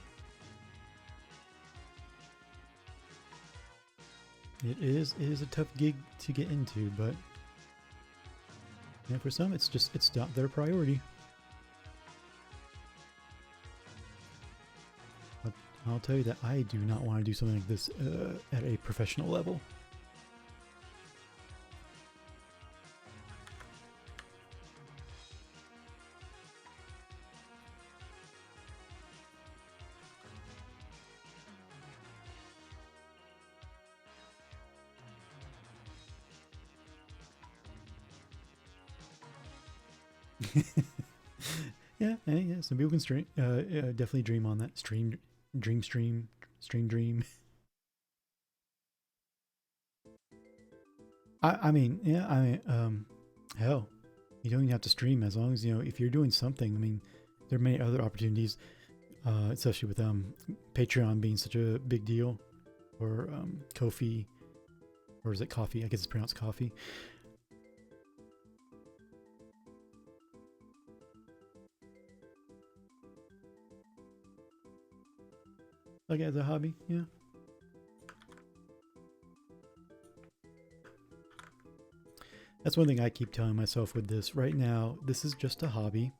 It is a tough gig to get into, but yeah, for some it's not their priority. But I'll tell you that I do not want to do something like this at a professional level. Yeah, some people can stream. Definitely dream on that. Stream. Hell, you don't even have to stream as long as, if you're doing something. I mean, there are many other opportunities, especially with Patreon being such a big deal, or Ko-fi, or is it coffee? I guess it's pronounced coffee. Like as a hobby, yeah. That's one thing I keep telling myself with this. Right now, this is just a hobby.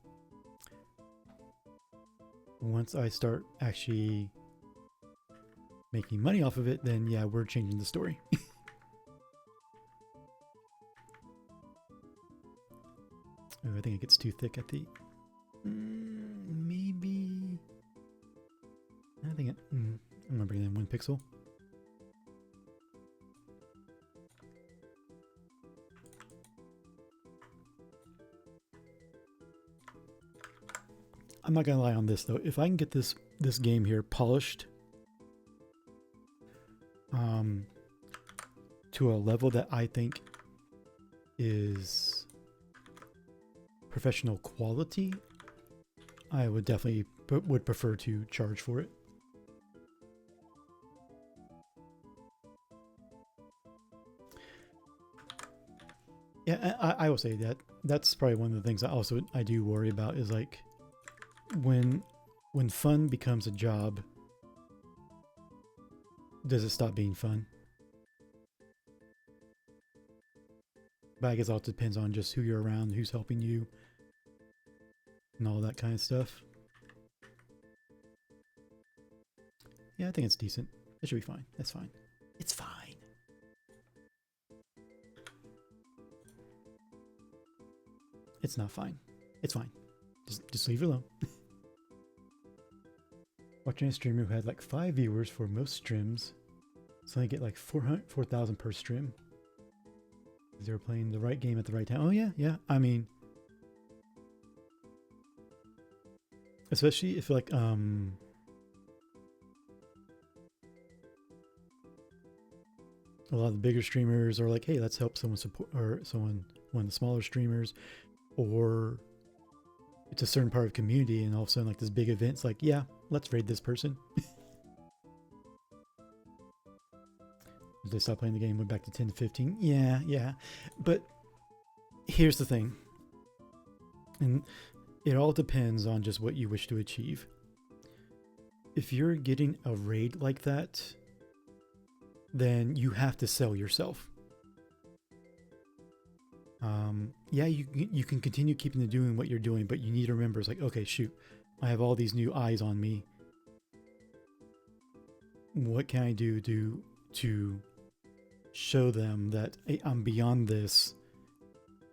Once I start actually making money off of it, then yeah, we're changing the story. Oh, I think it gets too thick at the... maybe... I think I'm gonna bring in 1 pixel. I'm not gonna lie on this though. If I can get this game here polished to a level that I think is professional quality, I would definitely would prefer to charge for it. Yeah, I will say that that's probably one of the things I do worry about is like when fun becomes a job, does it stop being fun? But I guess it all depends on just who you're around, who's helping you, and all that kind of stuff. Yeah, I think it's decent. It should be fine. That's fine. It's fine. It's not fine. It's fine. Just leave it alone. Watching a streamer who had like 5 viewers for most streams, so I get like 4,000 per stream. They're playing the right game at the right time. Oh yeah. I mean, especially if like I'm a lot of the bigger streamers are like, hey, let's help someone support, or one of the smaller streamers, or it's a certain part of the community, and all of a sudden, like this big event's like, yeah, let's raid this person. They stopped playing the game, went back to 10 to 15. Yeah. But here's the thing. And it all depends on just what you wish to achieve. If you're getting a raid like that, then you have to sell yourself. Yeah, you can continue doing what you're doing, but you need to remember, it's like, okay, shoot, I have all these new eyes on me. What can I do to show them that, hey, I'm beyond this?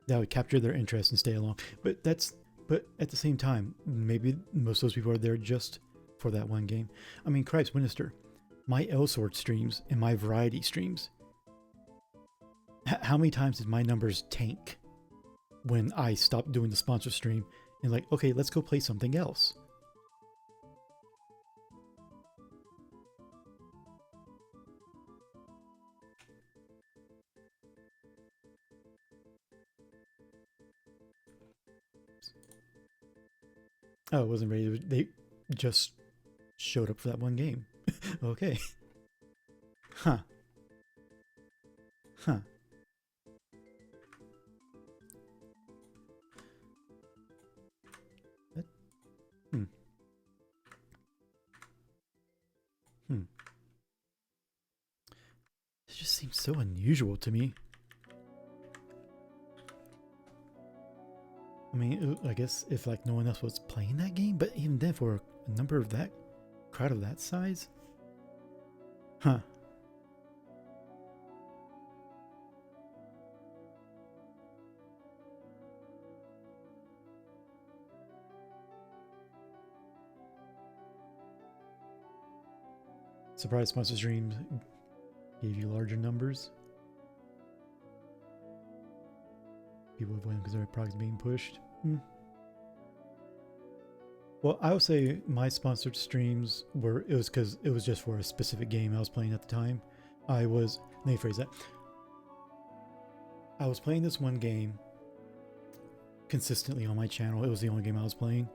That would capture their interest and stay along. But at the same time, maybe most of those people are there just for that one game. I mean, Christ, Winchester, my L-Sword streams and my variety streams, how many times did my numbers tank when I stopped doing the sponsor stream and like, okay, let's go play something else? Oh, it wasn't ready. They just showed up for that one game. Okay. Huh. Hmm. It just seems so unusual to me. I mean, I guess if like no one else was playing that game, but even then, for a number of that crowd of that size, huh? Surprise sponsor streams gave you larger numbers. People avoid them because their product's being pushed. Well, I would say my sponsored streams were, it was because it was just for a specific game I was playing at the time. Let me phrase that. I was playing this one game consistently on my channel. It was the only game I was playing.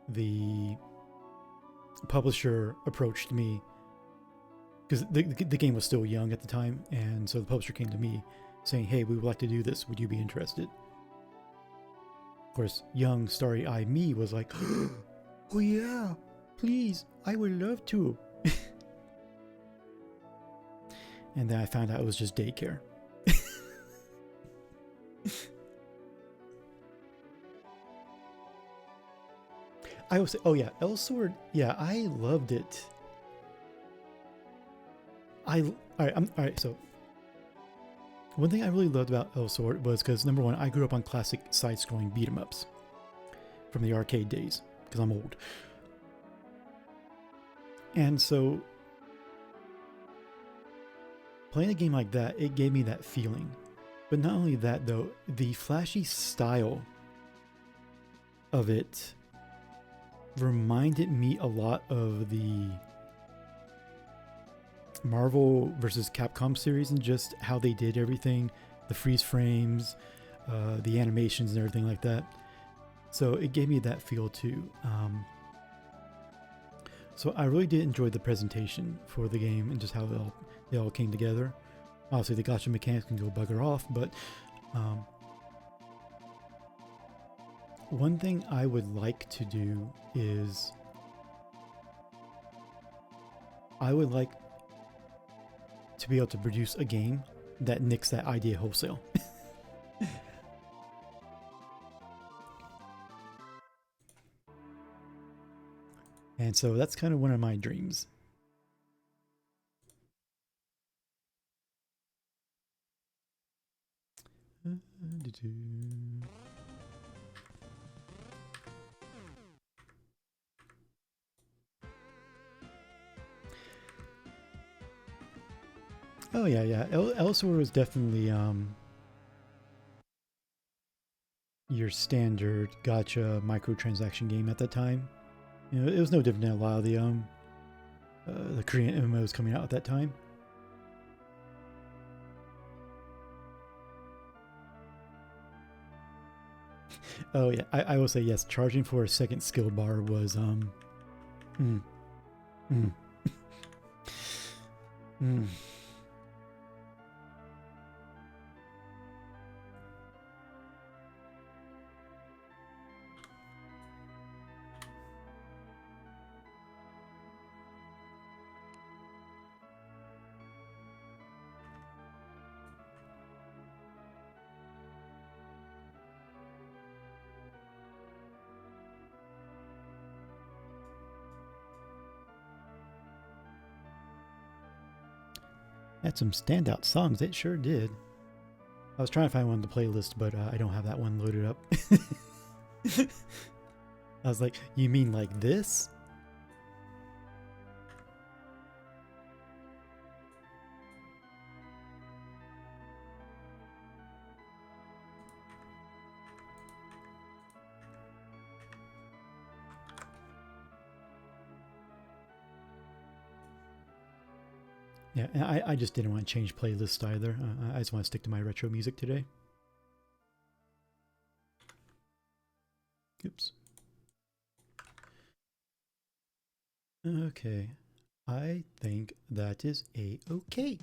The publisher approached me because the game was still young at the time, and so the publisher came to me saying, hey, we would like to do this, would you be interested? Of course, young starry-eyed me was like, oh yeah, please, I would love to. And then I found out it was just daycare. I will say, oh yeah, L-Sword, yeah, I loved it. Alright, so one thing I really loved about L-Sword was because, number one, I grew up on classic side-scrolling beat-em-ups from the arcade days, because I'm old. And so, playing a game like that, it gave me that feeling. But not only that, though, the flashy style of it reminded me a lot of the Marvel versus Capcom series, and just how they did everything, the freeze frames, the animations and everything like that. So it gave me that feel too. So I really did enjoy the presentation for the game and just how they all came together. Obviously the gacha mechanics can go bugger off, but one thing I would like to do is I would like to be able to produce a game that nicks that idea wholesale. And so that's kind of one of my dreams. Oh yeah. Elsewhere was definitely your standard gacha microtransaction game at that time. You know, it was no different than a lot of the Korean MMOs coming out at that time. Oh yeah, I will say yes. Charging for a second skill bar was mm, mm, mm. Had some standout songs. It sure did. I was trying to find one on the playlist, but I don't have that one loaded up. I was like, you mean like this? Yeah, and I just didn't want to change playlists either. I just want to stick to my retro music today. Oops. Okay. I think that is a-okay.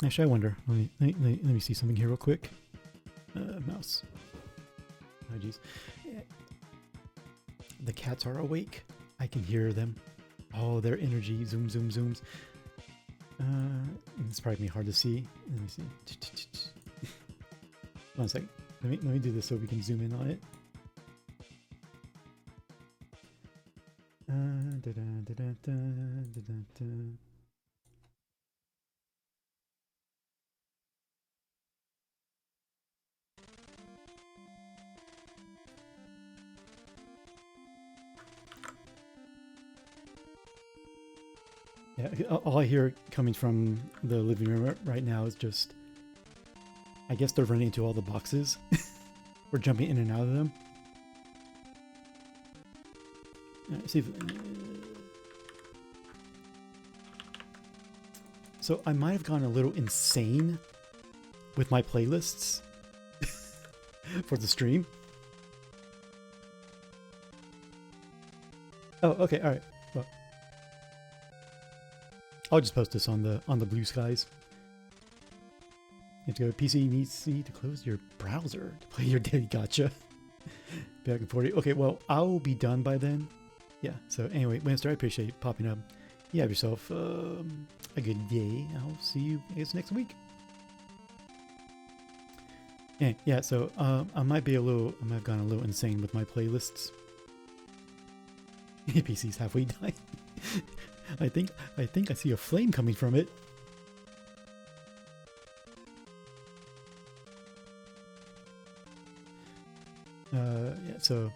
Actually, I wonder. Let me see something here real quick. Mouse. Oh, jeez. The cats are awake. I can hear them. Oh, their energy. Zoom, zoom, zooms. It's probably hard to see. Let me see. One second. Let me do this so we can zoom in on it. Yeah, all I hear coming from the living room right now is just, I guess they're running into all the boxes. We're jumping in and out of them. See if, so I might have gone a little insane with my playlists for the stream. Oh, okay, all right. Well, I'll just post this on the Blue Skies. You have to go PC needs C to close your browser to play your daily gacha. Back in 40. Okay, well, I'll be done by then. Yeah, so anyway, Winston, I appreciate you popping up. You have yourself a good day. I'll see you, I guess, next week. And yeah, so I might have gone a little insane with my playlists. PC's halfway dying. I think I see a flame coming from it. Yeah, so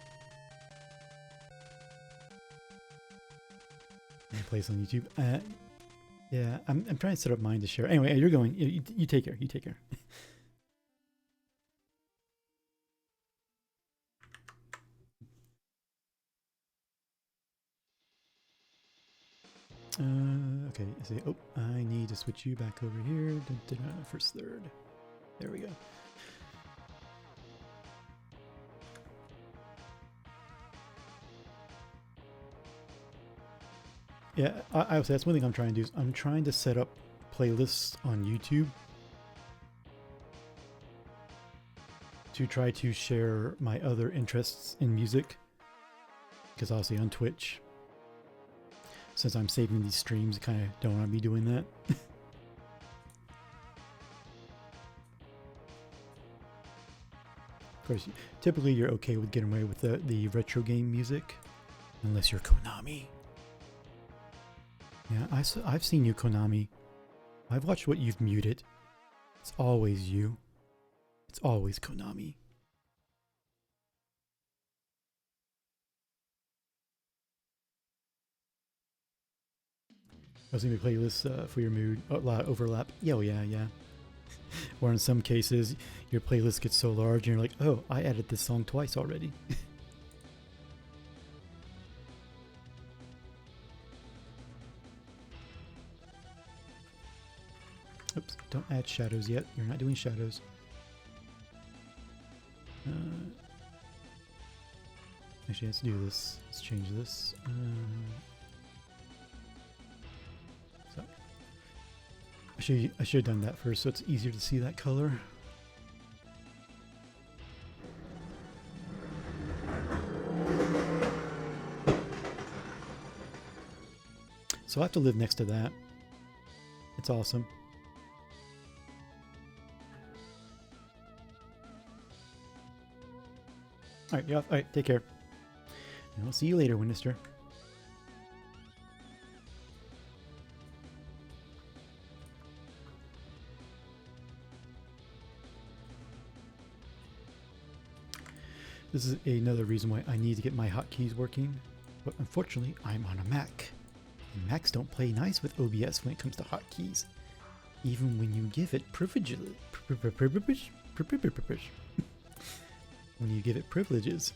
place on YouTube. Yeah, I'm trying to set up mine to share. Anyway, you're going. You take care. You take care. Okay. I see. Oh, I need to switch you back over here. First third. There we go. Yeah, I would say that's one thing I'm trying to do. Is I'm trying to set up playlists on YouTube to try to share my other interests in music. Because obviously on Twitch, since I'm saving these streams, I kind of don't want to be doing that. Of course, typically you're okay with getting away with the retro game music, unless you're Konami. Yeah, I've seen you, Konami. I've watched what you've muted. It's always you. It's always Konami. I was going to play this for your mood. Oh, a lot of overlap. Yeah, oh, yeah. Or in some cases, your playlist gets so large and you're like, oh, I added this song twice already. Oops, don't add shadows yet. You're not doing shadows. Actually, let's do this. Let's change this. So I should have done that first so it's easier to see that color. So I have to live next to that. It's awesome. Alright, yeah, alright, take care. And I'll see you later, Winchester. This is another reason why I need to get my hotkeys working, but unfortunately I'm on a Mac. And Macs don't play nice with OBS when it comes to hotkeys, even when you give it privileges. When you give it privileges.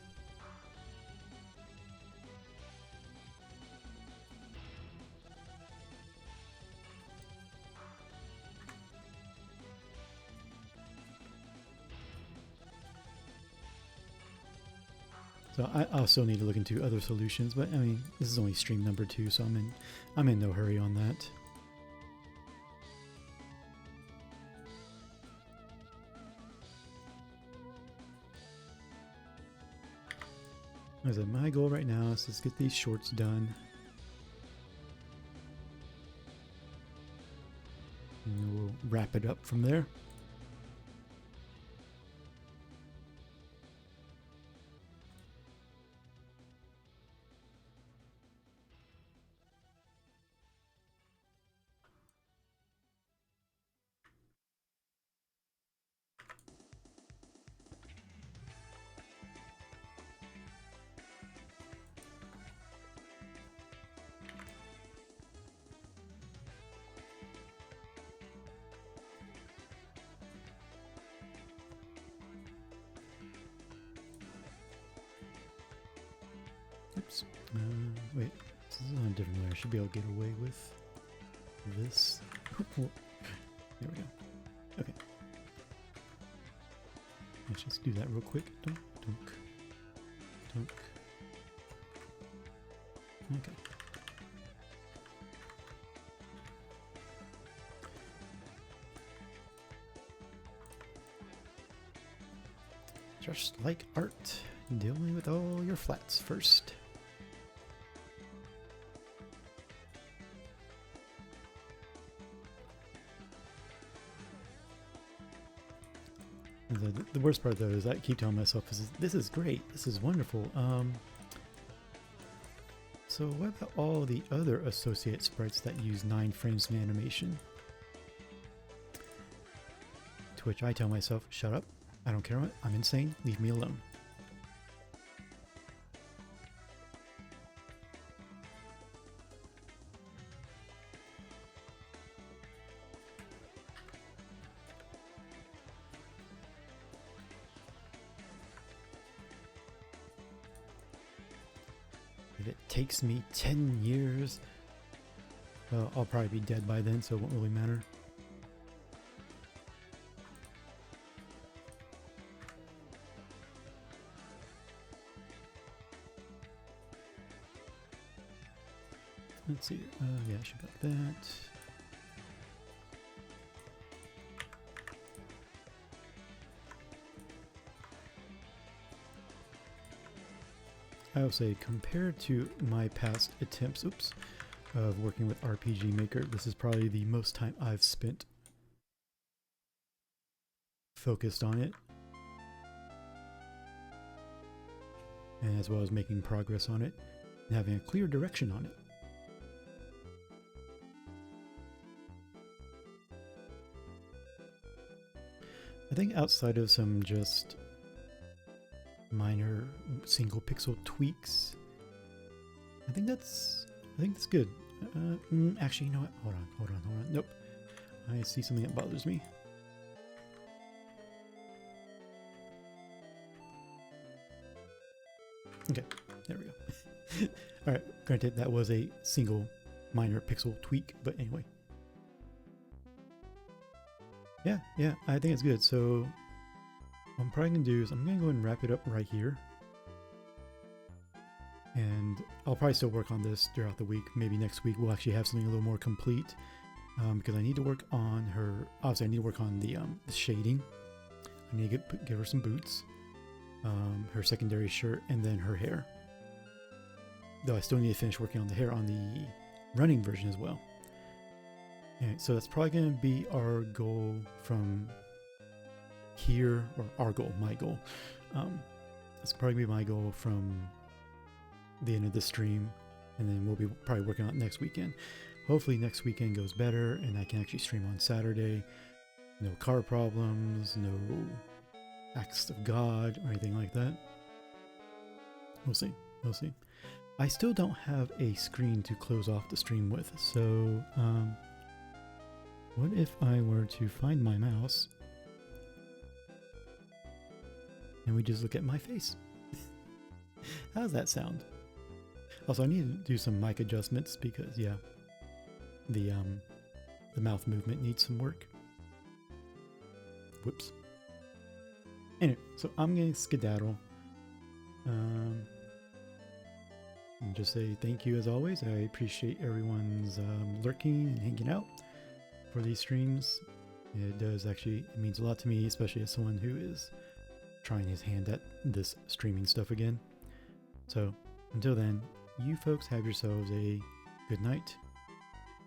So I also need to look into other solutions, but I mean, this is only stream number 2, so I'm in no hurry on that. As I said, my goal right now is to get these shorts done. And we'll wrap it up from there. Oops. Wait, this is on a different layer. I should be able to get away with this. There we go. Okay. Let's just do that real quick. Dunk, dunk, dunk. Okay. Just like art, dealing with all your flats first. The worst part though is I keep telling myself, this is great, this is wonderful. So what about all the other associate sprites that use 9 frames in animation? To which I tell myself, shut up, I don't care what, I'm insane, leave me alone. If it takes me 10 years, well, I'll probably be dead by then, so it won't really matter. Let's see, yeah, I should got that. I will say, compared to my past attempts, of working with RPG Maker, this is probably the most time I've spent focused on it, and as well as making progress on it, and having a clear direction on it. I think outside of some just minor single pixel tweaks, I think that's good. Actually, you know what? Hold on. Nope. I see something that bothers me. Okay, there we go. Alright, granted that was a single minor pixel tweak, but anyway. Yeah, I think it's good. So what I'm probably gonna do is I'm gonna go and wrap it up right here. And I'll probably still work on this throughout the week. Maybe next week we'll actually have something a little more complete. Because I need to work on her. Obviously, I need to work on the shading. I need to give her some boots, her secondary shirt, and then her hair. Though I still need to finish working on the hair on the running version as well. Alright, so that's probably going to be our goal from here, or our goal, my goal. That's probably going to be my goal from the end of the stream, and then we'll be probably working on it next weekend. Hopefully next weekend goes better and I can actually stream on Saturday. No car problems, no acts of God or anything like that. We'll see. We'll see. I still don't have a screen to close off the stream with, so what if I were to find my mouse and we just look at my face? How does that sound? Also, I need to do some mic adjustments because, yeah, the mouth movement needs some work. Whoops. Anyway, so I'm gonna skedaddle. And just say thank you as always. I appreciate everyone's lurking and hanging out for these streams. It does actually, it means a lot to me, especially as someone who is trying his hand at this streaming stuff again. So until then, you folks have yourselves a good night,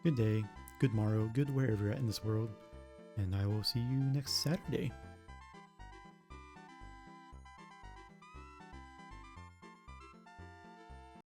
good day, good morrow, good wherever you're at in this world, and I will see you next Saturday.